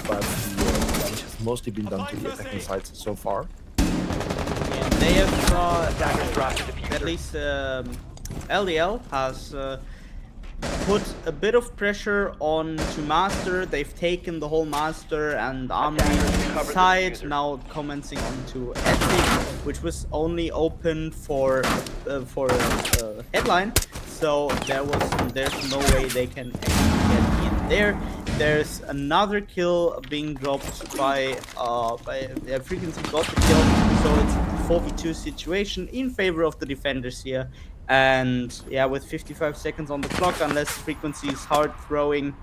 but the damage has mostly been done to the attacking sides so far. And they have Attackers dropped the diffuser. at least LDL has put a bit of pressure on to Master. They've taken the whole Master and Armory Cover the side, diffuser. now commencing onto Ethic, which was only open for headline. So there's no way they can actually get in there. There's another kill being dropped by Frequency got the kill, so it's a 4v2 situation in favor of the defenders here. And yeah, with 55 seconds on the clock, unless Frequency is hard throwing,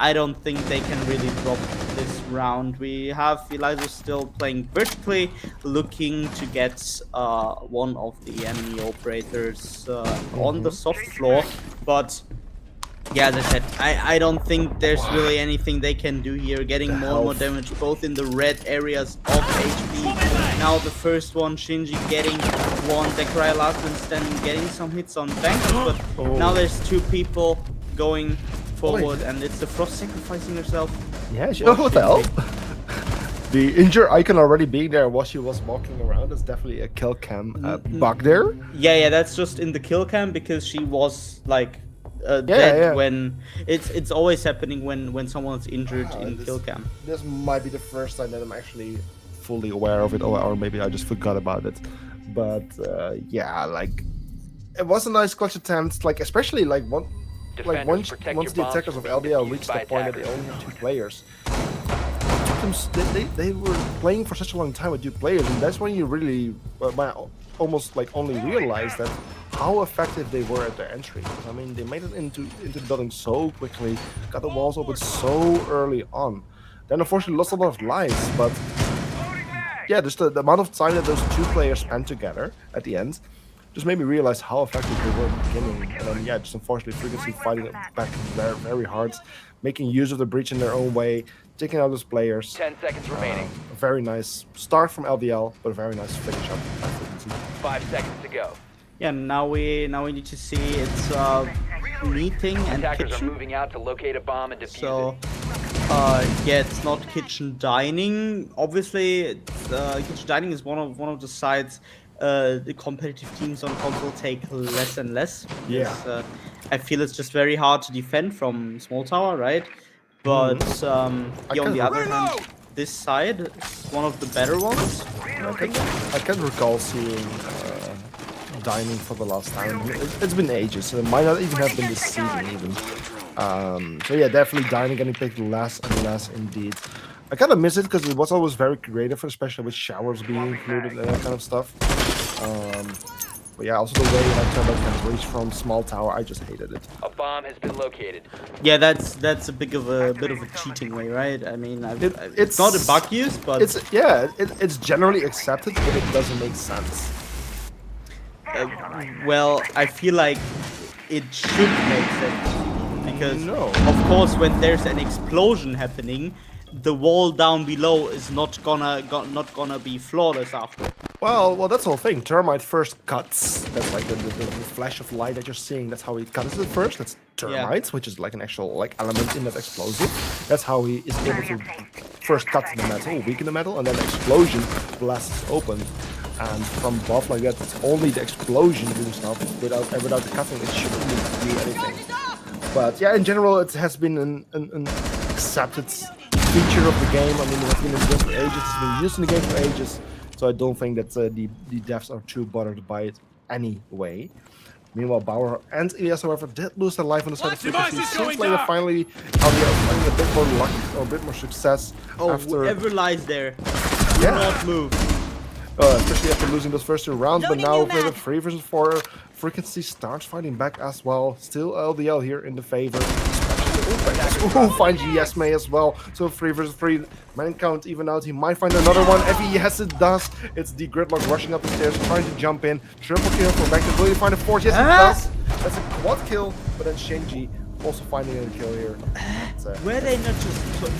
I don't think they can really drop this round. We have Eliza still playing vertically, looking to get one of the enemy operators on the soft floor. But yeah, as I said, I don't think there's really anything they can do here. Getting more and more damage both in the red areas of HP. Now the first one, Shinji getting one, Dekaraya last one standing, getting some hits on Banks, but now there's two people going forward, and it's the Frost sacrificing herself. Yeah, what the hell? The injured icon already being there while she was walking around is definitely a kill cam bug there. Yeah, that's just in the kill cam because she was like dead when it's always happening when someone's injured in kill cam. This might be the first time that I'm actually fully aware of it, or maybe I just forgot about it. But yeah, like it was a nice clutch attempt, like especially like once the attackers of LDL reached the point that they only have two players. They were playing for such a long time with two players, and that's when you really almost like only realize that how effective they were at their entry. Because I mean, they made it into the building so quickly, got the walls open so early on. Then unfortunately lost a lot of lives, but yeah, just the amount of time that those two players spent together at the end just made me realize how effective they were at the beginning. And then yeah, just unfortunately Frequency fighting it back very, very hard, making use of the breach in their own way, taking out those players. 10 seconds remaining. A very nice start from LDL, but a very nice finish up by Frequency. 5 seconds to go. Yeah, now we need to see it's meeting and Attackers are kitchen. moving out to locate a bomb and defuse So it. Yeah, it's not kitchen dining. Obviously, kitchen dining is one of the sides the competitive teams on console take less and less. Yeah. Because, I feel it's just very hard to defend from small tower, right? But yeah, on the other hand, this side is one of the better ones. I can recall seeing dining for the last time. It's been ages. It might not even have been this season even. So yeah, definitely dining getting picked less and less indeed. I kind of miss it because it was always very creative, especially with showers being included and that kind of stuff. But yeah, also the way like to kind of reach from small tower, I just hated it. A bomb has been located. Yeah, that's a bit of a cheating way, right? I mean, It's it's not a bug use, but it's generally accepted, but it doesn't make sense. well, I feel like it should make sense because, No. of course, when there's an explosion happening, the wall down below is not gonna be flawless after. Well, that's the whole thing. Termite first cuts. That's like the flash of light that you're seeing. That's how he cuts it first. That's termites, which is like an actual like element in that explosive. That's how he is able to first cut the metal, weaken the metal, and then the explosion blasts open. And from above like that, it's only the explosion doing stuff without the cutting. It shouldn't do anything. But yeah, in general, it has been an accepted feature of the game. I mean, it has been in the game for ages. It's been used in the game for ages. So I don't think that the devs are too bothered by it anyway. Meanwhile, Bauer and ESA, however, did lose their life on the side of frequency. Seems like they're finally finding a bit more luck or a bit more success. Oh, after, whoever lies there, do Yeah. not move. especially after losing those first 2 rounds. But Loading now new with the map. 3 versus 4, frequency starts fighting back as well. Still LDL here in the favor. Ooh, finds Yesme as well. So 3 versus 3. Man count even out. He might find another one. If he yes, it does. It's the Gridlock rushing up the stairs, trying to jump in. Triple kill for Vector. Will he find a fourth? Yes, it does. That's a quad kill. But then Shinji also finding a kill here. Were they not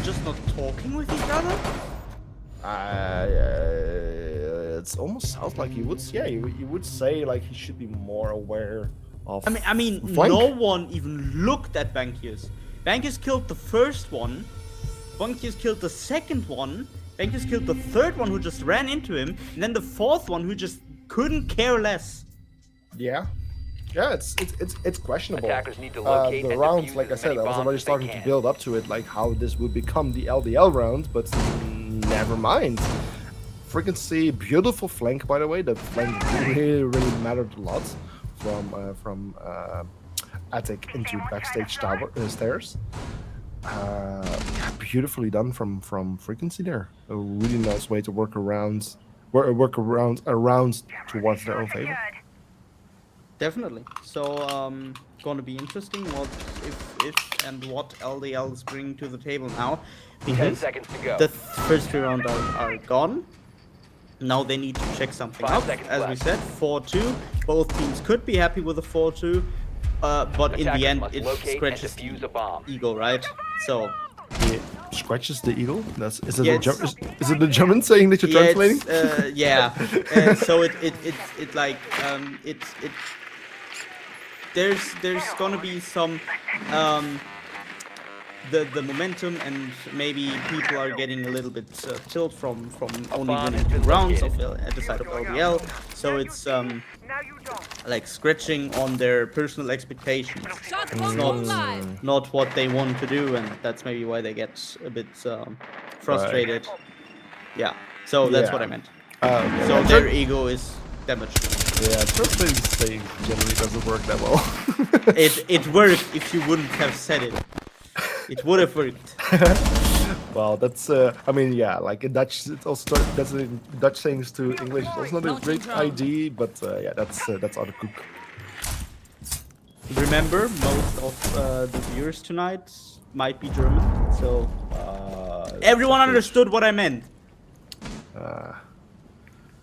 just not talking with each other? It almost sounds like he would. Yeah, you would say like he should be more aware of. I mean, flank. no one even looked at Bankius. Bankius killed the first one. Bankius killed the second one. Bankius killed the third one who just ran into him, and then the fourth one who just couldn't care less. Yeah, it's questionable. Attackers need to locate The and rounds, defuse like I as said, many I was bombs already as they starting to can. build up to it, like how this would become the LDL round, but never mind. Frequency, beautiful flank, by the way. That flank really mattered a lot from attic into backstage tower stairs. Yeah, beautifully done from Frequency there. A really nice way to work around towards their own favor. Definitely. So, gonna be interesting what if and what LDL is bringing to the table now, 10 because seconds to go. the first 3 rounds are gone. Now they need to check something 5 out. seconds As we left. said, 4-2. Both teams could be happy with a 4-2, but in Attackers the end, must it locate and scratches defuse a bomb. the ego, right? So, It scratches the eagle. Is it Yeah, is it the German saying that you're yeah, translating? so it there's gonna be some the momentum, and maybe people are getting a little bit tilt from only bomb winning has 2 been rounds located. at the side of LDL. So it's like scratching on their personal expectations. Shots It's won't go live. not what they want to do, and that's maybe why they get a bit frustrated. Yeah. So that's what I Yeah. meant. Okay. So their ego is damaged. Yeah, translating saying generally doesn't work that well. It worked if you wouldn't have said it. It would have worked. Well, that's I mean, yeah, like in Dutch, it's also that's Dutch sayings to English. It's also not a great idea, but yeah, that's out of cook. Remember, most of the viewers tonight might be German, so everyone understood what I meant.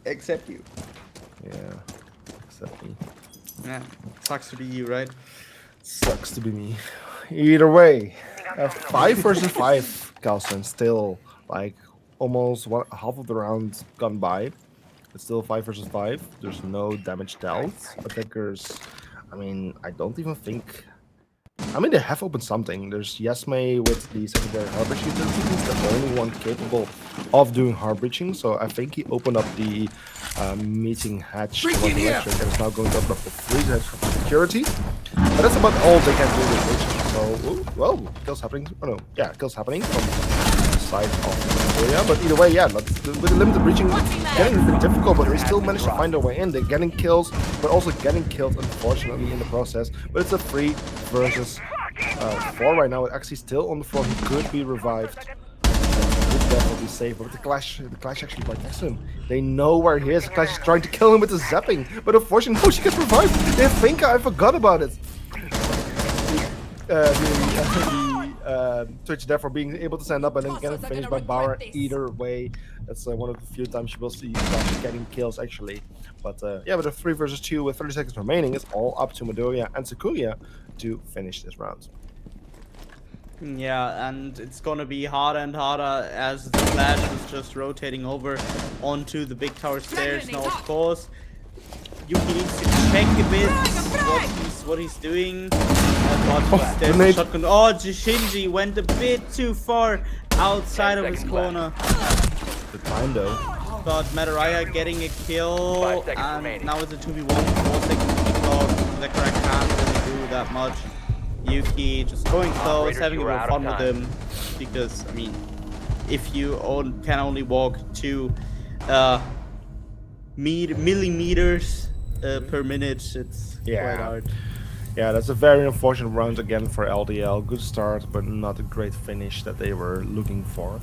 Except you. Yeah, except me. Yeah, sucks to be you, right? Sucks to be me. Either way, 5 versus 5, Carlson. Still, like almost half of the round gone by. It's still 5 versus 5. There's no damage dealt. Attackers. I mean, I don't even think I mean, they have opened something. There's Yasme with the secondary harbor shooter. He's the only one capable of doing hard breaching. So I think he opened up the meeting hatch to one direction and is now going to open up the freeze hatch for security. But that's about all they can do with breaching. So, ooh, well, kills happening. Oh no, yeah, kills happening from the side of Korea. But either way, yeah, with the limited breaching, getting a bit difficult, but they still manage to find their way in. They're getting kills, but also getting killed, unfortunately, in the process. But it's a 3 versus 4 right now. With actually still on the floor. He could be revived. Would definitely save, but the Clash actually right next to him. They know where he is. The Clash is trying to kill him with the zapping, but unfortunately, no, she gets revived. They think I forgot about it. Twitch therefore being able to stand up and then getting finished by Bauer either way. That's one of the few times you will see Clash getting kills actually. But yeah, with a 3 versus 2 with 30 seconds remaining, it's all up to Midoriya and Sakuya to finish this round. Yeah, and it's gonna be harder and harder as the Flash is just rotating over onto the big tower stairs. Now, of course, Yuki needs to check a bit what he's doing. There's a shotgun. Oh, Shinji went a bit too far outside of his corner. Good time though. But Midoriya getting a kill, and now it's a 2v1. 4 seconds clock. Zachary can't really do that much. Yuki just going close, having a bit of fun with him, because I mean, if you can only walk 2 millimeters per minute, it's quite hard. Yeah, that's a very unfortunate round again for LDL. Good start, but not a great finish that they were looking for.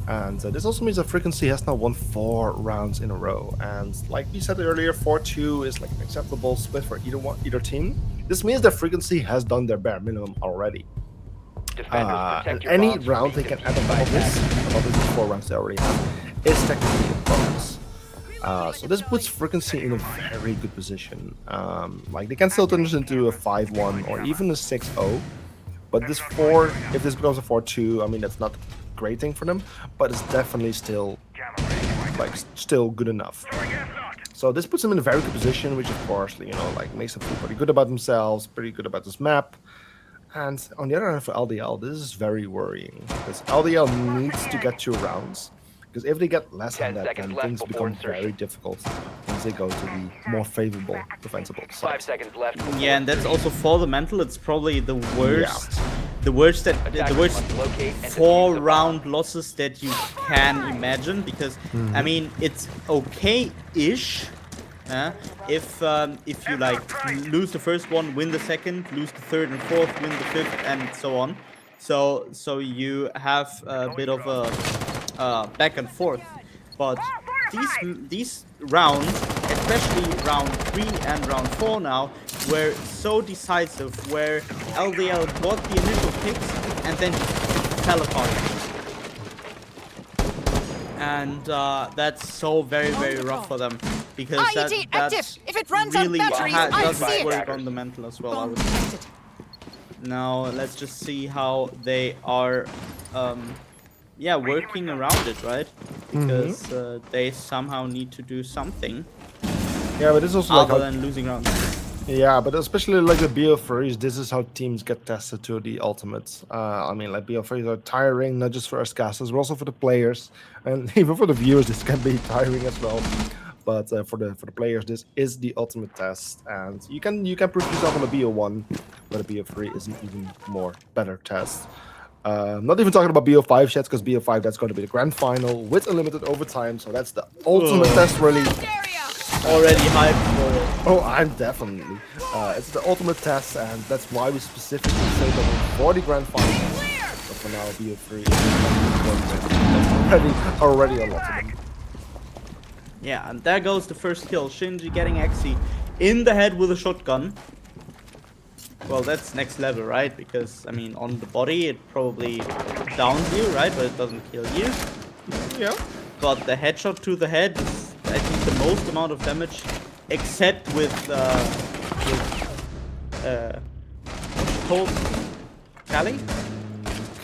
And this also means that Frequency has now won 4 rounds in a row. And like we said earlier, 4-2 is like an acceptable split for either team. This means that Frequency has done their bare minimum already. And any round they can add above this 4 rounds they already have, is technically a bonus. So this puts Frequency in a very good position. Like they can still turn this into a 5-1 or even a 6-0. But this 4, if this becomes a 4-2, I mean that's not a great thing for them, but it's definitely still good enough. So this puts them in a very good position, which of course, you know, like makes them feel pretty good about themselves, pretty good about this map. And on the other hand, for LDL, this is very worrying because LDL needs to get 2 rounds. Because if they get less than that, then things become very difficult once they go to the more favorable defensible side. 5 seconds left. Yeah, and that's also for the mental. It's probably the worst, the worst 4-round losses that you can imagine. Because I mean, it's okay-ish. If you like lose the first one, win the second, lose the third and fourth, win the fifth, and so on. So you have a bit of a back and forth, but these rounds, especially round 3 and round 4 now, were so decisive, where LDL got the initial picks and then fell apart. And that's so very rough for them, because that if it runs really out batteries, doesn't work on the mental as well, I would say. Now let's just see how they are working around it, right? Because they somehow need to do something. Yeah, but it's also other than losing rounds. Yeah, but especially like the BO3s, this is how teams get tested to the ultimates. I mean, like BO3s are tiring, not just for us casters, but also for the players, and even for the viewers. This can be tiring as well. But for the players, this is the ultimate test, and you can prove yourself on a BO1, but a BO3 is an even more better test. Not even talking about BO5 yet, because BO5 that's going to be the grand final with unlimited overtime, so that's the ultimate test really. Already hyped for it. Oh, I'm definitely. It's the ultimate test, and that's why we specifically say that for the grand final. But for now, BO3 is already a lot of them. Yeah, and there goes the first kill. Shinji getting Axie in the head with a shotgun. Well, that's next level, right? Because, I mean, on the body, it probably downs you, right? But it doesn't kill you. Yeah. But the headshot to the head is, I think, the most amount of damage, except with Kali?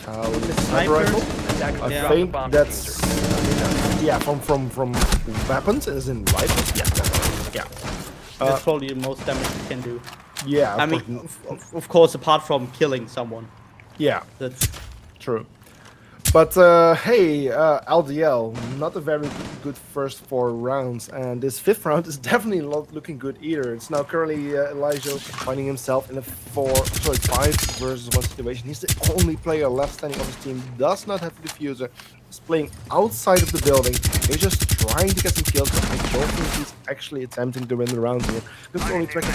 The sniper rifle? I think that's from weapons as in rifles. Yeah. That's probably the most damage you can do. Yeah, I mean, of course, apart from killing someone. yeah, That's true. But hey, LDL, not a very good first 4 rounds, and this 5th round is definitely not looking good either. It's now currently Elijah finding himself in a 5 versus 1 situation. He's the only player left standing on his team, does not have a diffuser, is playing outside of the building. He's just trying to get some kills, but I don't think he's actually attempting to win the round here. There's only 20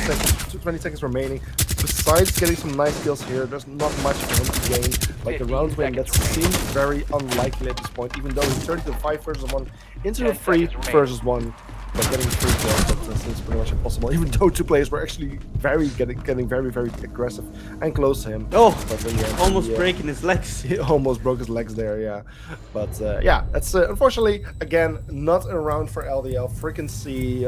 seconds remaining. Besides getting some nice kills here, there's not much for him to gain. Like a round win that seems very unlikely at this point, even though he's 30 to 5 versus 1 into a 3 versus 1. But getting 3 kills, that seems pretty much impossible, even though 2 players were actually getting very, very aggressive and close to him. oh, But in the end, almost breaking his legs. he almost broke his legs there, yeah. But yeah, that's unfortunately, again, not a round for LDL. Freaking C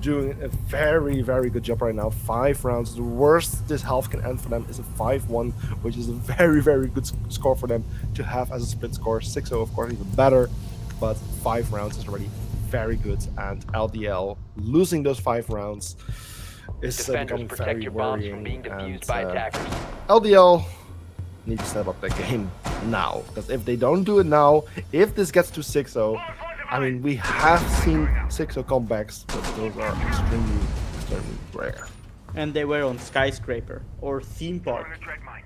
doing a very, very good job right now. 5 rounds. The worst this half can end for them is a 5-1, which is a very, very good score for them to have as a split score. 6-0, of course, even better. But 5 rounds is already very good. And LDL losing those 5 rounds is becoming very worrying. And LDL need to step up their game now. Because if they don't do it now, if this gets to 6-0, I mean, we have seen 6-0 comebacks, but those are extremely rare. And they were on Skyscraper or Theme Park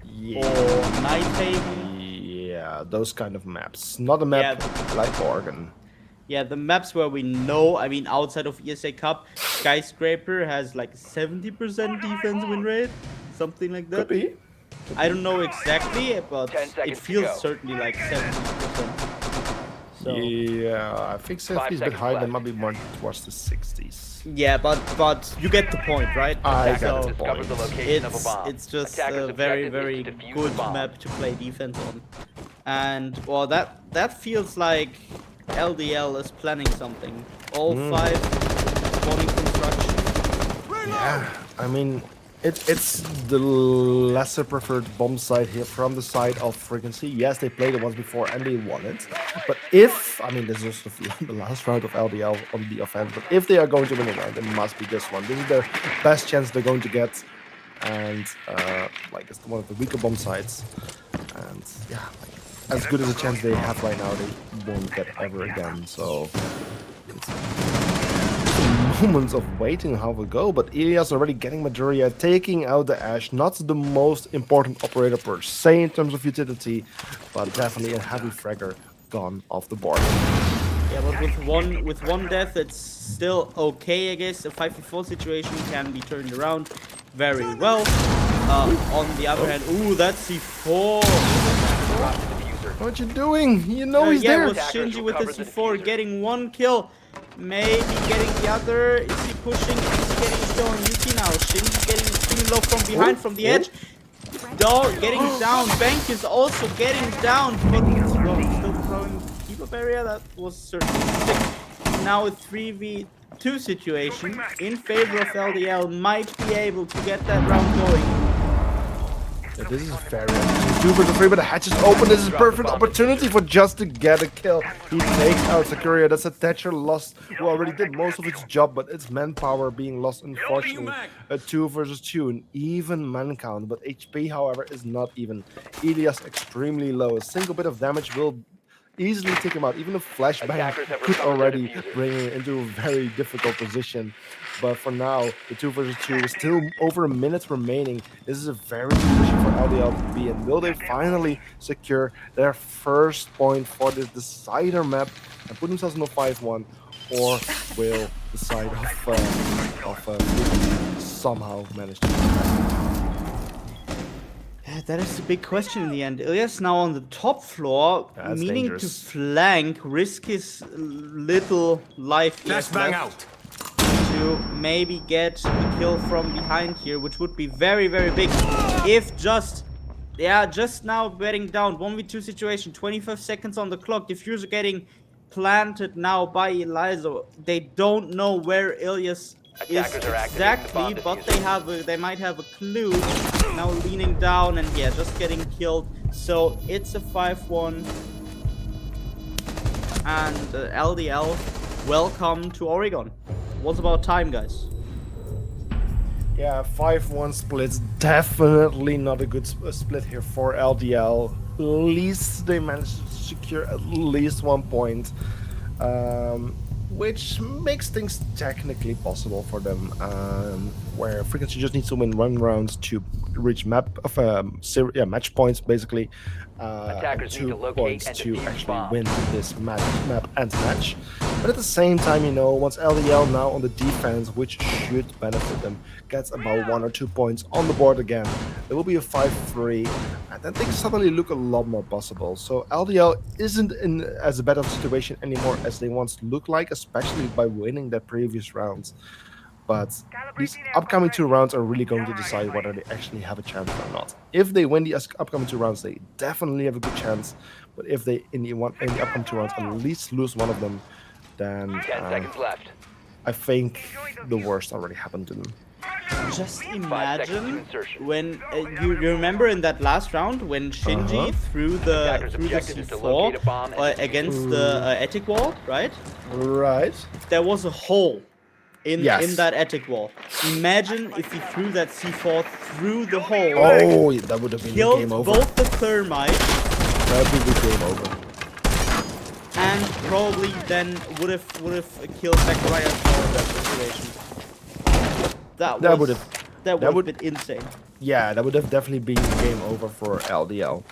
Yeah. or Night Haven. Yeah, those kind of maps. Not a map like Oregon. Yeah, the maps where we know, I mean, outside of ESA Cup, Skyscraper has like 70% defense win rate, something like that. Could be. I don't know exactly, but 10 seconds it to feels go. certainly like 70%. So Yeah, I think 70 is a bit seconds high. They left. might be more towards the 60s. yeah, but you get the point, right? I Attackers got So the discovered point. the location of a it's bomb. it's just Attackers' a very objective is very to defuse good the bomb. map to play defense on, and well that feels like LDL is planning something. All 5 spawning construction. Yeah, I mean, it's the lesser preferred bomb site here from the side of Frequency. Yes, they played it once before and they won it. But if, I mean, this is also the last round of LDL on the offense, but if they are going to win a round, it must be this one. This is their best chance they're going to get. And, like, it's one of the weaker bomb sites. And, yeah, like, as good as a chance they have right now, they won't get ever again. So, it's moments of waiting how it will go, but Elias already getting Maduria, taking out the Ash. Not the most important operator per se in terms of utility, but definitely a heavy fragger gone off the board. Yeah, but with one death, it's still okay, I guess. A 5v4 situation can be turned around very well. On the other hand, ooh, that's C4. What you doing? You know he's yeah, there. it was Shinji with the C4 getting 1 kill. Maybe getting the other. Is he pushing? Is he getting still on Yuki now? Shinji getting extremely low from behind, from the edge. Getting down. Bank is also getting down, but still throwing keeper barrier. That was certainly sick. Now a 3v2 situation in favor of LDL. Might be able to get that round going. Yeah, this is very interesting. 2 versus 3, but the hatch is open. This is a perfect opportunity for Just to get a kill. He takes out Sakuria. That's a Thatcher lost, who already did most of its job, but it's manpower being lost, unfortunately. A 2 versus 2, an even man count, but HP, however, is not even. Elias extremely low. A single bit of damage will easily take him out. Even a flashbang could already bring him into a very difficult position. But for now, the 2 versus 2 is still over a minute remaining. This is a very good position for LDL to be in. Will they finally secure their first point for this decider map and put themselves in a 5-1? Or will the side of somehow manage to That is the big question in the end. Ilyas now on the top floor, That's meaning dangerous. to flank, risk his little life Flashbang left out. to maybe get a kill from behind here, which would be very, very big. If just now bedding down, 1v2 situation, 25 seconds on the clock. Diffuser getting planted now by Eliza. They don't know where Ilyas is Attackers are activating the bomb exactly, but they might have a clue. Now leaning down and yeah, just getting killed. So it's a 5-1. And LDL, welcome to Oregon. What's about time, guys? Yeah, 5-1 splits. Definitely not a good split here for LDL. At least they managed to secure at least 1 point, which makes things technically possible for them. Where Frequency just needs to win 1 round to reach match points basically, and Attackers need to 2 locate points and to defuse actually bombs. win this map and match. But at the same time, once LDL now on the defense, which should benefit them, gets about 1 or 2 points on the board again, there will be a 5-3, and then things suddenly look a lot more possible. So LDL isn't in as bad of a situation anymore as they once looked like, especially by winning their previous rounds. But these upcoming 2 rounds are really going to decide whether they actually have a chance or not. If they win the upcoming 2 rounds, they definitely have a good chance. But if they in the upcoming 2 rounds at least lose one of them, then 10 seconds left. I think the worst already happened to them. Just 5 seconds imagine to insertion. when you remember in that last round when Shinji threw the Attackers' objective is to C4 locate a bomb and defuse against the attic wall, right? Right. There was a hole in Yes. that attic wall. Imagine if he threw that C4 through the hole, Oh, that would have been killed game over. both the thermite, That would be game over. and probably then would have killed Zachariah as well in that situation. That would have been insane. Yeah, that would have definitely been game over for LDL.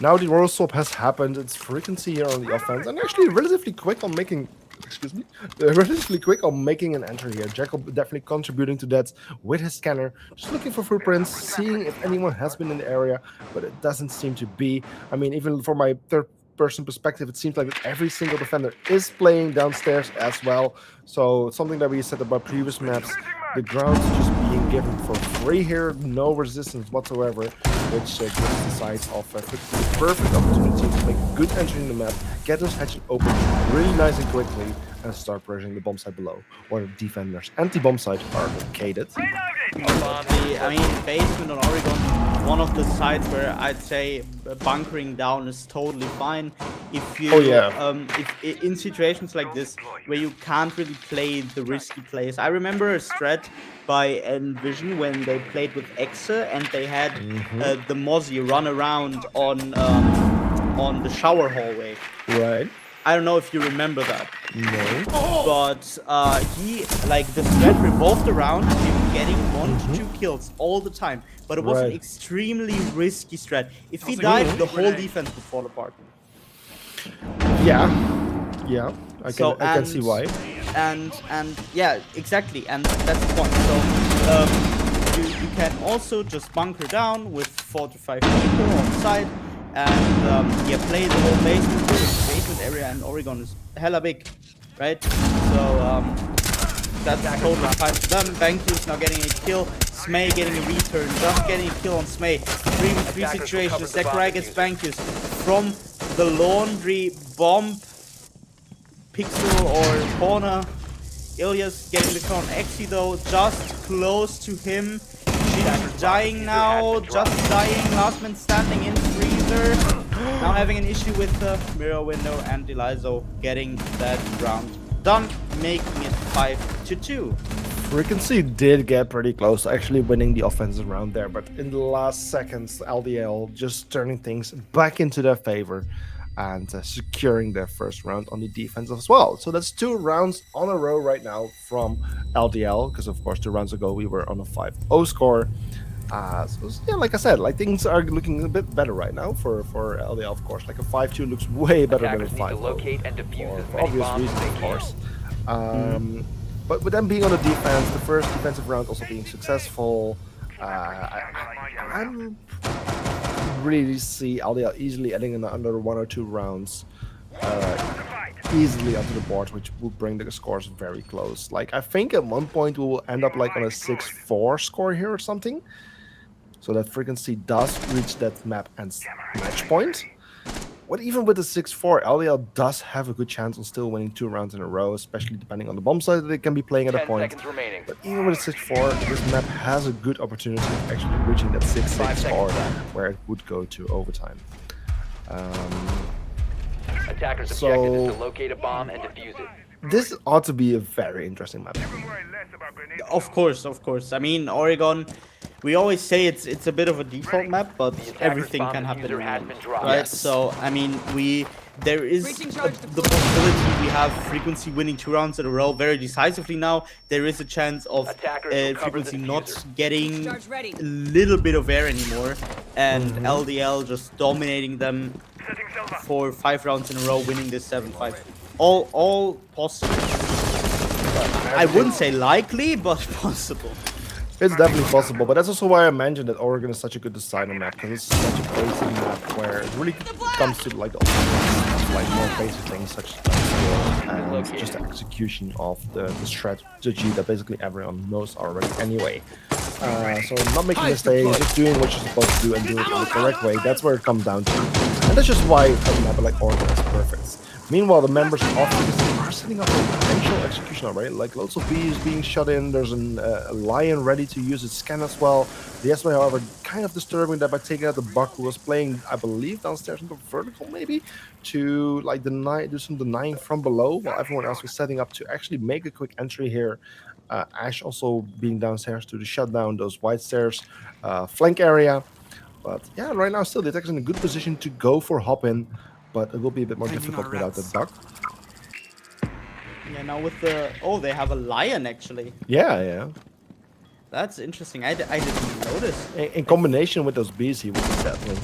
Now the roll swap has happened. It's Frequency here on the offense, and actually relatively quick on making. Excuse me, relatively quick on making an entry here. Jacob definitely contributing to that with his scanner, just looking for footprints, seeing if anyone has been in the area, but it doesn't seem to be. I mean, even from my third-person perspective, it seems like every single defender is playing downstairs as well. So something that we said about previous maps, the ground's just being given for free here, no resistance whatsoever, which gives the sides of the perfect opportunity to make a good entry in the map, get those hatches open really nice and quickly, and start pressuring the bomb site below, where the defenders anti-bomb site are located. I mean, basement on Oregon, one of the sites where I'd say bunkering down is totally fine. If you, if in situations like this where you can't really play the risky plays. I remember a strat by Envision when they played with EXA and they had the Mozzie run around on the shower hallway. Right. I don't know if you remember that. No. But he, like, the strat revolved around him getting 1 to 2 kills all the time. But it was an extremely risky strat. If he died, the whole defense would fall apart. Yeah. Yeah. I can see why. And yeah, exactly. And that's the point. So you can also just bunker down with 4 to 5 people on site. And play the whole basement. The basement area in Oregon is hella big, right? So that's totally fine for them. Bankyu's now getting a kill. Smay getting a return, just getting a kill on Smay. Three situations. Zachariah gets Bankyus from the laundry bomb pixel or corner. Ilyas getting the kill on Exi though, just close to him. She's dying now, just dying. Last man standing in freezer. Now having an issue with the mirror window, and Elizo getting that round done, making it 5-2. Frequency did get pretty close to actually winning the offensive round there, but in the last seconds, LDL just turning things back into their favor and securing their first round on the defense as well. So that's 2 rounds on a row right now from LDL, because of course 2 rounds ago we were on a 5-0 score. So yeah, like I said, like things are looking a bit better right now for LDL, of course. Like a 5-2 looks way better than a 5-0 locate and defuse for obvious reasons, of course. But with them being on the defense, the first defensive round also being successful, I'm really see LDL easily adding in under 1 or 2 rounds easily onto the board, which will bring the scores very close. Like I think at one point we will end up like on a 6-4 score here or something, so that Frequency does reach that map and match point. But even with the 6-4, LDL does have a good chance on still winning 2 rounds in a row, especially depending on the bomb site that they can be playing at a point. But even with a 6-4, this map has a good opportunity of actually reaching that 6-6 score, where it would go to overtime. Attackers' objective is to locate a bomb and defuse it. this ought to be a very interesting map. Of course. I mean, Oregon. We always say it's a bit of a default map, but everything can happen in has one, been dropped. right? Yes. So I mean, there is Breaching charge the possibility we have Frequency winning 2 rounds in a row very decisively now. There is a chance of Attackers will cover the Frequency not diffuser. getting Charge ready. a little bit of air anymore, and LDL just dominating them for 5 rounds in a row, winning this 7-5. All possible. I wouldn't say likely, but possible. It's definitely possible, but that's also why I mentioned that Oregon is such a good designer map, because it's such a basic map where it really comes to like more basic things such as skill and just the execution of the strategy that basically everyone knows already anyway. So not making mistakes, just doing what you're supposed to do and doing it in the correct way, that's where it comes down to. And that's just why a map like Oregon is perfect. Meanwhile, the members of Frequency are setting up a potential execution already. Like loads of bees being shot in. There's a lion ready to use its scan as well. The SMA, however, kind of disturbing that by taking out the buck who was playing, I believe, downstairs in the vertical maybe, to like do some denying from below, while everyone else was setting up to actually make a quick entry here. Ash also being downstairs to shut down those white stairs flank area. But yeah, right now still the attack is in a good position to go for hop in. But it will be a bit more difficult without the duck. Yeah, now with the... Oh, they have a lion, actually. Yeah. That's interesting. I didn't notice. In combination with those bees, he would be deadly.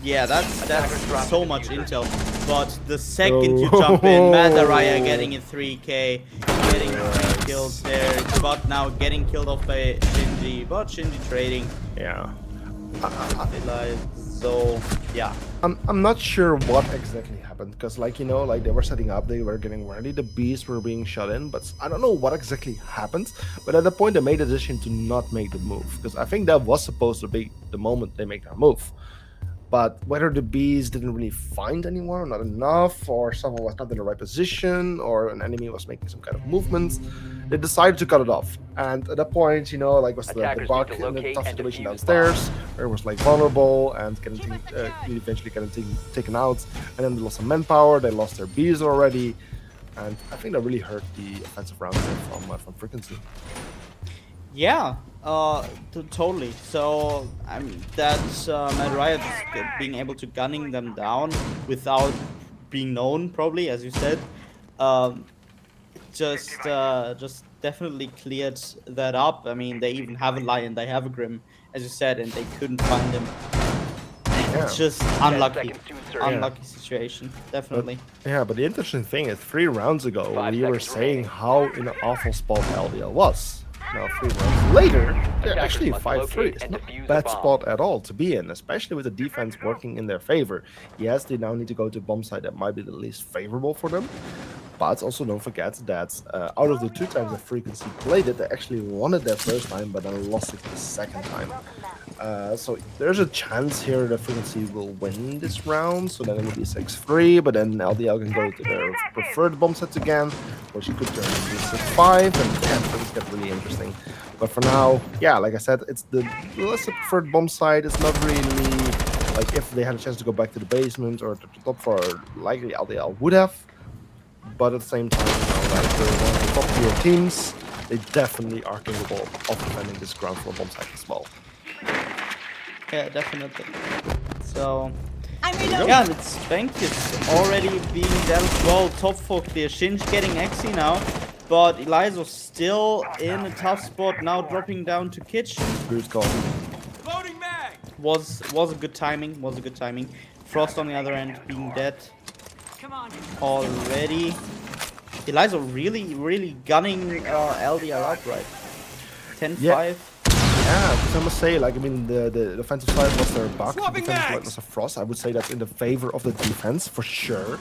Yeah, that's so much intel. But the second you jump in, Madaraya getting a 3k, getting 3 kills there. But now getting killed off by Shinji. But Shinji trading. Yeah. So, yeah. I'm not sure what exactly happened, because like, you know, like they were setting up, they were getting ready, the bees were being shot in, but I don't know what exactly happened. But at the point they made a decision to not make the move, because I think that was supposed to be the moment they make that move. But whether the bees didn't really find anyone, not enough, or someone was not in the right position, or an enemy was making some kind of movement, they decided to cut it off. And at that point, you know, like was the bug in a tough situation downstairs, where it was like vulnerable and eventually getting taken out. And then they lost some manpower, they lost their bees already, and I think that really hurt the offensive round here from Frequency. Yeah, totally. So I mean, that's Madaraya just being able to gunning them down without being known, probably, as you said. Just definitely cleared that up. I mean, they even have a lion, they have a grim, as you said, and they couldn't find him. Yeah. It's just unlucky situation, definitely. But the interesting thing is, 3 rounds ago, we were saying how in an awful spot LDL was. Now, 3 rounds later, they're actually 5-3. It's not a bad spot at all to be in, especially with the defense working in their favor. Yes, they now need to go to bomb site that might be the least favorable for them. But also don't forget that out of the 2 times that Frequency played it, they actually won it that first time, but then lost it the second time. So there's a chance here that Frequency will win this round, so then it will be 6-3, but then LDL can go to their preferred bomb sets again, which could turn into 6-5, and yeah, things get really interesting. But for now, yeah, like I said, it's the less preferred bomb site. It's not really like if they had a chance to go back to the basement or to the top floor, likely LDL would have. But at the same time, you know, like they're one of the top tier teams, they definitely are capable of defending this ground floor bomb site as well. Yeah, definitely. So, I'm reloading. yeah, it's Spank is already being dealt well. Top 4 clear. Shinj getting Exi now, but Eliza still in a tough spot now, dropping down to Kitchen. Good call. Loading mag. Was a good timing. Frost on the other end being dead Come on. already. Eliza really gunning LDR up, right? 10-5. Yeah, because I must say, like, I mean, the offensive side was their buck, the defensive side was a Frost. I would say that's in the favor of the defense, for sure.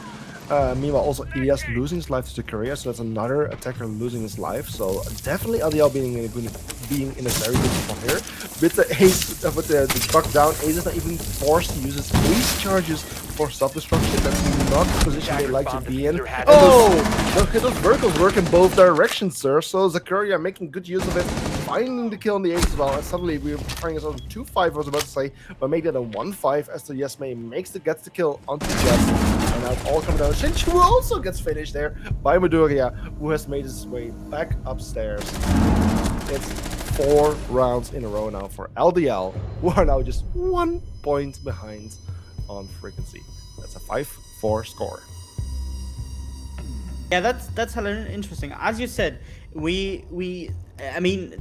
Meanwhile, also Elias losing his life to the career, so that's another attacker losing his life. So definitely LDL being in a very good spot here. With the ace, with the buck down, Ace is not even forced to use his ace charges for self-destruction. That's not the position they like to be in. Oh! Those verticals work in both directions, sir. So Zakaria making good use of it, finding the kill on the ace as well. And suddenly we're trying us on 2-5, I was about to say, but make that a 1-5 as the Yesmay gets the kill onto Jess. now all coming down. Shinchu also gets finished there by Midoriya, who has made his way back upstairs. It's 4 rounds in a row now for LDL, who are now just 1 point behind on Frequency. That's a 5-4 score. Yeah, that's hella interesting. As you said, I mean,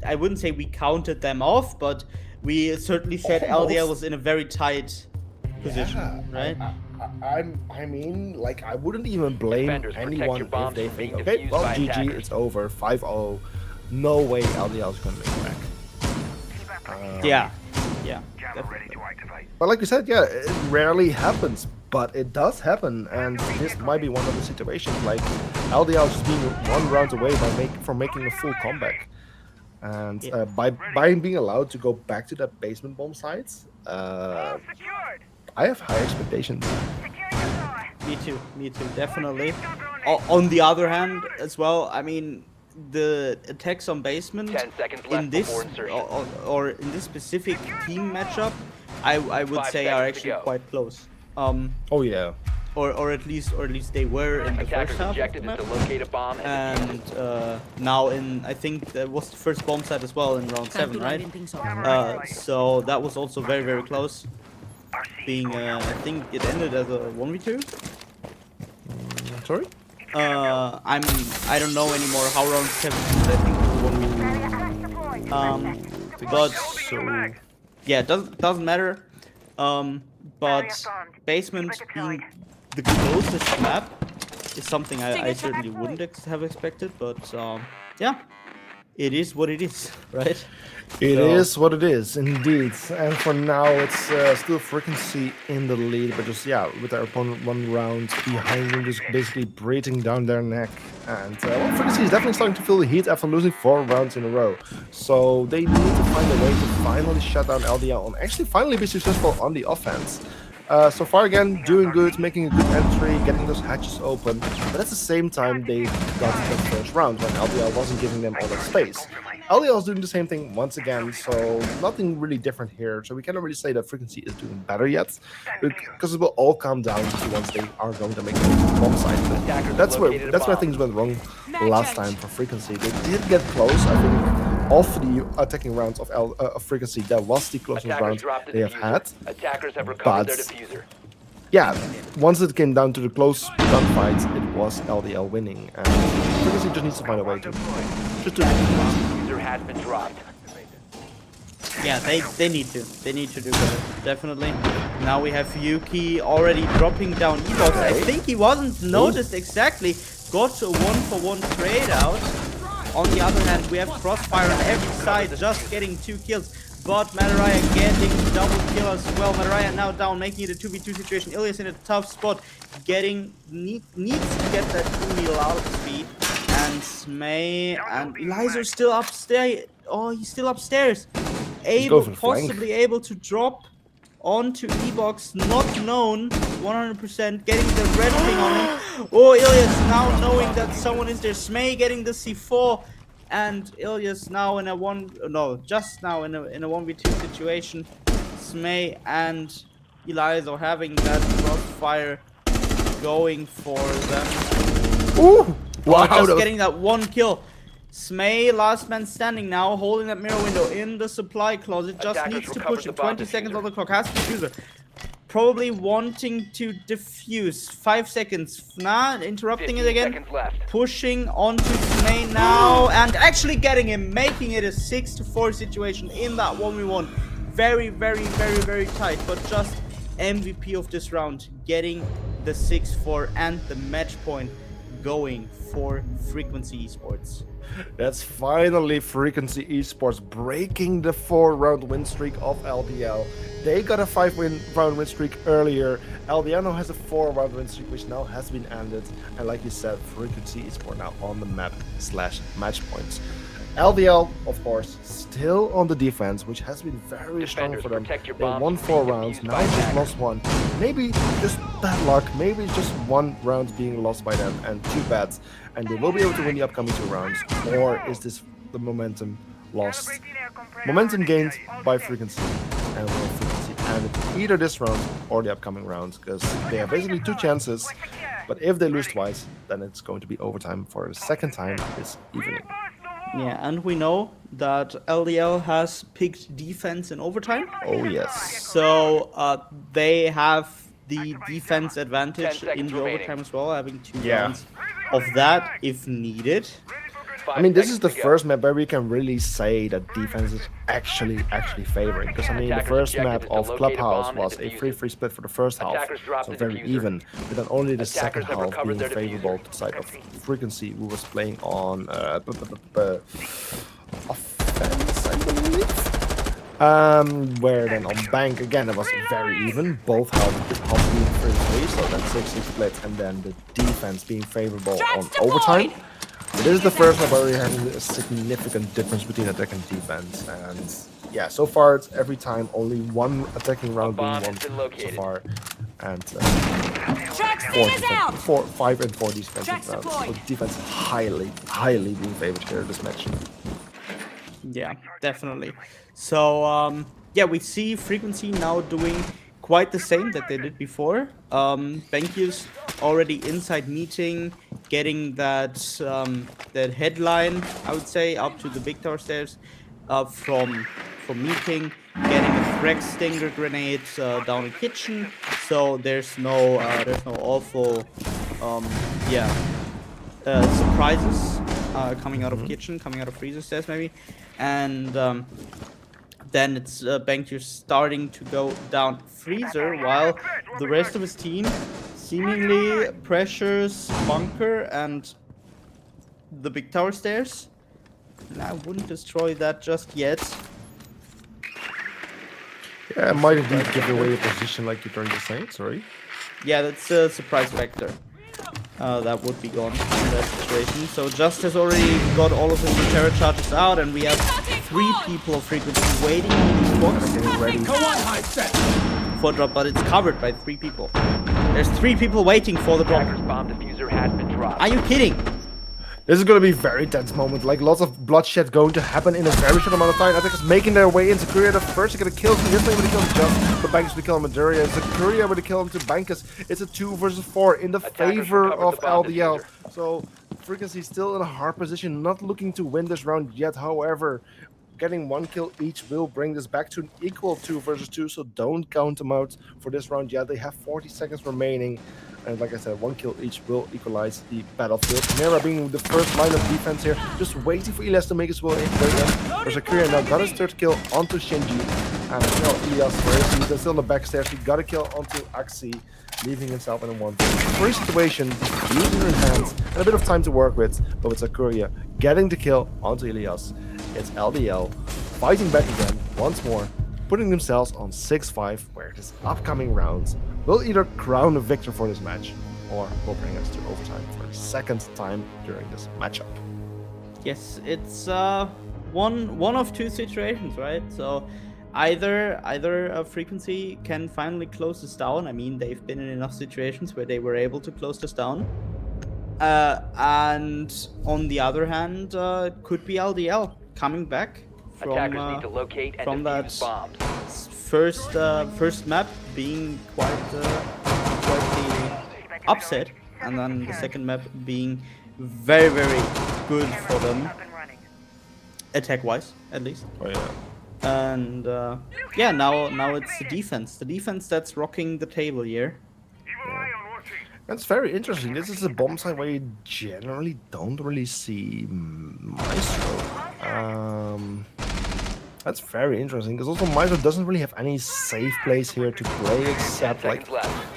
I wouldn't say we counted them off, but we certainly said LDL was in a very tight position, right? I mean, like, I wouldn't even blame Defenders, protect your anyone if bombs they from think, being okay, defused well, by GG, attackers. it's over, 5-0. No way LDL is going to make it back. Yeah, definitely. But like you said, yeah, it rarely happens, but it does happen, and this might be one of the situations, like, LDL just being 1 round away from making a full comeback. And by being allowed to go back to that basement bomb site, I have high expectations. Me too, definitely. On the other hand, as well, I mean, the attacks on basement 10 seconds left in this before insertion. or in this specific team matchup, I would 5 say are seconds to actually go. quite close. Oh yeah. Or at least they were in the first Attackers' half of the objective is map. to locate a bomb and defuse it. And now I think that was the first bomb set as well in round 7, right? So that was also very, very close. Being, I think it ended as a 1v2. Sorry? I don't know anymore how round 7 ended. I think it was 1v2. But So yeah, doesn't matter. But basement being the closest map is something I certainly wouldn't have expected, but yeah, it is what it is, right? it is what it is, indeed. And for now, it's still Frequency in the lead, but just, yeah, with their opponent 1 round behind them, just basically breathing down their neck. And well, Frequency is definitely starting to feel the heat after losing 4 rounds in a row. So they need to find a way to finally shut down LDL and actually finally be successful on the offense. So far, again, doing good, making a good entry, getting those hatches open, but at the same time, they got to the first round when LDL wasn't giving them all that space. LDL is doing the same thing once again, so nothing really different here. So we cannot really say that Frequency is doing better yet, because it will all come down to once they are going to make the bomb site. That's where things went wrong last time for Frequency. They did get close, I think. Of the attacking rounds of Frequency, that was the closest round they have had. Attackers have recovered their But diffuser. yeah, once it came down to the close gunfights, it was LDL winning, and Frequency just needs to find a way to Diffuser has been dropped. Yeah, they need to do better, definitely. Now we have Yuki already dropping down E-box. I think he wasn't noticed exactly. Got to a 1-for-1 trade out. On the other hand, we have Crossfire on every side, just getting 2 kills. But Madaraya getting double kill as well. Madaraya now down, making it a 2v2 situation. Ilias in a tough spot, needs to get that Uni out of speed. And Smay and Eliza are still upstairs. Oh, he's still upstairs. Possibly able to drop onto E-box, not known 100%, getting the red ping on him. Oh, Ilias now knowing that someone is there. Smay getting the C4, and Ilias now in a just now in a 1v2 situation. Smay and Eliza having that crossfire going for them. Ooh! Wow! Just getting that 1 kill. Smay, last man standing now, holding that mirror window in the supply closet. Just Attackers needs to recovered push the it. bomb 20 seconds diffuser. on the clock. Has diffuser. Probably wanting to defuse. 5 seconds. Nah, interrupting it 15 again. seconds left. Pushing onto Smay now and actually getting him, making it a 6-4 situation in that 1v1. Very, very, very, very tight, but just MVP of this round, getting the 6-4 and the match point going for Frequency Esports. That's finally Frequency Esports breaking the 4-round win streak of LDL. They got a 5-round win streak earlier. LDL now has a 4-round win streak, which now has been ended. And like you said, Frequency Esports now on the map /match points. LDL, of course, still on the defense, which has been very strong for them. They won 4 rounds, now just lost 1. Maybe just bad luck, maybe just 1 round being lost by them, and 2 bats. And they will be able to win the upcoming 2 rounds, or is this the momentum lost? Momentum gained by Frequency, and will Frequency decided either this round or the upcoming round, because they have basically 2 chances. But if they lose twice, then it's going to be overtime for the second time this evening. Yeah, and we know that LDL has picked defense in overtime. Oh yes. So they have the defense 10 advantage in seconds the remaining. overtime as well, having 2 Yeah. rounds of that if needed. 5 I mean, this is seconds the to go. first map where we can really say that defense is actually favoring. Because I mean, the Attackers' first objective map is to of locate a Clubhouse bomb and was a defuse it. 3-3 split for the first half, Attackers dropped so the very diffuser. even. But then only the second Attackers have half recovered being their diffuser. favorable to the side of Frequency, who was playing on offense, I believe. Where then on Bank again it was very even, both half being 3-3, so that's 6-6 split, and then the defense being favorable on overtime. But this is the first map where we're having a significant difference between attack and defense, and yeah, so far it's every time only 1 attacking round being bomb won has been so located. far, and Track speed is out. 5 and 4 defensive Tracks rounds. So deployed. defense highly being favored here this match. Yeah, definitely. So yeah, we see Frequency now doing quite the same that they did before. Bankyus already inside meeting, getting that that headline, I would say, up to the big tower stairs from meeting, getting a frag stinger grenade down in kitchen. So there's no awful surprises coming out of kitchen, coming out of freezer stairs maybe, and then it's Bankyus starting to go down freezer while the rest of his team seemingly pressures bunker and the big tower stairs. And I wouldn't destroy that just yet. Yeah, it might indeed give away a position like you're trying to say, sorry. Yeah, that's a surprise factor. That would be gone in that situation. So Just has already got all of his terror charges out, and we have 3 people of Frequency waiting on these box Getting ready. for drop, but it's covered by 3 people. There's 3 people waiting for the drop. Attackers' bomb diffuser has been dropped. Are you kidding? This is going to be a very tense moment, like lots of bloodshed going to happen in a very short amount of time. Attackers making their way into Courier. The first is going to kill him, he's going to kill him Just, but Bankus will kill him Maduria. It's a Courier going to kill him to Bankus. It's a 2 versus 4 in the Attackers favor recovered of the bomb LDL. diffuser. So Frequency still in a hard position, not looking to win this round yet. However, getting 1 kill each will bring this back to an equal 2 versus 2, so don't count them out for this round yet. They have 40 seconds remaining, and like I said, 1 kill each will equalize the battlefield. Mera being the first line of defense here, just waiting for Elias to make his way in. There's a Korean now got his 3rd kill onto Shinji, and Elias, where is he? They're still on the backstairs. He got a kill onto Axie, leaving himself in a 1-3 situation, using her hands, and a bit of time to work with, but with Sakuria getting the kill onto Elias. It's LDL fighting back again once more, putting themselves on 6-5, where this upcoming rounds will either crown a victor for this match or will bring us to overtime for the 2nd time during this matchup. Yes, it's one of 2 situations, right? So either a Frequency can finally close this down. I mean, they've been in enough situations where they were able to close this down. And on the other hand, it could be LDL coming back from Attackers need to locate and from that defuse bombs. first map being quite the upset, and then the second map being very good for them, attack wise at least. Oh yeah. And yeah, now it's the defense that's rocking the table here. That's very interesting. This is a bomb site where you generally don't really see Maestro. That's very interesting, because also Maestro doesn't really have any safe place here to play 10 except like seconds left.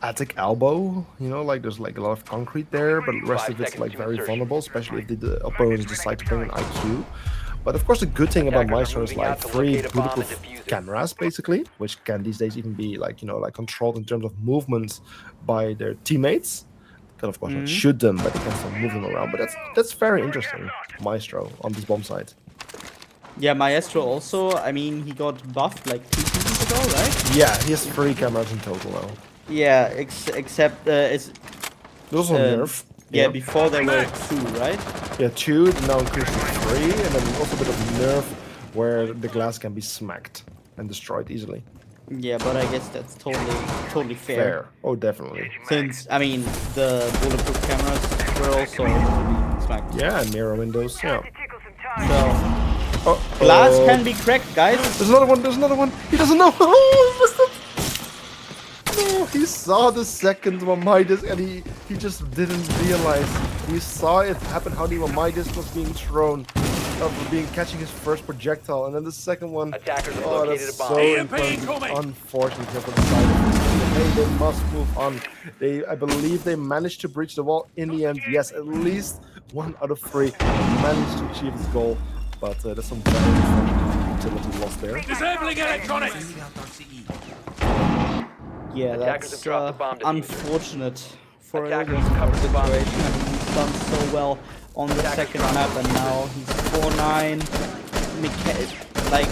attic elbow, you know, like there's like a lot of concrete there, but the rest 5 of it's seconds like to very insertion. vulnerable, especially if the opponents decide to bring an IQ. But of course, the good thing about Attackers are Maestro is moving like out to 3 locate a bomb and bulletproof defuse it. cameras, basically, which can these days even be like, you know, like controlled in terms of movement by their teammates. Can of course not shoot them, but they can still move them around. But that's very interesting, Maestro on this bomb site. Yeah, Maestro also, I mean, he got buffed like 2 seasons ago, right? Yeah, he has 3 cameras in total now. Yeah, except it's There's also nerf. yeah, before there were 2, right? Yeah, 2, now increased to 3, and then also a bit of nerf where the glass can be smacked and destroyed easily. Yeah, but I guess that's totally fair. Oh, definitely. Since, I mean, the bulletproof cameras were also able to be smacked. Yeah, mirror windows. Yeah. So, Oh, glass can be cracked, guys. There's another one. There's another one. He doesn't know. Oh, missed it. No, he saw the second one Midas and he just didn't realize. He saw it happen. How the Midas was being thrown, catching his first projectile, and then the second one. Attackers have Oh, located that's a bomb. so EMP unfortunate. incoming. Unfortunate for the side. They must move on. I believe they managed to breach the wall in the end. Yes, at least 1 out of 3 managed to achieve his goal. But there's some very unfortunate utility loss there. Disabling electronics. Yeah, Attackers that's have dropped the bomb diffuser. unfortunate for Attackers Ilias in covered that the bomb situation. I mean, he's done so well on the Attackers second dropped map, and now he's 4-9. Like,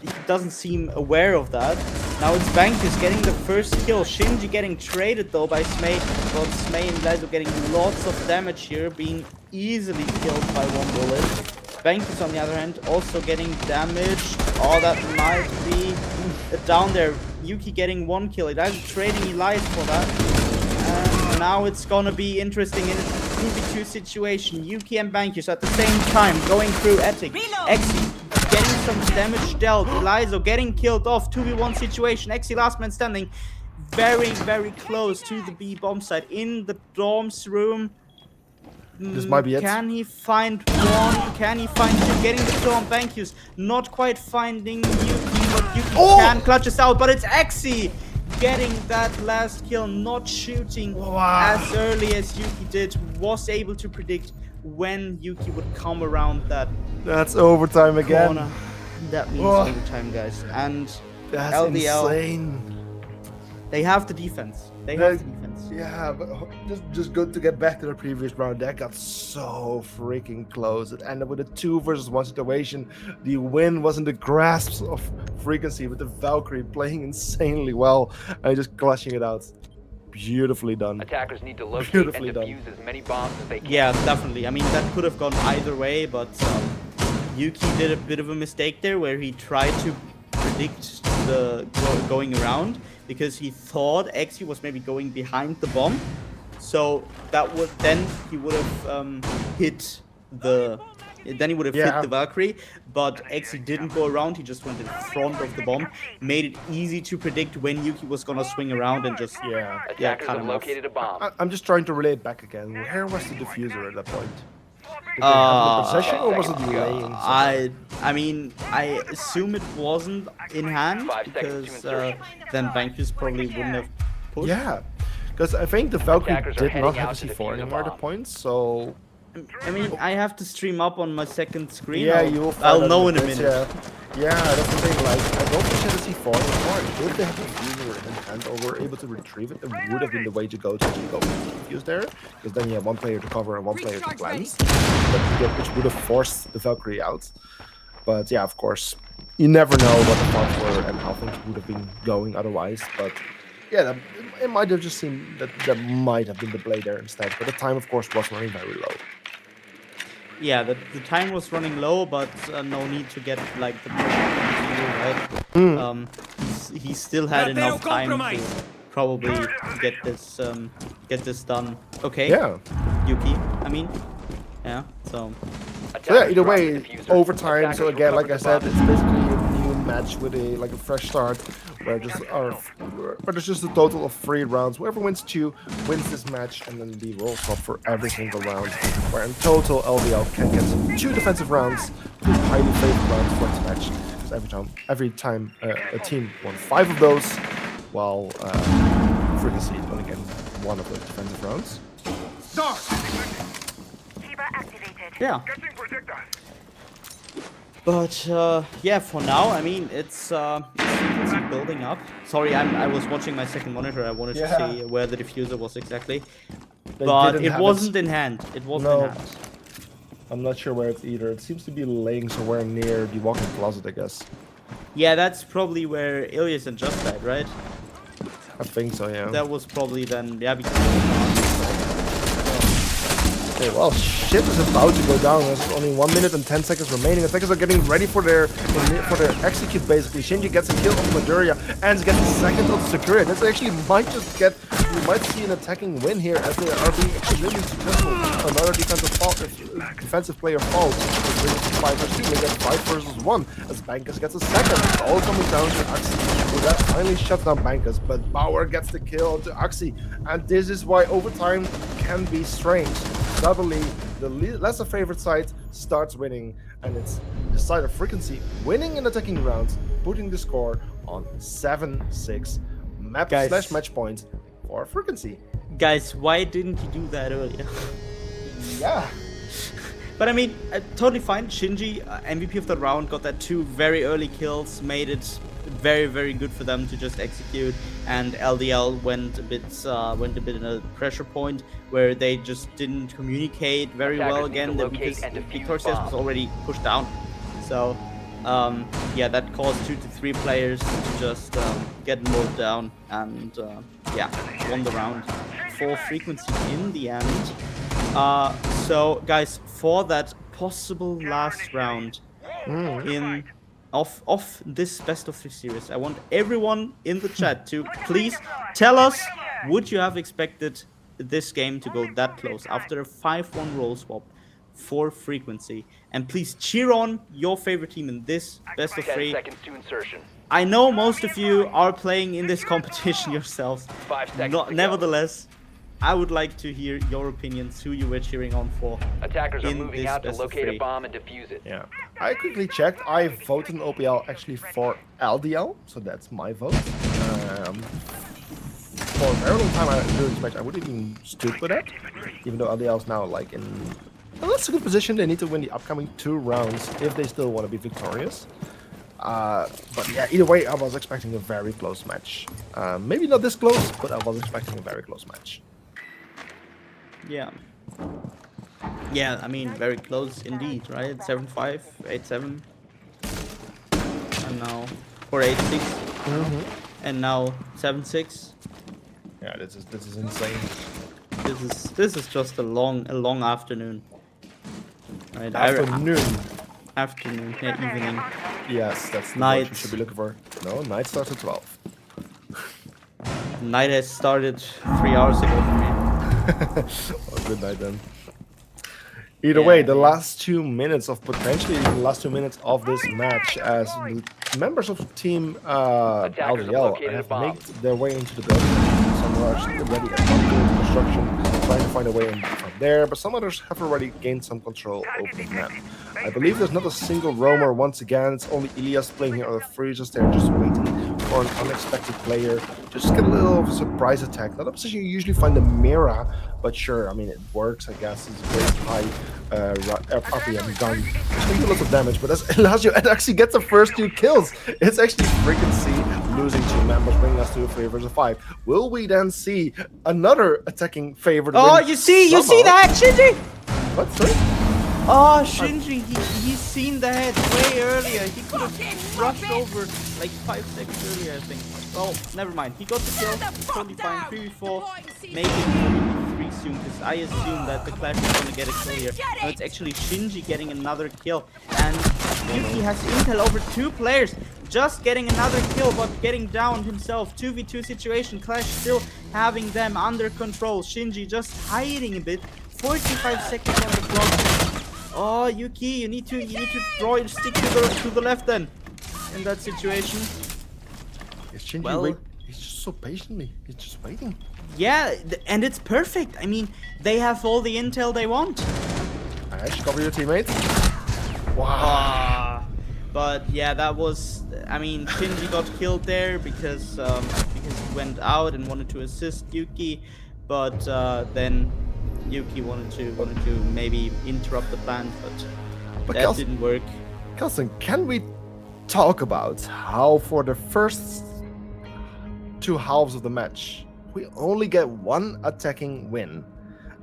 he doesn't seem aware of that. Now it's Bankus getting the first kill. Shinji getting traded though by Smay. But Smay and Lazo getting lots of damage here, being easily killed by 1 bullet. Bankus on the other hand also getting damaged. Oh, that might be down there. Yuki getting 1 kill. It is trading Elias for that. And now it's gonna be interesting in a 2v2 situation. Yuki and Bankus at the same time going through Attic. Exi getting some damage dealt. Elizo getting killed off. 2v1 situation. Exi last man standing. Very close to the B bomb site in the dorms room. This might be it. Can he find 1? Can he find 2? Getting the kill on Bankus. Not quite finding Yuki, but Yuki can clutch us out. But it's Exi getting that last kill, not shooting as early as Yuki did. Was able to predict when Yuki would come around that That's overtime again. corner. That means overtime, guys. And That's LDL, insane. they have the defense. They have the defense. Yeah, but just good to get back to the previous round. That got so freaking close. It ended with a 2 versus 1 situation. The win was in the grasp of frequency with the Valkyrie playing insanely well and just clutching it out. Beautifully done. Attackers need to locate Beautifully and done. defuse as many bombs as they can. Yeah, definitely. I mean, that could have gone either way, but Yuki did a bit of a mistake there where he tried to predict the going around because he thought Exi was maybe going behind the bomb. So that would then he would have hit the hit the Valkyrie, but Exi didn't go around. He just went in front of the bomb, made it easy to predict when Yuki was gonna swing around and just Attackers cut have him off. located a bomb. I'm just trying to relate back again. Where was the diffuser at that point? Did they have the possession or was it laying? somewhere? I mean, I assume it wasn't in hand 5 seconds because to insertion. then Bankus probably wouldn't have pushed. Yeah, because I think the Valkyrie Attackers are did not heading have a out to C4 defuse the anymore at the bomb. point, so I mean, I have to stream up on my second screen. yeah, you will find I'll out know in a bit, minute. Yeah, that's the thing. Like, I don't think she had a C4 anymore. If they had the diffuser in hand or were able to retrieve it, it would have been the way to go to actually go with the defuse there, because then you have 1 player to cover and 1 player to Recharge cleanse, which would have forced the Valkyrie out. But yeah, of course, you never know what the thoughts were and how things would have been going otherwise. But yeah, it might have just seemed that that might have been the play there instead. But the time, of course, was running very low. Yeah, the time was running low, but no need to get like the pressure from Tilo, right? He still had enough time to probably get this done. Okay. Yeah. Yuki, I mean, yeah. So So yeah, either Attackers way, dropped the diffuser. overtime. Attackers So will again, cover like I the said, bomb. it's basically a new match with a fresh start, where there's just a total of 3 rounds. Whoever wins 2 wins this match, and then the roll swap for every single round. Where in total, LVL can get 2 defensive rounds, 2 highly favored rounds for this match. Because every time a team won 5 of those, while Frequency only getting 1 of those defensive rounds. yeah. But yeah, for now, I mean, it's building up. Sorry, I was watching my second monitor. I wanted to see where the diffuser was exactly, but didn't it have wasn't in hand. It wasn't No. in hand. I'm not sure where it's either. It seems to be laying somewhere near the walk-in closet, I guess. Yeah, that's probably where Ilias and Just died, right? I think so, yeah. That was probably then, yeah, because Okay, well, shit is about to go down. There's only 1 minute and 10 seconds remaining. Attackers are getting ready for their execute, basically. Shinji gets a kill on Maduria and gets a second on Sakura. This actually might just get, you might see an attacking win here as they are being extremely successful. Another defensive player falls. It brings it to 5 versus 2. They get 5 versus 1 as Bankus gets a second. It's all coming down to Axie, who that finally shuts down Bankus, but Bauer gets the kill to Axie. And this is why overtime can be strange. Suddenly, the lesser favorite side starts winning, and it's the side of Frequency winning in attacking rounds, putting the score on 7-6 match point for Frequency. Guys, why didn't you do that earlier? Yeah. But I mean, totally fine. Shinji, MVP of the round, got that 2 very early kills, made it very, very good for them to just execute. And LDL went a bit in a pressure point where they just didn't communicate very well again because Victorcius was already pushed down. So yeah, that caused 2 to 3 players to just get mowed down and yeah, won the round for Frequency in the end. So guys, for that possible last round of this best of 3 series, I want everyone in the chat to please tell us, would you have expected this game to go that close after a 5-1 roll swap for Frequency? And please cheer on your favorite team in this best of 3. 10 seconds to insertion. I know most of you are playing in this competition yourselves. 5 seconds to go. Nevertheless, I would like to hear your opinions, who you were cheering on for. Attackers are in moving this out to best of locate 3. a bomb and defuse it. Yeah. I quickly checked. I voted in OPL actually for LDL, so that's my vote. For a very long time during this match, I wouldn't even stood with that. Even though LDL is now like in that's a good position. They need to win the upcoming 2 rounds if they still want to be victorious. But yeah, either way, I was expecting a very close match. Maybe not this close, but I was expecting a very close match. Yeah. Yeah, I mean, very close indeed, right? 7-5, 8-7. And now, or 8-6. And now 7-6. Yeah, this is insane. This is just a long afternoon. Right? Afternoon, yeah, evening. Yes, that's the night. word you should be looking for. No, night starts at 12. Night has started 3 hours ago for me. Oh, good night then. Either way, the last 2 minutes of potentially the last 2 minutes of this match, as the members of team LDL have made their way into the building. Some are already at construction, trying to find a way in from there, but some others have already gained some control over the map. I believe there's not a single roamer once again. It's only Ilias playing here on the freezers. They're just waiting for an unexpected player. Just get a little surprise attack. Not a position you usually find the Mira, but sure, I mean, it works, I guess. It's a very high RPM gun. It's going to do lots of damage, but as Elasio actually gets the first 2 kills, it's actually Frequency losing 2 members, bringing us to a 3 versus 5. Will we then see another attacking favorite? Oh, you see that, Shinji? What, sorry? Oh, Shinji, he's seen the head way earlier. He could have rushed over like 5 seconds earlier, I think. Well, never mind. He got the kill. Totally fine. 3v4. Maybe 3 soon, because I assume that the Clash is gonna get a kill here. No, it's actually Shinji getting another kill. And Yuki has intel over 2 players. Just getting another kill, but getting down himself. 2v2 situation. Clash still having them under control. Shinji just hiding a bit. 45 seconds on the clock. Oh, Yuki, you need to draw your stick to the left then. In that situation. Is Shinji he's just so patiently. He's just waiting. Yeah, and it's perfect. I mean, they have all the intel they want. Ash, cover your teammate. Wow. But yeah, that was. I mean, Shinji got killed there because he went out and wanted to assist Yuki, but then Yuki wanted to maybe interrupt the plan, but that didn't work. Kelson, can we talk about how for the first 2 halves of the match we only get 1 attacking win,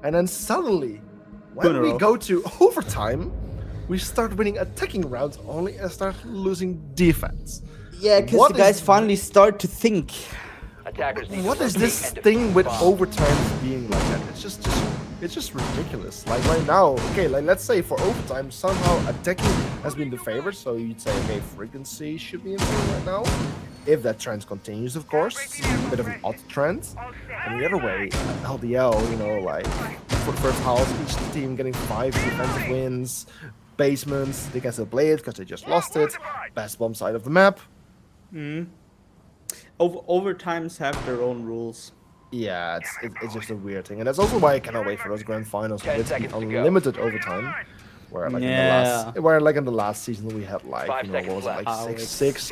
and then suddenly when we go to overtime we start winning attacking rounds only and start losing defense? Yeah, because the guys finally start to think. Attackers need what to is locate this and thing defuse with bomb. overtimes being like that? It's just It's just ridiculous. Like right now, okay, like let's say for overtime, somehow attacking has been the favorite. So you'd say, okay, frequency should be improving right now. If that trend continues, of course, it's a bit of an odd trend. And the other way, LDL, like for the first half, each team getting 5 defensive wins, basements, they can still play it because they just lost it. Best bomb side of the map. Overtimes have their own rules. Yeah, it's just a weird thing, and that's also why I cannot wait for those grand finals with the unlimited overtime, where like in the last season we had like what was it, like six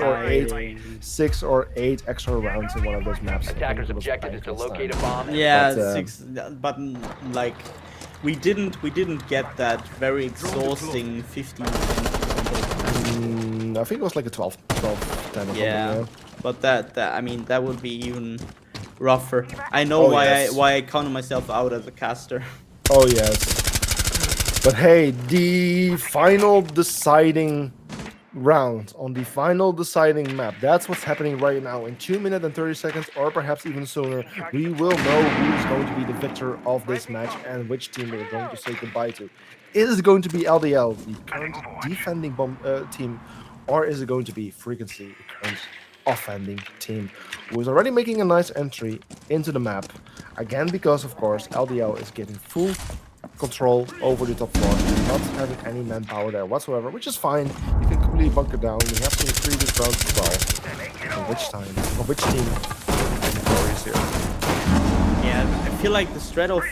or eight extra rounds in one of those maps. Attacker's objective is to locate a bomb. Yeah, but like we didn't get that very exhausting 15. I think it was like a 12, 10 or something. Yeah. But that would be even rougher. I know why I counted myself out as a caster. Oh yes. But hey, the final deciding round on the final deciding map. That's what's happening right now. In 2 minutes and 30 seconds, or perhaps even sooner, we will know who's going to be the victor of this match and which team we're going to say goodbye to. Is it going to be LDL, the current defending team, or is it going to be Frequency, the current offending team, who is already making a nice entry into the map? Again, because of course LDL is getting full control over the top floor, not having any manpower there whatsoever, which is fine. You can completely bunker down. We have seen previous rounds as well. Which team is victorious here? Yeah, I feel like the strat of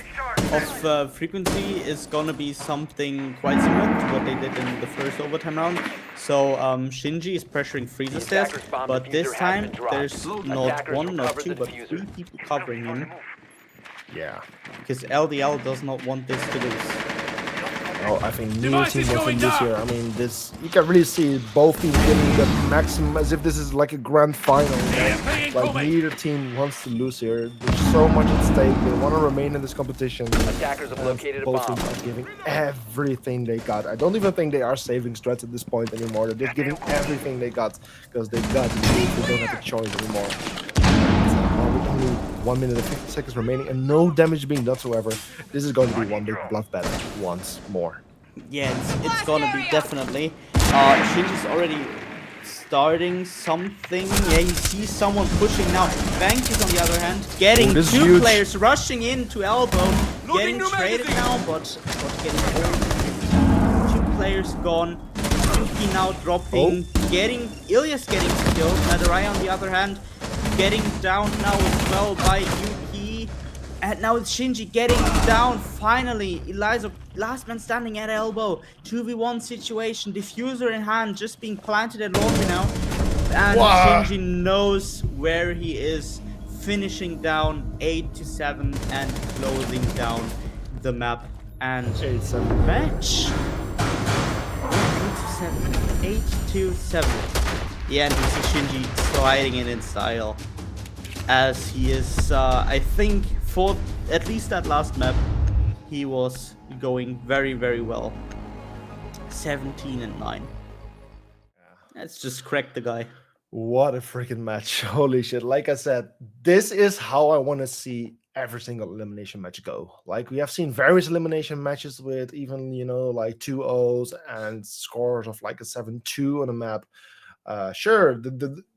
Frequency is gonna be something quite similar to what they did in the first overtime round. So Shinji is pressuring Freezer stairs, but this time there's not one, not two, but 3 people covering him. Yeah. Because LDL does not want this to lose. Oh, I think neither team wants to lose here. I mean, this, you can really see both teams getting the maximum as if this is like a grand final. Like neither team wants to lose here. There's so much at stake. They want to remain in this competition. Attackers have located a bomb. Both teams are giving everything they got. I don't even think they are saving strats at this point anymore. They're just giving everything they got because they got. They don't have a choice anymore. Only 1 minute and 50 seconds remaining and no damage being done whatsoever. This is going to be one big bluff battle once more. Yeah, it's gonna be definitely. Shinji's already starting something. Yeah, you see someone pushing now. Banks is on the other hand getting 2 players rushing into elbow, getting traded now, but getting old. 2 players gone. Yuki now dropping, Ilias getting killed. Nadarai on the other hand getting down now as well by Yuki. And now it's Shinji getting down finally. Eliza, last man standing at elbow. 2v1 situation, diffuser in hand, just being planted at laundry now. And Shinji knows where he is, finishing down 8-7 and closing down the map. And match 8-7. Yeah, and we see Shinji sliding in style, as he is, I think, for at least that last map, he was going very, very well. 17-9. Let's just crack the guy. What a freaking match. Holy shit. Like I said, this is how I want to see every single elimination match go. Like we have seen various elimination matches with even, like 2-0s and scores of like a 7-2 on a map. Sure,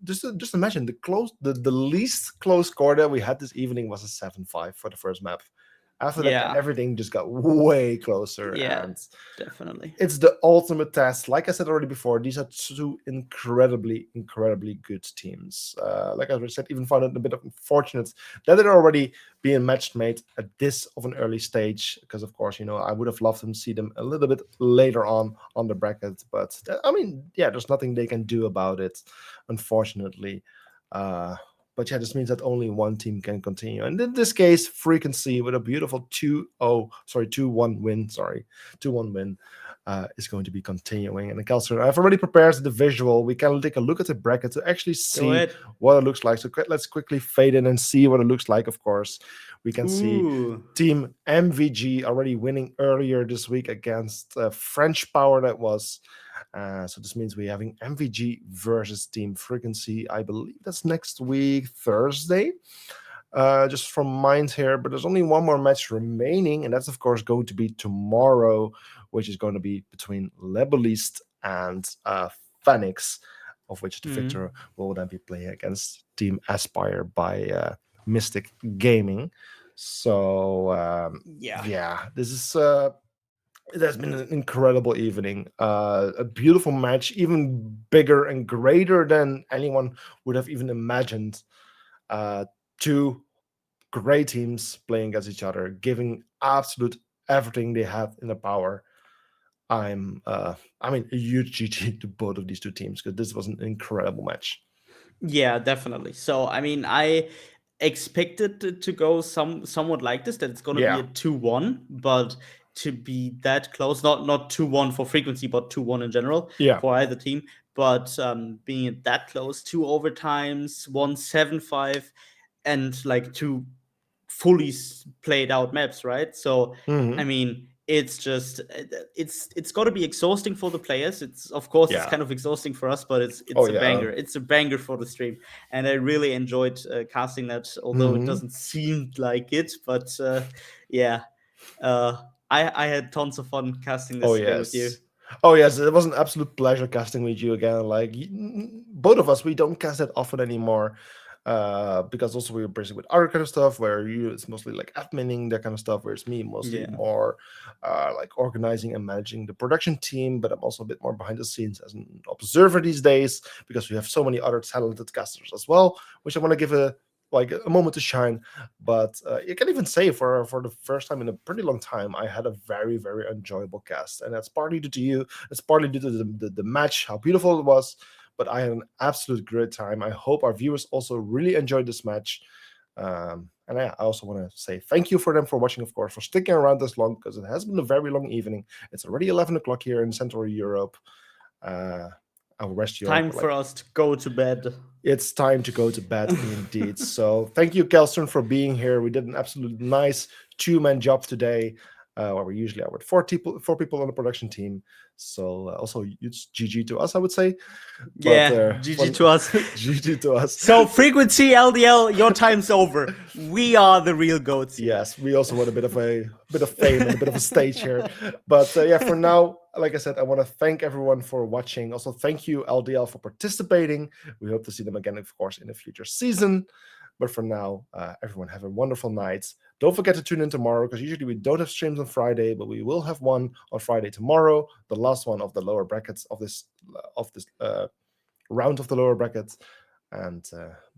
just imagine the least close score that we had this evening was a 7-5 for the first map. After that, everything just got way closer. Yeah, and definitely. It's the ultimate test. Like I said already before, these are 2 incredibly good teams. Like I said, even found it a bit of unfortunate that they're already being matched made at this of an early stage. Because of course, I would have loved to see them a little bit later on the bracket. But I mean, yeah, there's nothing they can do about it, unfortunately. But yeah, this means that only one team can continue. And in this case, Frequency with a beautiful 2-1 win, 2-1 win is going to be continuing. And Kelser, I've already prepared the visual. We can take a look at the bracket to actually see what it looks like. So let's quickly fade in and see what it looks like, of course. We can see Team MVG already winning earlier this week against French Power that was. So this means we're having MVG versus Team Frequency. I believe that's next week, Thursday. just from minds here, but there's only one more match remaining, and that's of course going to be tomorrow, which is going to be between Lebalist and Phoenix, of which the victor will then be playing against Team Aspire by Mystic Gaming. So yeah, this is it has been an incredible evening, a beautiful match, even bigger and greater than anyone would have even imagined. Two great teams playing against each other, giving absolute everything they have in their power. I mean, a huge GG to both of these two teams because this was an incredible match. Yeah, definitely. So, I mean, I expected it to go somewhat like this, that it's going to be Yeah. a 2-1, but to be that close, not 2-1 for frequency, but 2-1 in general Yeah. for either team, but being that close, 2 overtimes, 1-7-5, and like 2 fully played out maps, right? So, Mhm. I mean, it's just it's got to be exhausting for the players. It's of course it's Yeah. kind of exhausting for us, but it's Oh, a yeah. banger. It's a banger for the stream, and I really enjoyed casting that. Although it Mhm. doesn't seem like it, but yeah, I had tons of fun casting this Oh again with you. yes. Oh yes, it was an absolute pleasure casting with you again. Like both of us, we don't cast that often anymore, because also we were busy with other kind of stuff. Where you, it's mostly like adminning that kind of stuff. Whereas me, mostly Yeah. more like organizing and managing the production team. But I'm also a bit more behind the scenes as an observer these days because we have so many other talented casters as well, which I want to give a moment to shine. But you can even say for the first time in a pretty long time, I had a very, very enjoyable cast, and that's partly due to you. It's partly due to the match, how beautiful it was. But I had an absolute great time. I hope our viewers also really enjoyed this match. And I also want to say thank you for them for watching, of course, for sticking around this long because it has been a very long evening. It's already 11 o'clock here in Central Europe. I'll rest you all Time for us to go to bed. It's time to go to bed indeed. So thank you, Kelstern, for being here. We did an absolute nice two-man job today, where we usually are with four people on the production team. So also it's GG to us, I would say. Yeah, But, GG to us. GG to us. So frequency LDL, your time's over. We are the real goats here. Yes, we also want a bit of fame and a bit of a stage here. But yeah, for now, like I said, I want to thank everyone for watching. Also, thank you, LDL, for participating. We hope to see them again, of course, in a future season. But for now, everyone have a wonderful night. Don't forget to tune in tomorrow because usually we don't have streams on Friday, but we will have one on Friday tomorrow, the last one of the lower brackets of this round of the lower brackets, and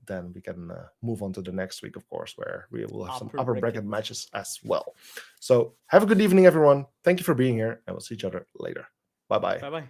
then we can move on to the next week, of course, where we will have some upper bracket matches as well. So have a good evening, everyone. Thank you for being here, and we'll see each other later. Bye-bye. Bye-bye.